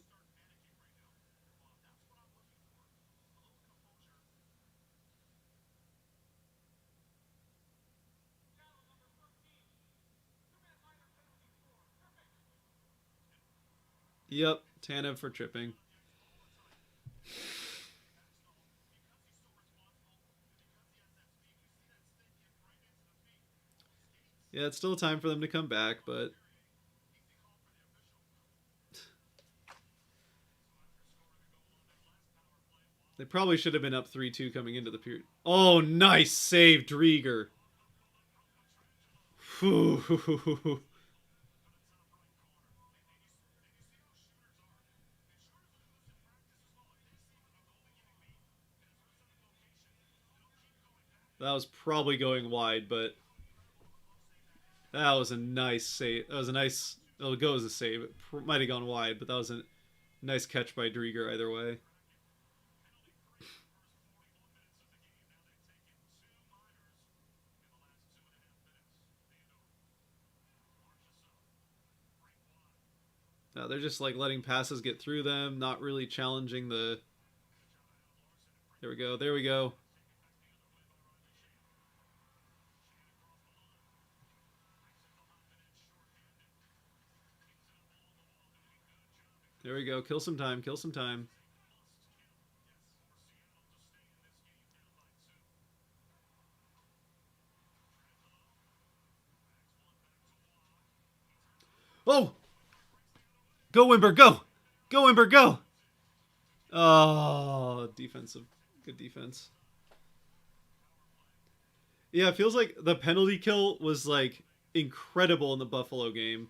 Yep, Tanev for tripping. Yeah, it's still time for them to come back, but they probably should have been up 3-2 coming into the period. Oh, nice save, Drieger. That was probably going wide, but that was a nice save. That was a nice. It'll go as a save. It might have gone wide, but that was a nice catch by Drieger either way. No, they're just like letting passes get through them, not really challenging the. There we go. There we go. There we go. Kill some time. Kill some time. Oh! Go Wimber, go! Go Wimber, go! Oh, defensive. Good defense. Yeah, it feels like the penalty kill was like incredible in the Buffalo game.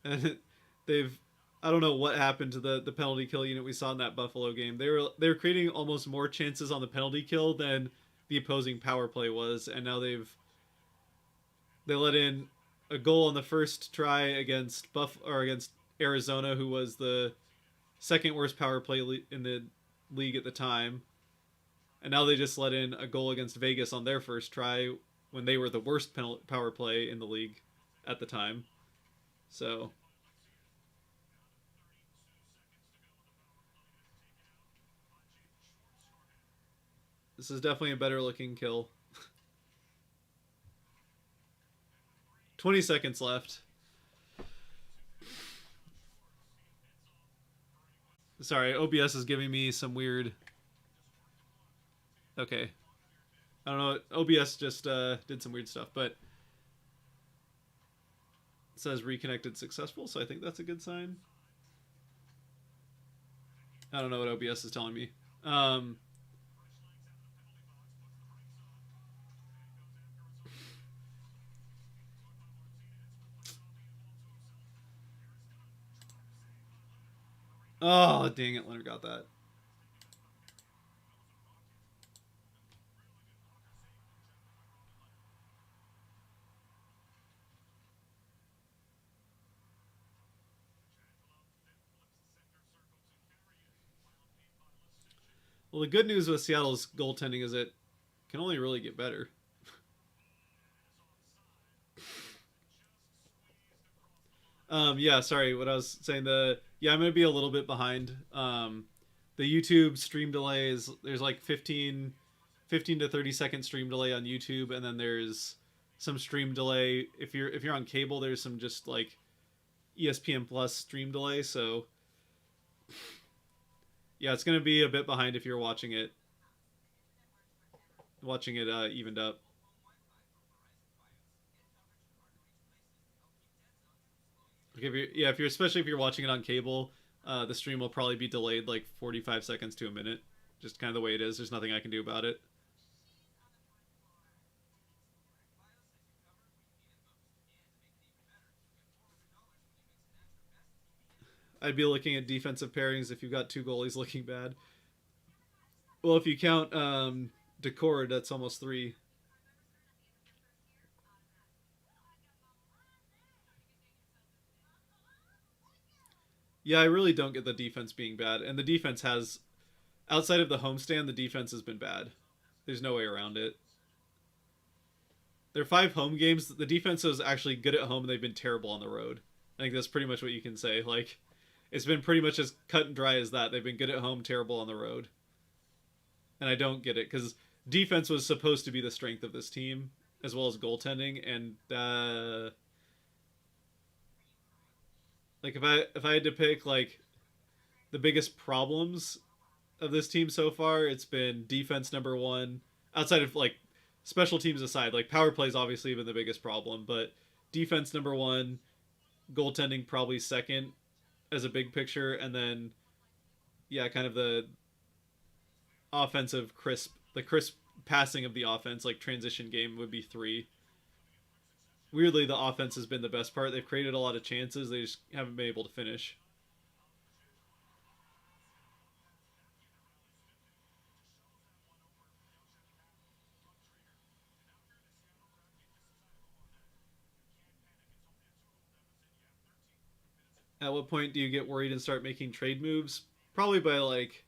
And they've I don't know what happened to the penalty kill unit we saw in that Buffalo game. They were creating almost more chances on the penalty kill than the opposing power play was, and now they let in a goal on the first try against against Arizona, who was the second worst power play in the league at the time, and now they just let in a goal against Vegas on their first try when they were the worst power play in the league at the time. So this is definitely a better looking kill. 20 seconds left. Sorry, OBS is giving me some weird. Okay, I don't know. OBS just did some weird stuff, but it says reconnected successful, so I think that's a good sign. I don't know what OBS is telling me. Oh, dang it, Leonard got that. Well, the good news with Seattle's goaltending is it can only really get better. Yeah, sorry, what I was saying. I'm gonna be a little bit behind. The YouTube stream delay is there's like 15 to 30 second stream delay on YouTube, and then there's some stream delay if you're on cable. There's some just like ESPN Plus stream delay. So yeah, it's gonna be a bit behind if you're watching it evened up. Like if you're yeah, if you're especially if you're watching it on cable, the stream will probably be delayed like 45 seconds to a minute. Just kind of the way it is. There's nothing I can do about it. I'd be looking at defensive pairings if you've got two goalies looking bad. Well, if you count Decord, that's almost three. Yeah, I really don't get the defense being bad, and the defense has, outside of the homestand, the defense has been bad. There's no way around it. Their five home games, the defense is actually good at home, and they've been terrible on the road. I think that's pretty much what you can say. Like, it's been pretty much as cut and dry as that. They've been good at home, terrible on the road, and I don't get it because defense was supposed to be the strength of this team as well as goaltending, and like if I had to pick like the biggest problems of this team so far, it's been defense number one. Outside of like special teams aside, like power plays obviously been the biggest problem, but defense number one, goaltending probably second as a big picture, and then yeah, kind of the crisp passing of the offense, like transition game would be three. Weirdly, the offense has been the best part. They've created a lot of chances. They just haven't been able to finish. At what point do you get worried and start making trade moves? Probably by like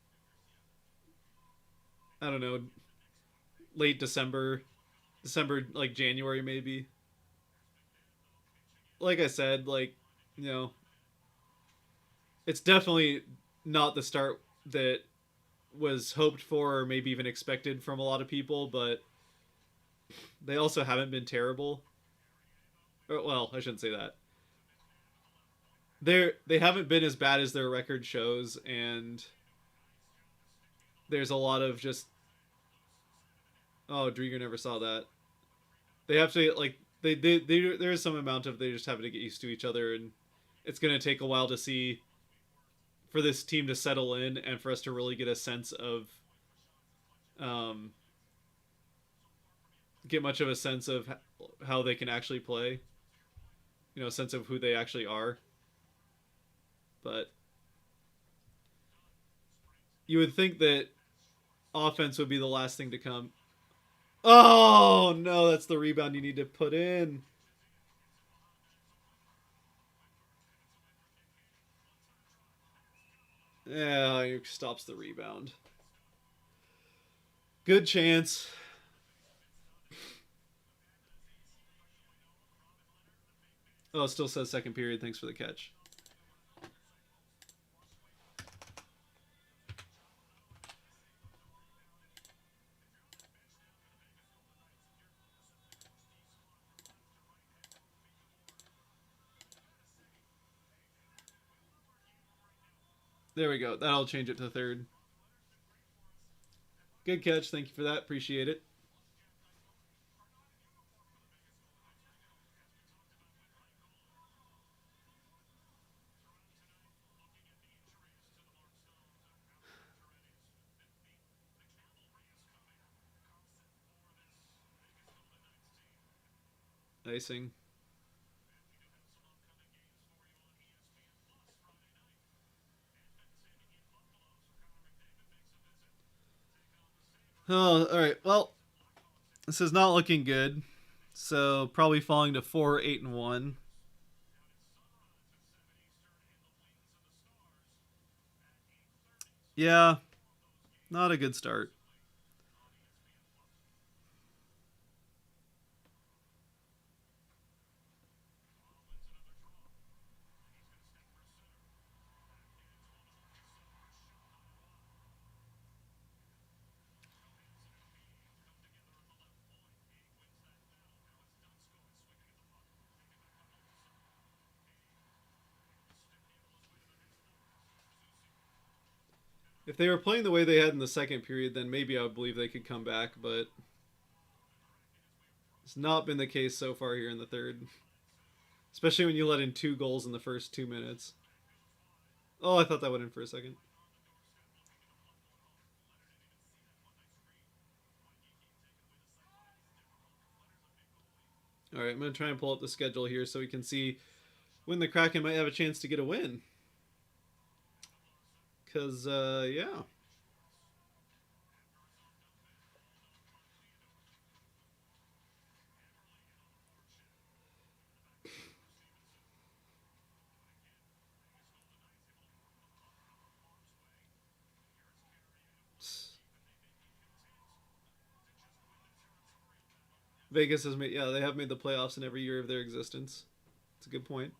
I don't know, late December like January maybe. Like I said, like you know, it's definitely not the start that was hoped for or maybe even expected from a lot of people, but they also haven't been terrible. Well, I shouldn't say that. They haven't been as bad as their record shows, and there's a lot of just oh, Drieger never saw that. They have to like there's some amount of they just having to get used to each other, and it's going to take a while to see for this team to settle in and for us to really get a sense of um get much of a sense of how they can actually play, you know, a sense of who they actually are. But you would think that offense would be the last thing to come. Oh no, that's the rebound you need to put in. Yeah, he stops the rebound. Good chance. Oh, it still says second period. Thanks for the catch. There we go. That'll change it to third. Good catch. Thank you for that. Appreciate it. Icing. Oh, all right. Well, this is not looking good. So probably falling to 4-8-1. Yeah, not a good start. If they were playing the way they had in the second period, then maybe I would believe they could come back, but it's not been the case so far here in the third. especially when you let in 2 goals in the first 2 minutes. Oh, I thought that went in for a second. All right, I'm gonna try and pull up the schedule here so we can see when the Kraken might have a chance to get a win. Cause yeah, Vegas has made, yeah, they have made the playoffs in every year of their existence. It's a good point.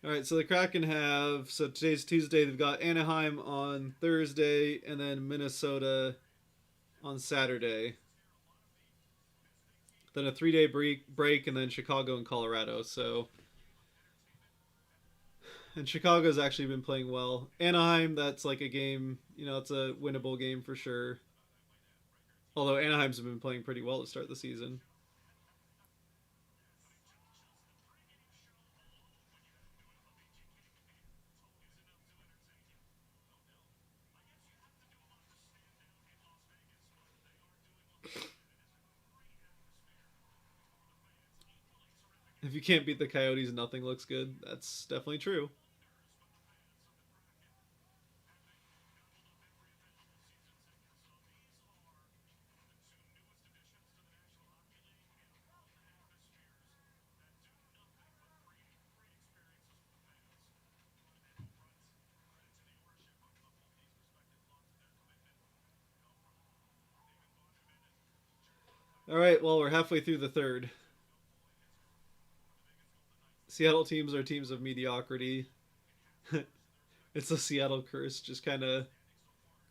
All right, so the Kraken have, so today's Tuesday. They've got Anaheim on Thursday and then Minnesota on Saturday. Then a 3 day break and then Chicago and Colorado. So, and Chicago's actually been playing well. Anaheim, that's like a game, it's a winnable game for sure. Although Anaheim's been playing pretty well to start the season. If you can't beat the Coyotes, nothing looks good. That's definitely true. All right, well, we're halfway through the third. Seattle teams are teams of mediocrity. It's a Seattle curse. Just kind of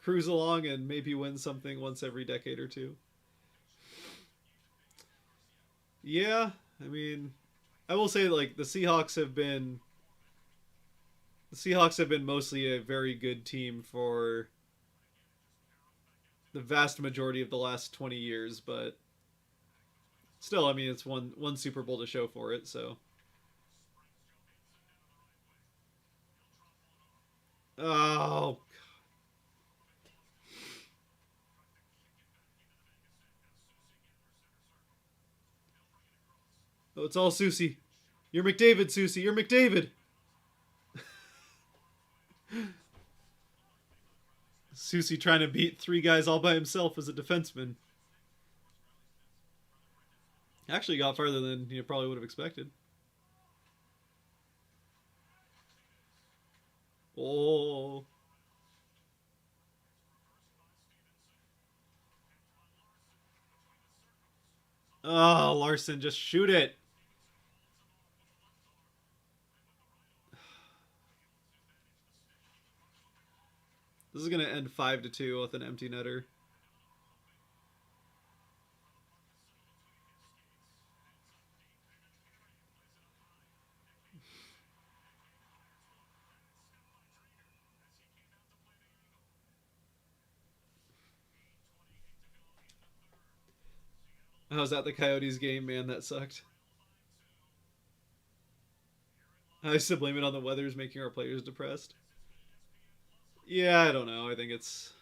cruise along and maybe win something once every decade or two. Yeah, I mean, I will say like the Seahawks have been mostly a very good team for the vast majority of the last 20 years, but still, I mean, it's one Super Bowl to show for it, so. Oh, oh, it's all Susie. You're McDavid, Susie. You're McDavid. Susie trying to beat 3 guys all by himself as a defenseman. Actually got farther than you probably would have expected. Oh. Oh, Larson, just shoot it. This is gonna end 5-2 with an empty netter. I was at the Coyotes game, man. That sucked. I used to blame it on the weather's making our players depressed. Yeah, I don't know. I think it's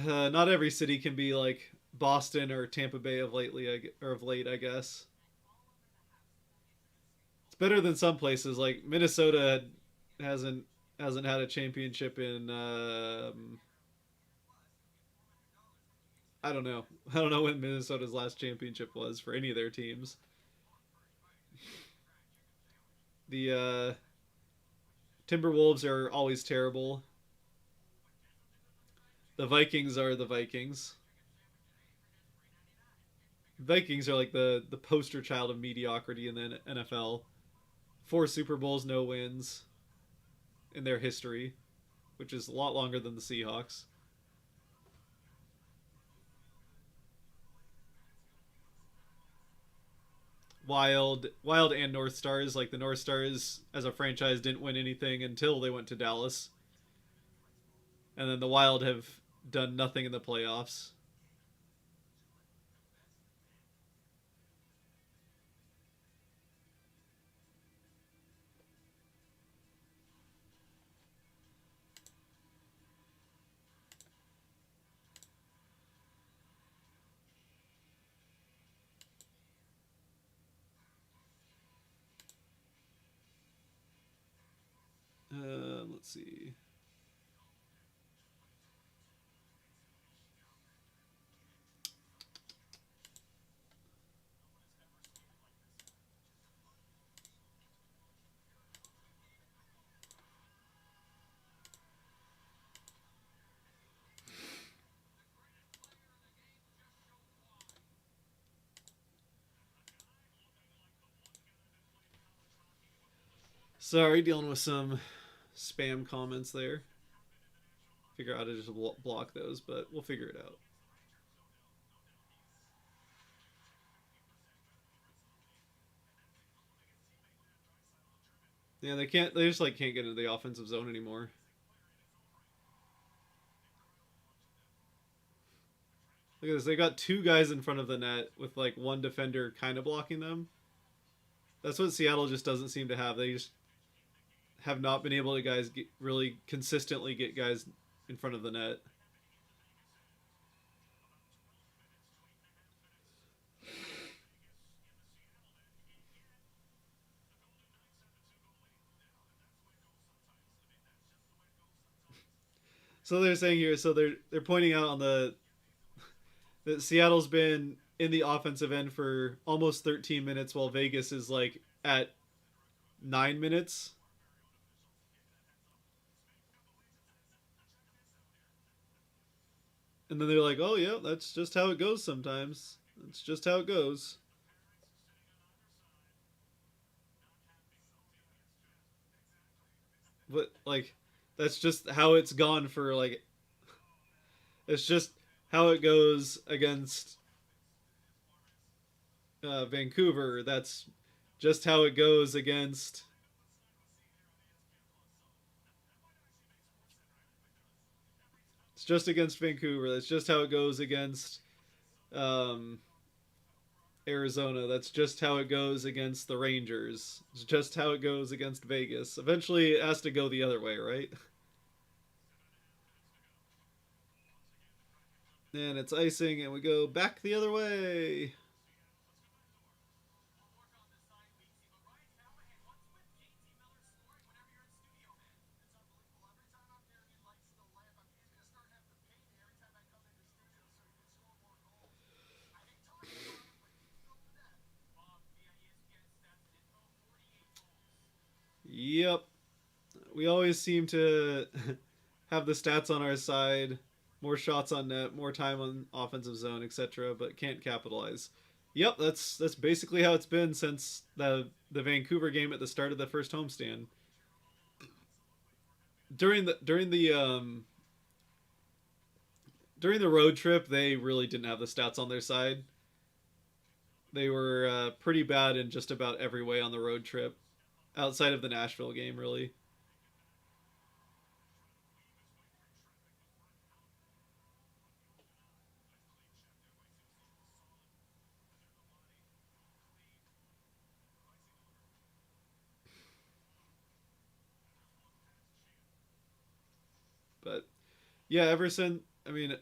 not every city can be like Boston or Tampa Bay of lately, or of late, I guess. It's better than some places. Like Minnesota hasn't hasn't had a championship in I don't know. I don't know when Minnesota's last championship was for any of their teams. The Timberwolves are always terrible. The Vikings are the Vikings. Vikings are like the poster child of mediocrity in the NFL. 4 Super Bowls, no wins in their history, which is a lot longer than the Seahawks. Wild and North Stars. Like the North Stars as a franchise didn't win anything until they went to Dallas, and then the Wild have done nothing in the playoffs. Let's see. Sorry, dealing with some spam comments there. Figure out how to just block those, but we'll figure it out. Yeah, they can't. They just like can't get into the offensive zone anymore. Look at this. They got two guys in front of the net with like one defender kind of blocking them. That's what Seattle just doesn't seem to have. They just have not been able to really consistently get guys in front of the net. So they're saying here. So they're pointing out on the that Seattle's been in the offensive end for almost 13 minutes, while Vegas is like at 9 minutes. And then they're like, "Oh yeah, that's just how it goes sometimes. That's just how it goes." But like, that's just how it's gone for like. It's just how it goes against Vancouver. That's just how it goes against. It's just against Vancouver. That's just how it goes against um, Arizona. That's just how it goes against the Rangers. It's just how it goes against Vegas. Eventually, it has to go the other way, right? And it's icing, and we go back the other way. Yep. We always seem to have the stats on our side, more shots on net, more time on offensive zone, etc., but can't capitalize. Yep, that's basically how it's been since the Vancouver game at the start of the first homestand. During the road trip, they really didn't have the stats on their side. They were pretty bad in just about every way on the road trip, outside of the Nashville game, really. But yeah, ever since I mean,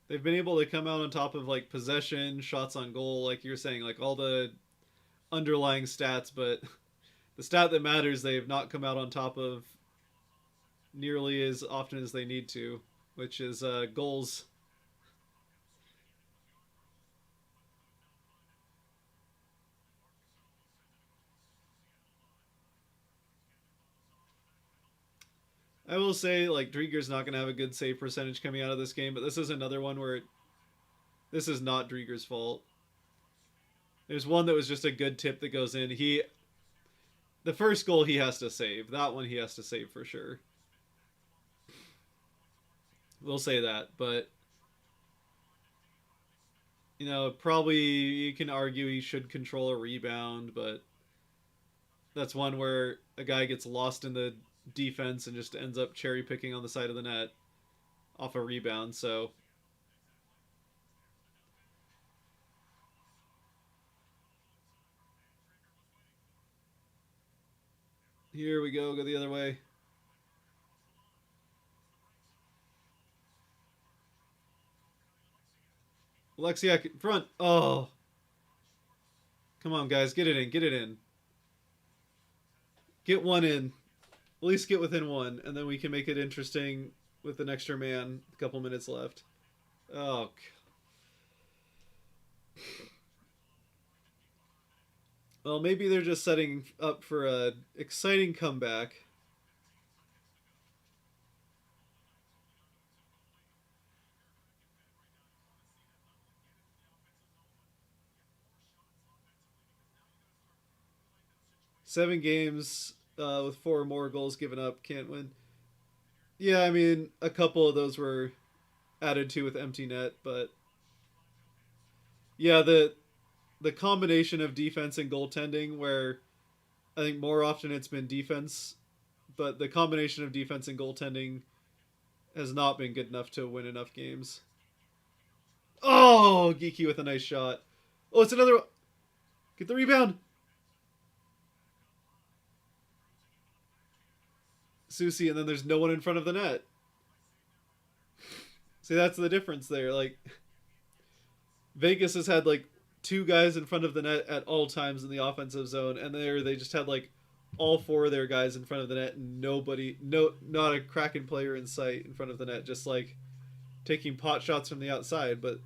they've been able to come out on top of like possession, shots on goal, like you're saying, like all the underlying stats, but the stat that matters, they have not come out on top of nearly as often as they need to, which is goals. I will say, like Drieger's not going to have a good save percentage coming out of this game, but this is another one where this is not Drieger's fault. There's one that was just a good tip that goes in. The first goal he has to save. That one he has to save for sure. We'll say that, but probably you can argue he should control a rebound, but that's one where a guy gets lost in the defense and just ends up cherry picking on the side of the net off a rebound. So here we go the other way. Alexiak in front. Oh, come on, guys, get it in, get it in, get one in. At least get within one, and then we can make it interesting with an extra man. A couple minutes left. Oh, well, maybe they're just setting up for a exciting comeback. Seven games with four or more goals given up, can't win. Yeah, I mean, a couple of those were added to with empty net, but yeah, the combination of defense and goaltending, where I think more often it's been defense, but the combination of defense and goaltending has not been good enough to win enough games. Oh, Geeky with a nice shot. Oh, it's another. Get the rebound. Susie, and then there's no one in front of the net. See, that's the difference there. Like, Vegas has had like two guys in front of the net at all times in the offensive zone, and there they just had like all four of their guys in front of the net, and nobody, no, not a Kraken player in sight in front of the net, just like taking pot shots from the outside. But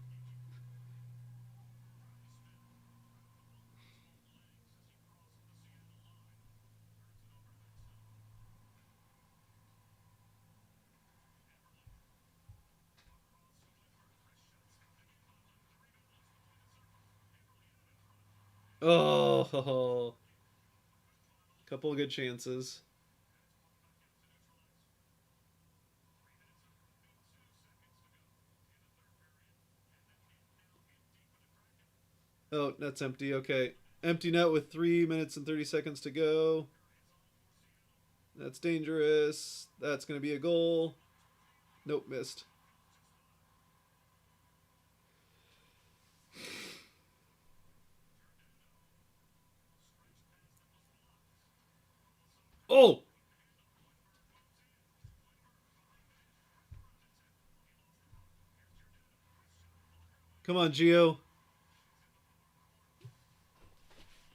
oh, couple of good chances. Oh, net's empty. Okay, empty net with 3 minutes and 30 seconds to go. That's dangerous. That's gonna be a goal. Nope, missed. Oh, come on, Gio.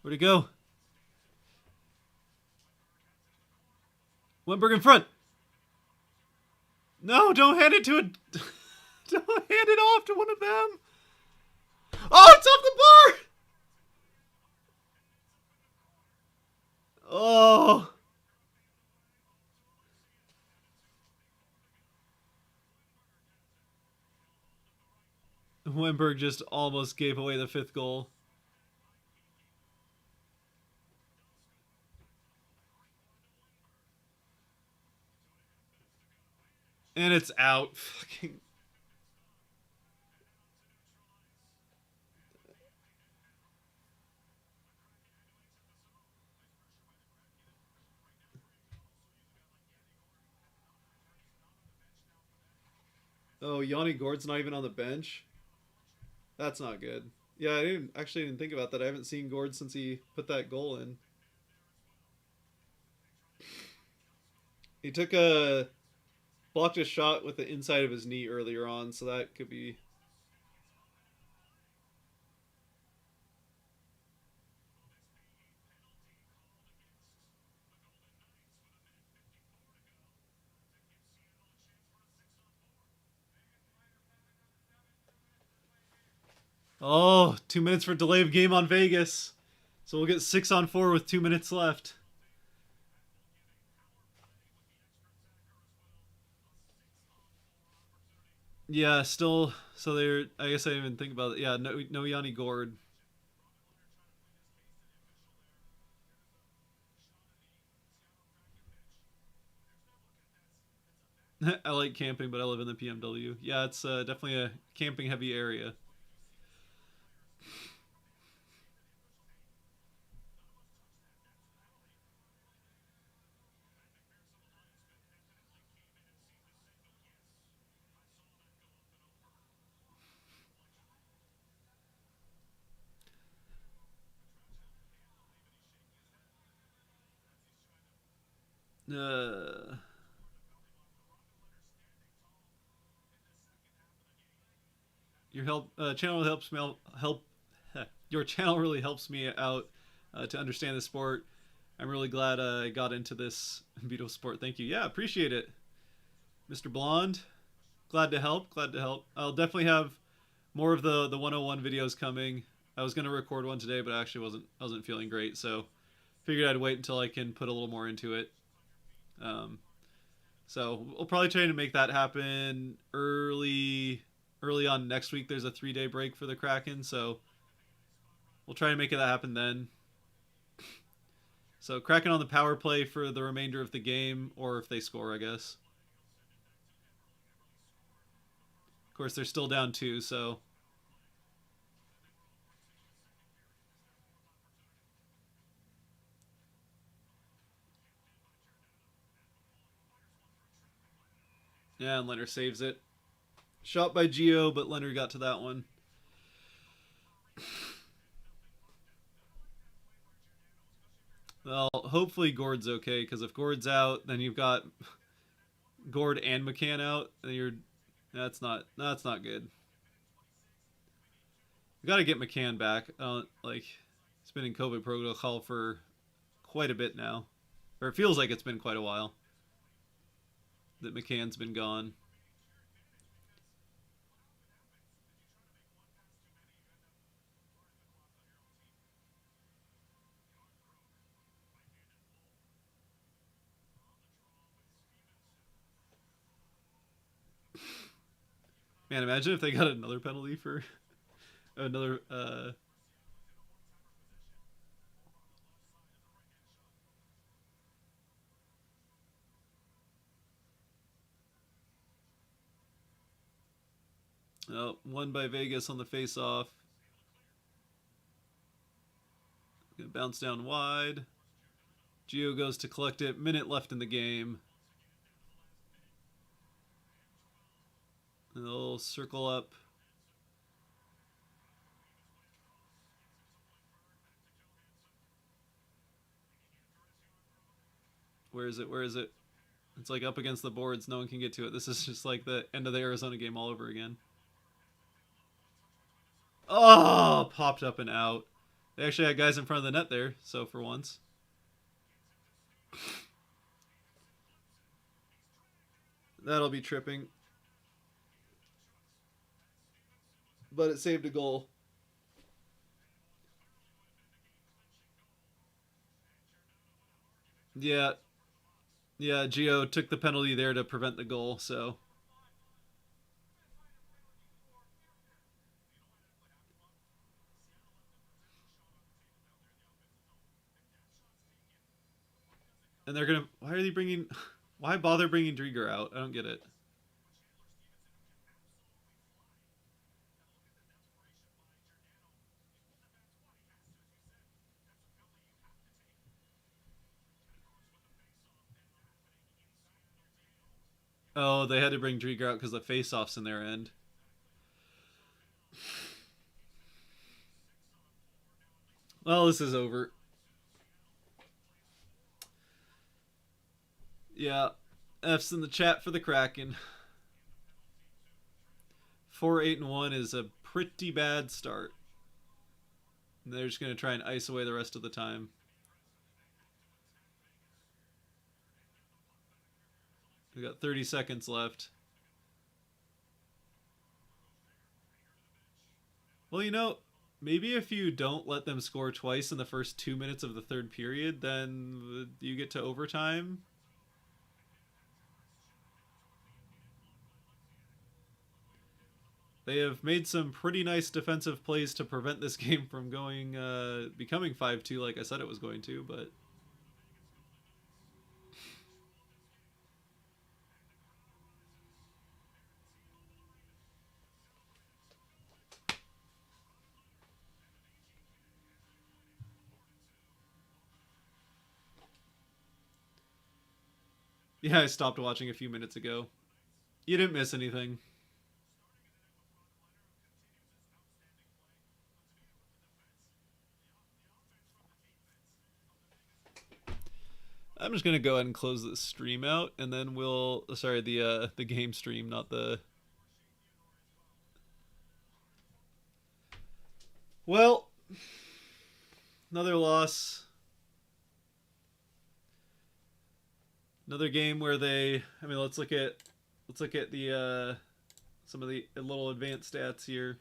Where'd he go? Wentberg in front. No, don't hand it to it. Don't hand it off to one of them. Oh, it's off the bar. Oh. Wentberg just almost gave away the fifth goal. And it's out. Fucking. Oh, Yanni Gord's not even on the bench. That's not good. Yeah, I didn't think about that. I haven't seen Gord since he put that goal in. He took a blocked a shot with the inside of his knee earlier on, so that could be. Oh, 2 minutes for delay of game on Vegas. So we'll get 6-on-4 with 2 minutes left. Yeah, still. So they're. I guess I didn't even think about it. Yeah, no Yanni Gord. I like camping, but I live in the PMW. Yeah, it's definitely a camping heavy area. Uh, your channel helps me help. Your channel really helps me out to understand the sport. I'm really glad I got into this beautiful sport. Thank you. Yeah, appreciate it, Mr. Blonde. Glad to help. Glad to help. I'll definitely have more of the 101 videos coming. I was gonna record one today, but I actually wasn't feeling great, so figured I'd wait until I can put a little more into it. Um, so we'll probably try to make that happen early on next week. There's a 3-day break for the Kraken, so we'll try to make that happen then. So Kraken on the power play for the remainder of the game, or if they score, I guess. Of course, they're still down 2, so yeah, and Leonard saves it. Shot by Geo, but Leonard got to that one. Well, hopefully Gord's okay, because if Gord's out, then you've got Gord and McCann out, and that's not good. We got to get McCann back. Like he's been in COVID protocol for quite a bit now, or it feels like it's been quite a while that McCann's been gone. Man, imagine if they got another penalty for another. Oh, one by Vegas on the face-off. Gonna bounce down wide. Geo goes to collect it. Minute left in the game. And they'll circle up. Where is it? Where is it? It's like up against the boards. No one can get to it. This is just like the end of the Arizona game all over again. Oh, popped up and out. They actually had guys in front of the net there, so for once. That'll be tripping. But it saved a goal. Yeah. Yeah, Gio took the penalty there to prevent the goal, so. And they're gonna. Why are they bringing. Why bother bringing Drieger out? I don't get it. Oh, they had to bring Drieger out because the face-offs in their end. Well, this is over. Yeah, F's in the chat for the Kraken. 4-8-1 is a pretty bad start. They're just gonna try and ice away the rest of the time. We got 30 seconds left. Well, maybe if you don't let them score twice in the first 2 minutes of the third period, then you get to overtime. They have made some pretty nice defensive plays to prevent this game from becoming 5-2 like I said it was going to, but yeah, I stopped watching a few minutes ago. You didn't miss anything. I'm just gonna go ahead and close this stream out, and then we'll sorry the game stream, not the. Well, another loss. Another game where they. I mean, let's look at the some of the little advanced stats here.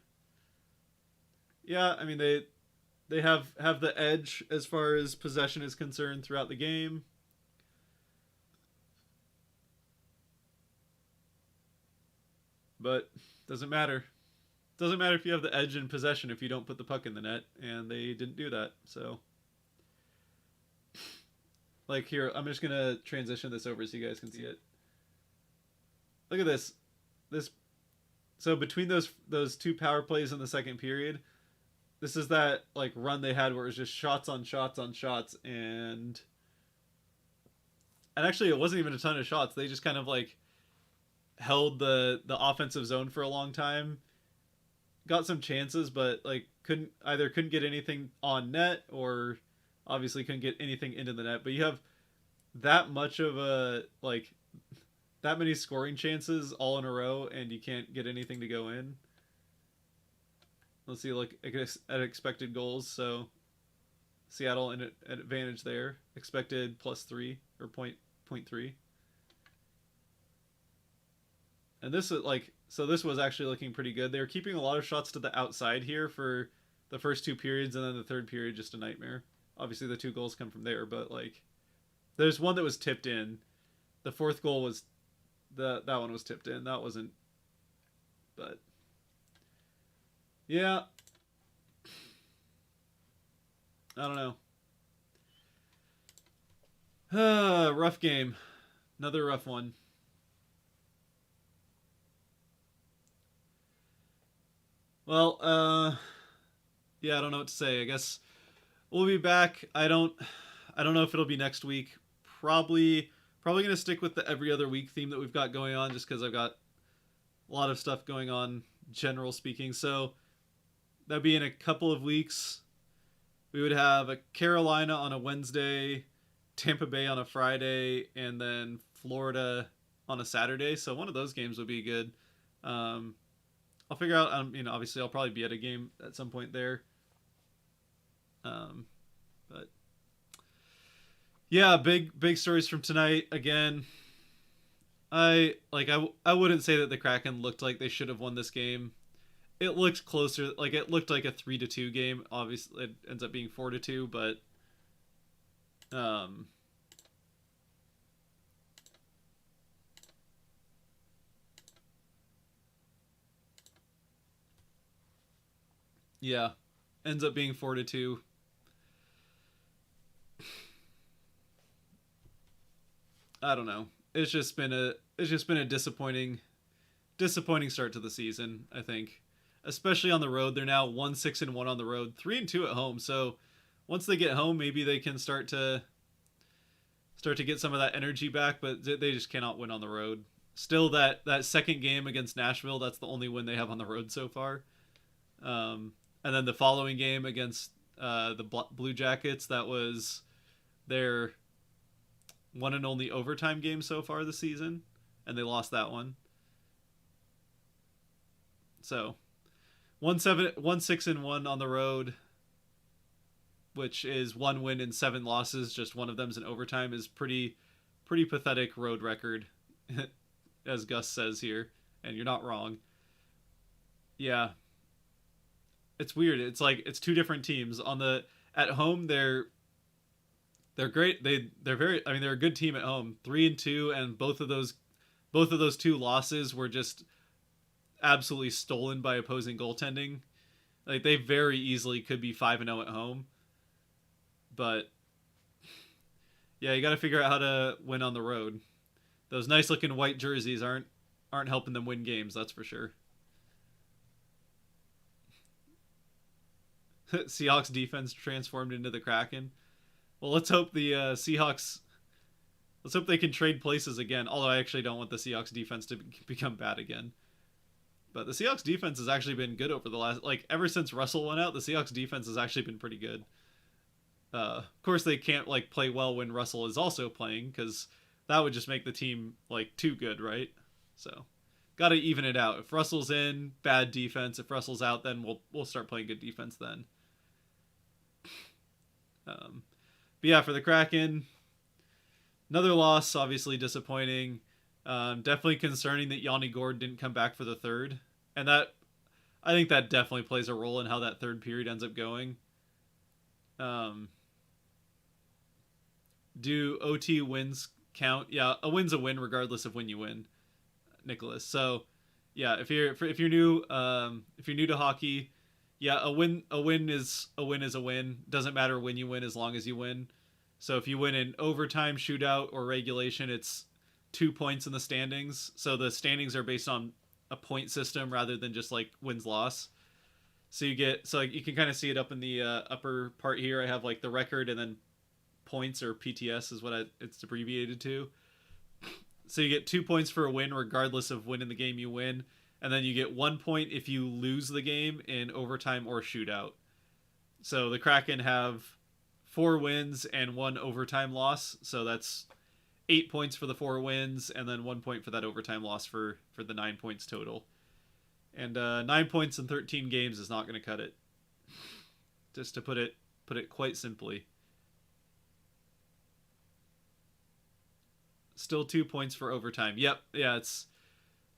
Yeah, I mean they have the edge as far as possession is concerned throughout the game, but doesn't matter. Doesn't matter if you have the edge in possession if you don't put the puck in the net, and they didn't do that. So, like here, I'm just gonna transition this over so you guys can see it. Look at this. This so between those two power plays in the second period, this is that like run they had where it was just shots on shots on shots, and actually it wasn't even a ton of shots. They just kind of like held the offensive zone for a long time, got some chances, but like couldn't get anything on net, or obviously couldn't get anything into the net. But you have that much of a like that many scoring chances all in a row, and you can't get anything to go in. Let's see, look at expected goals. So Seattle in an advantage there, expected +3 or point 3. And this is like so this was actually looking pretty good. They were keeping a lot of shots to the outside here for the first two periods, and then the third period just a nightmare. Obviously the two goals come from there, but like there's one that was tipped in. The fourth goal was that one was tipped in. That wasn't, but yeah, I don't know. Rough game. Another rough one. Well, yeah, I don't know what to say. I guess we'll be back. I don't know if it'll be next week. Probably gonna stick with the every other week theme that we've got going on, just because I've got a lot of stuff going on, general speaking. So that'd be in a couple of weeks. We would have a Carolina on a Wednesday, Tampa Bay on a Friday, and then Florida on a Saturday. So one of those games would be good. Um, I'll figure out. Obviously, I'll probably be at a game at some point there. Um, but yeah, big stories from tonight. Again, I wouldn't say that the Kraken looked like they should have won this game. It looked closer. Like it looked like a 3-2 game. Obviously, it ends up being 4-2. But um, yeah, ends up being 4-2. I don't know. It's just been a disappointing start to the season. I think, especially on the road. They're now 1-6-1 on the road, 3-2 at home. So once they get home, maybe they can start to get some of that energy back. But they just cannot win on the road. Still, that second game against Nashville, that's the only win they have on the road so far. And then the following game against the Blue Jackets, that was their one and only overtime game so far this season, and they lost that one. So 1-6-1 on the road, which is one win and 7 losses. Just one of them's in overtime, is pretty pathetic road record, as Gus says here, and you're not wrong. Yeah, it's weird. It's like it's two different teams. On the at home, they're great. They're very. I mean, they're a good team at home. 3-2, and both of those two losses were just absolutely stolen by opposing goaltending. Like they very easily could be 5-0 at home, but yeah, you got to figure out how to win on the road. Those nice looking white jerseys aren't helping them win games. That's for sure. Seahawks defense transformed into the Kraken. Well, let's hope the Seahawks. Let's hope they can trade places again. Although I actually don't want the Seahawks defense to become bad again. But the Seahawks defense has actually been good over the last, like ever since Russell went out. The Seahawks defense has actually been pretty good. Of course, they can't like play well when Russell is also playing because that would just make the team like too good, right? So, got to even it out. If Russell's in, bad defense. If Russell's out, then we'll start playing good defense then. But yeah, for the Kraken, another loss, obviously disappointing. Definitely concerning that Yanni Gord didn't come back for the third, and that I think that definitely plays a role in how that third period ends up going. Um, do OT wins count? Yeah, a win's a win regardless of when you win, Nicholas. So, yeah, if you're new, if you're new to hockey, yeah, a win is a win. Doesn't matter when you win as long as you win. So if you win in overtime, shootout, or regulation, it's 2 points in the standings. So the standings are based on a point system rather than just like wins loss. So you can kind of see it up in the upper part here. I have like the record and then points, or PTS is what it's abbreviated to. So you get 2 points for a win regardless of when in the game you win, and then you get 1 point if you lose the game in overtime or shootout. So the Kraken have 4 wins and 1 overtime loss, so that's 8 points for the 4 wins, and then 1 point for that overtime loss for the 9 points total. And 9 points in 13 games is not going to cut it. Just to put it quite simply. Still 2 points for overtime. Yep, yeah, it's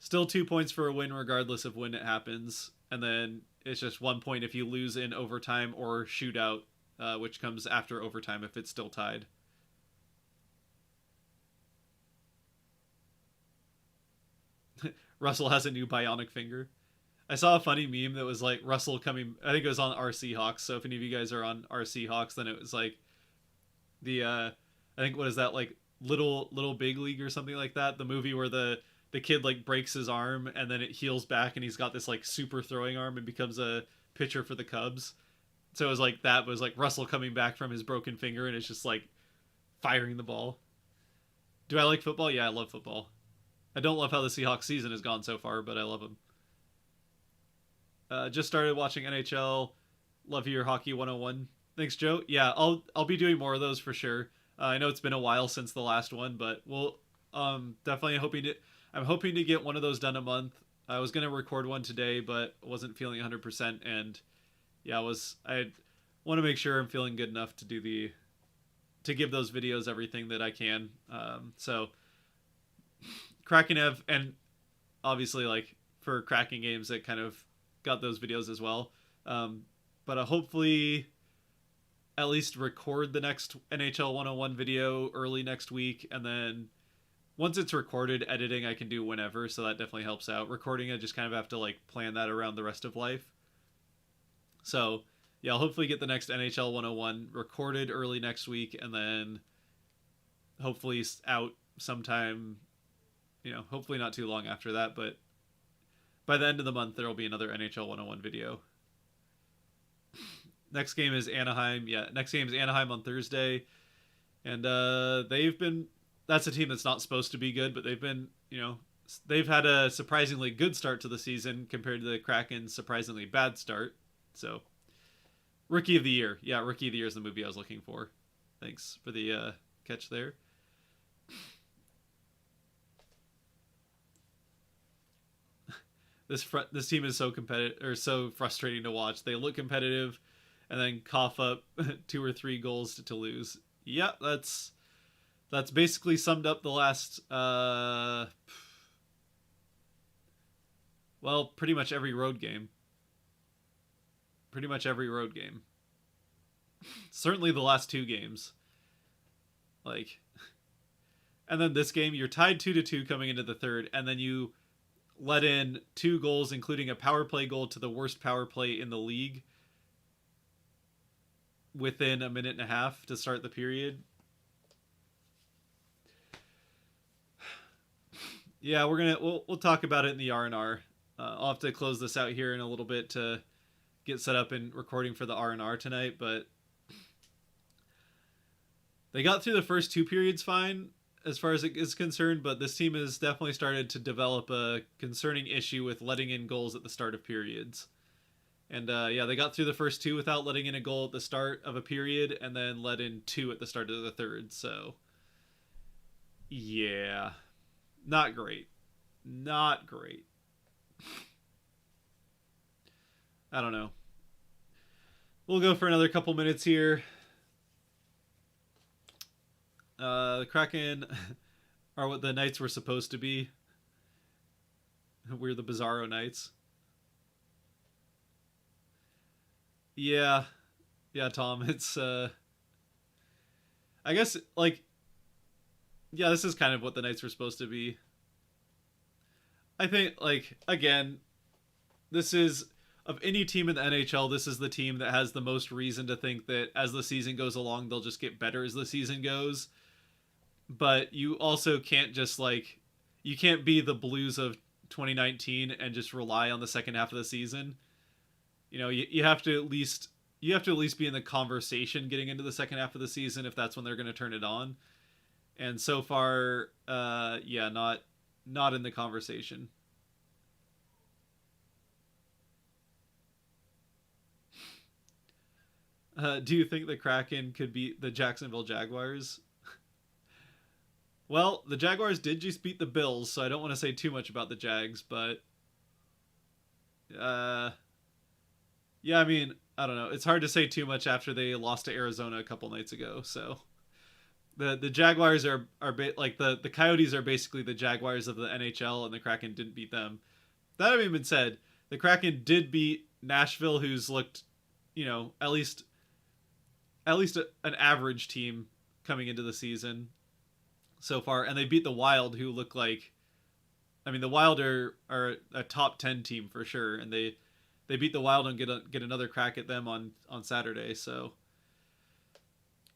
still 2 points for a win regardless of when it happens, and then it's just 1 point if you lose in overtime or shootout, which comes after overtime if it's still tied. Russell has a new bionic finger. I saw a funny meme that was like Russell coming. I think it was on RC Hawks. So if any of you guys are on RC Hawks, then it was like the I think what is that, like Little Big League or something like that. The movie where the kid like breaks his arm and then it heals back and he's got this like super throwing arm and becomes a pitcher for the Cubs. So it was like that was like Russell coming back from his broken finger and it's just like firing the ball. Do I like football? Yeah, I love football. I don't love how the Seahawks season has gone so far, but I love them. Just started watching NHL. Love your hockey 101. Thanks, Joe. Yeah, I'll be doing more of those for sure. I know it's been a while since the last one, but we'll definitely I'm hoping to get one of those done a month. I was gonna record one today, but wasn't feeling 100%, and yeah, I want to make sure I'm feeling good enough to give those videos everything that I can. So Kraken have, and obviously like for Kraken games that kind of got those videos as well. But hopefully at least record the next NHL 101 video early next week, and then once it's recorded, editing I can do whenever, so that definitely helps out. Recording, I just kind of have to like plan that around the rest of life. So yeah, I'll hopefully get the next NHL 101 recorded early next week, and then hopefully out sometime, hopefully not too long after that, but by the end of the month there will be another NHL 101 video. Next game is Anaheim. Yeah, next game is Anaheim on Thursday. And that's a team that's not supposed to be good, but they've had a surprisingly good start to the season compared to the Kraken's surprisingly bad start. So, Rookie of the Year. Yeah, Rookie of the Year is the movie I was looking for. Thanks for the catch there. This team is so competitive, or so frustrating to watch. They look competitive, and then cough up 2 or 3 goals to lose. Yeah, that's basically summed up the last pretty much every road game. Certainly the last 2 games. And then this game, you're tied 2-2 coming into the third, and then you let in 2 goals, including a power play goal to the worst power play in the league within a minute and a half to start the period. Yeah, we'll talk about it in the R&R. I'll have to close this out here in a little bit to get set up and recording for the R&R tonight, but they got through the first 2 periods fine as far as it is concerned, but this team has definitely started to develop a concerning issue with letting in goals at the start of periods. And yeah, they got through the first two without letting in a goal at the start of a period, and then let in two at the start of the third. So yeah, not great. Not great. I don't know. We'll go for another couple minutes here. The Kraken are what the Knights were supposed to be. We're the Bizarro Knights. Yeah, yeah, Tom. It's I guess like yeah, this is kind of what the Knights were supposed to be. I think like again, this is of any team in the NHL, this is the team that has the most reason to think that as the season goes along, they'll just get better as the season goes. But you also can't just like you can't be the Blues of 2019 and just rely on the second half of the season. You know, you have to at least be in the conversation getting into the second half of the season if that's when they're going to turn it on. And so far, yeah, not in the conversation. Do you think the Kraken could beat the Jacksonville Jaguars? Well, the Jaguars did just beat the Bills, so I don't want to say too much about the Jags, but uh, yeah, I mean, I don't know. It's hard to say too much after they lost to Arizona a couple nights ago. So the Jaguars like the Coyotes are basically the Jaguars of the NHL, and the Kraken didn't beat them. That having been said, the Kraken did beat Nashville, who's looked, at least an average team coming into the season so far, and they beat the Wild, who look like, I mean, the Wild are a top 10 team for sure, and they beat the Wild and get another crack at them on Saturday. So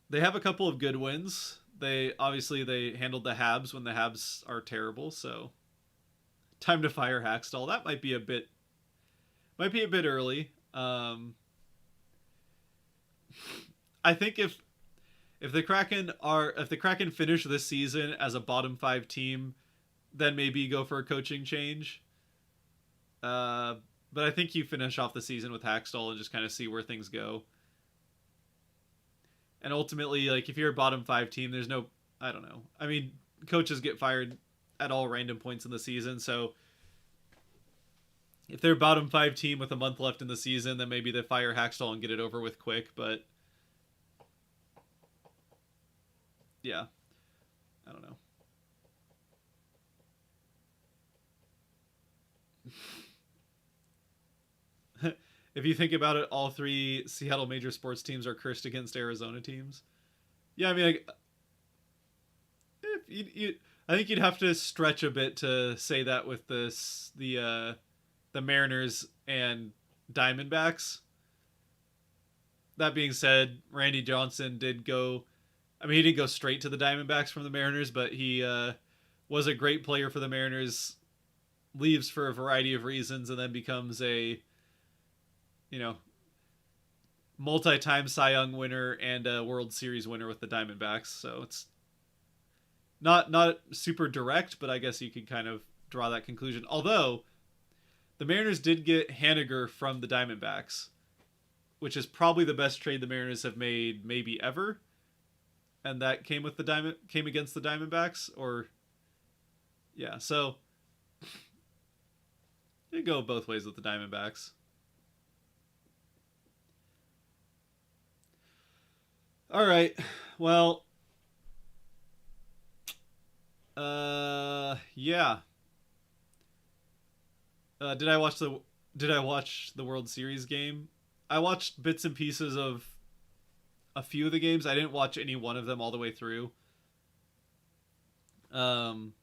they have a couple of good wins. They handled the Habs when the Habs are terrible. So time to fire Hackstall. That might be a bit early. I think if the Kraken finish this season as a bottom five team, then maybe go for a coaching change. But I think you finish off the season with Hackstall and just kind of see where things go. And ultimately, like if you're a bottom five team, there's no, I don't know. I mean, coaches get fired at all random points in the season, so if they're a bottom five team with a month left in the season, then maybe they fire Hackstall and get it over with quick. But yeah, I don't know. If you think about it, all three Seattle major sports teams are cursed against Arizona teams. Yeah, I mean, if I think you'd have to stretch a bit to say that with the Mariners and Diamondbacks. That being said, Randy Johnson did go. I mean, he didn't go straight to the Diamondbacks from the Mariners, but he was a great player for the Mariners. Leaves for a variety of reasons, and then becomes a you know multi-time Cy Young winner and a World Series winner with the Diamondbacks. So it's not super direct, but I guess you could kind of draw that conclusion. Although the Mariners did get Haniger from the Diamondbacks, which is probably the best trade the Mariners have made maybe ever, and that came against the Diamondbacks, or yeah. So you go both ways with the Diamondbacks. All right. Well, yeah. Did I watch the World Series game? I watched bits and pieces of a few of the games. I didn't watch any one of them all the way through. Um,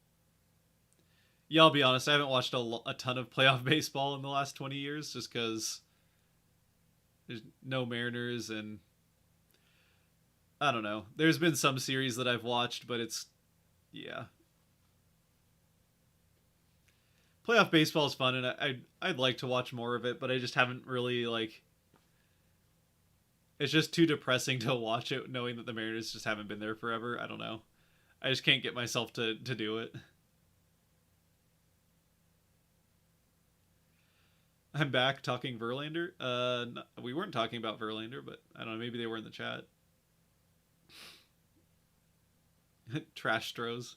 yeah, I'll be honest. I haven't watched a ton of playoff baseball in the last 20 years, just because there's no Mariners, and I don't know. There's been some series that I've watched, but it's yeah. Playoff baseball is fun, and I'd like to watch more of it, but I just haven't really like. It's just too depressing to watch it, knowing that the Mariners just haven't been there forever. I don't know. I just can't get myself to do it. I'm back talking Verlander. No, we weren't talking about Verlander, but I don't know. Maybe they were in the chat. Trash Stros.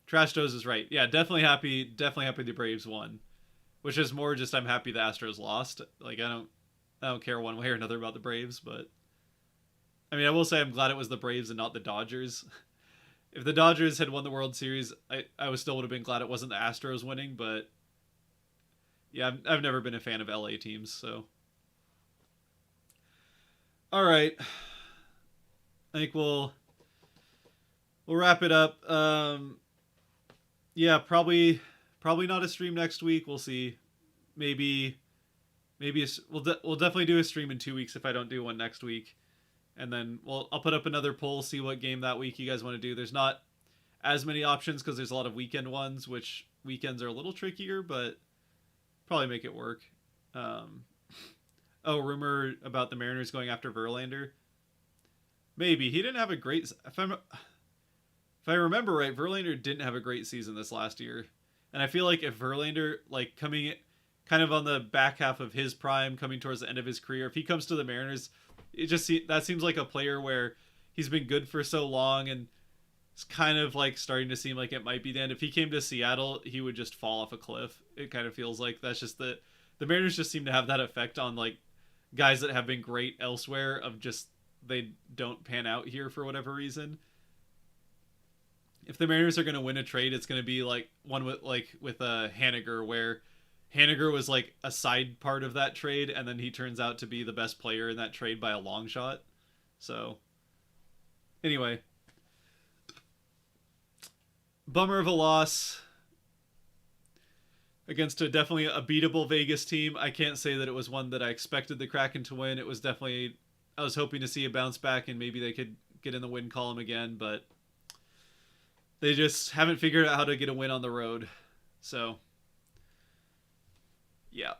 Trash Stros is right. Yeah, definitely happy. Definitely happy the Braves won. Which is more just I'm happy the Astros lost. Like I don't care one way or another about the Braves, but I mean I will say I'm glad it was the Braves and not the Dodgers. If the Dodgers had won the World Series, I was still would have been glad it wasn't the Astros winning, but yeah, I've never been a fan of LA teams, so. All right. I think we'll wrap it up. Yeah, probably not a stream next week. We'll see. Maybe we'll definitely do a stream in 2 weeks if I don't do one next week, and then I'll put up another poll, see what game that week you guys want to do. There's not as many options because there's a lot of weekend ones, which weekends are a little trickier, but probably make it work. Oh, rumor about the Mariners going after Verlander. Maybe he didn't have a great. If I remember right, Verlander didn't have a great season this last year, and I feel like if Verlander like coming kind of on the back half of his prime, coming towards the end of his career, if he comes to the Mariners, that seems like a player where he's been good for so long and it's kind of like starting to seem like it might be the end. If he came to Seattle, he would just fall off a cliff. It kind of feels like that's just the Mariners just seem to have that effect on like guys that have been great elsewhere of just they don't pan out here for whatever reason. If the Mariners are going to win a trade, it's going to be like one with Haniger, where Haniger was like a side part of that trade, and then he turns out to be the best player in that trade by a long shot. So, anyway, bummer of a loss against definitely a beatable Vegas team. I can't say that it was one that I expected the Kraken to win. It was definitely, I was hoping to see a bounce back and maybe they could get in the win column again, but they just haven't figured out how to get a win on the road. So, yeah.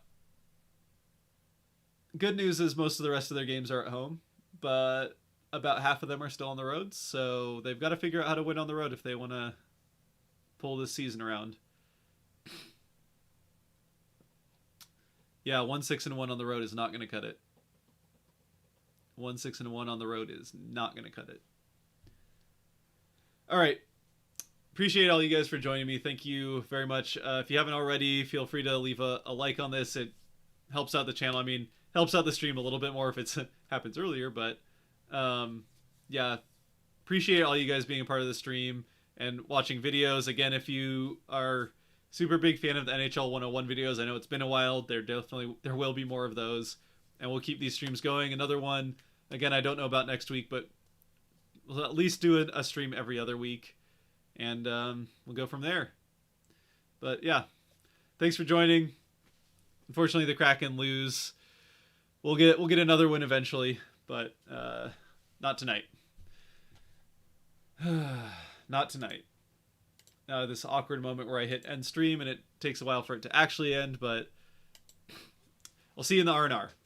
Good news is most of the rest of their games are at home, but about half of them are still on the road, so they've got to figure out how to win on the road if they want to pull this season around. Yeah, 1-6-1 on the road is not going to cut it. 1-6-1 on the road is not going to cut it. All right. Appreciate all you guys for joining me. Thank you very much. If you haven't already, feel free to leave a like on this. It helps out the channel. I mean, helps out the stream a little bit more if it happens earlier, but yeah, appreciate all you guys being a part of the stream and watching videos. Again, if you are super big fan of the NHL 101 videos, I know it's been a while. There will be more of those, and we'll keep these streams going. Another one, again, I don't know about next week, but we'll at least do a stream every other week, and we'll go from there. But yeah, thanks for joining. Unfortunately, the Kraken lose. We'll get another win eventually, but not tonight. Not tonight. This awkward moment where I hit end stream and it takes a while for it to actually end, but I'll see you in the R&R.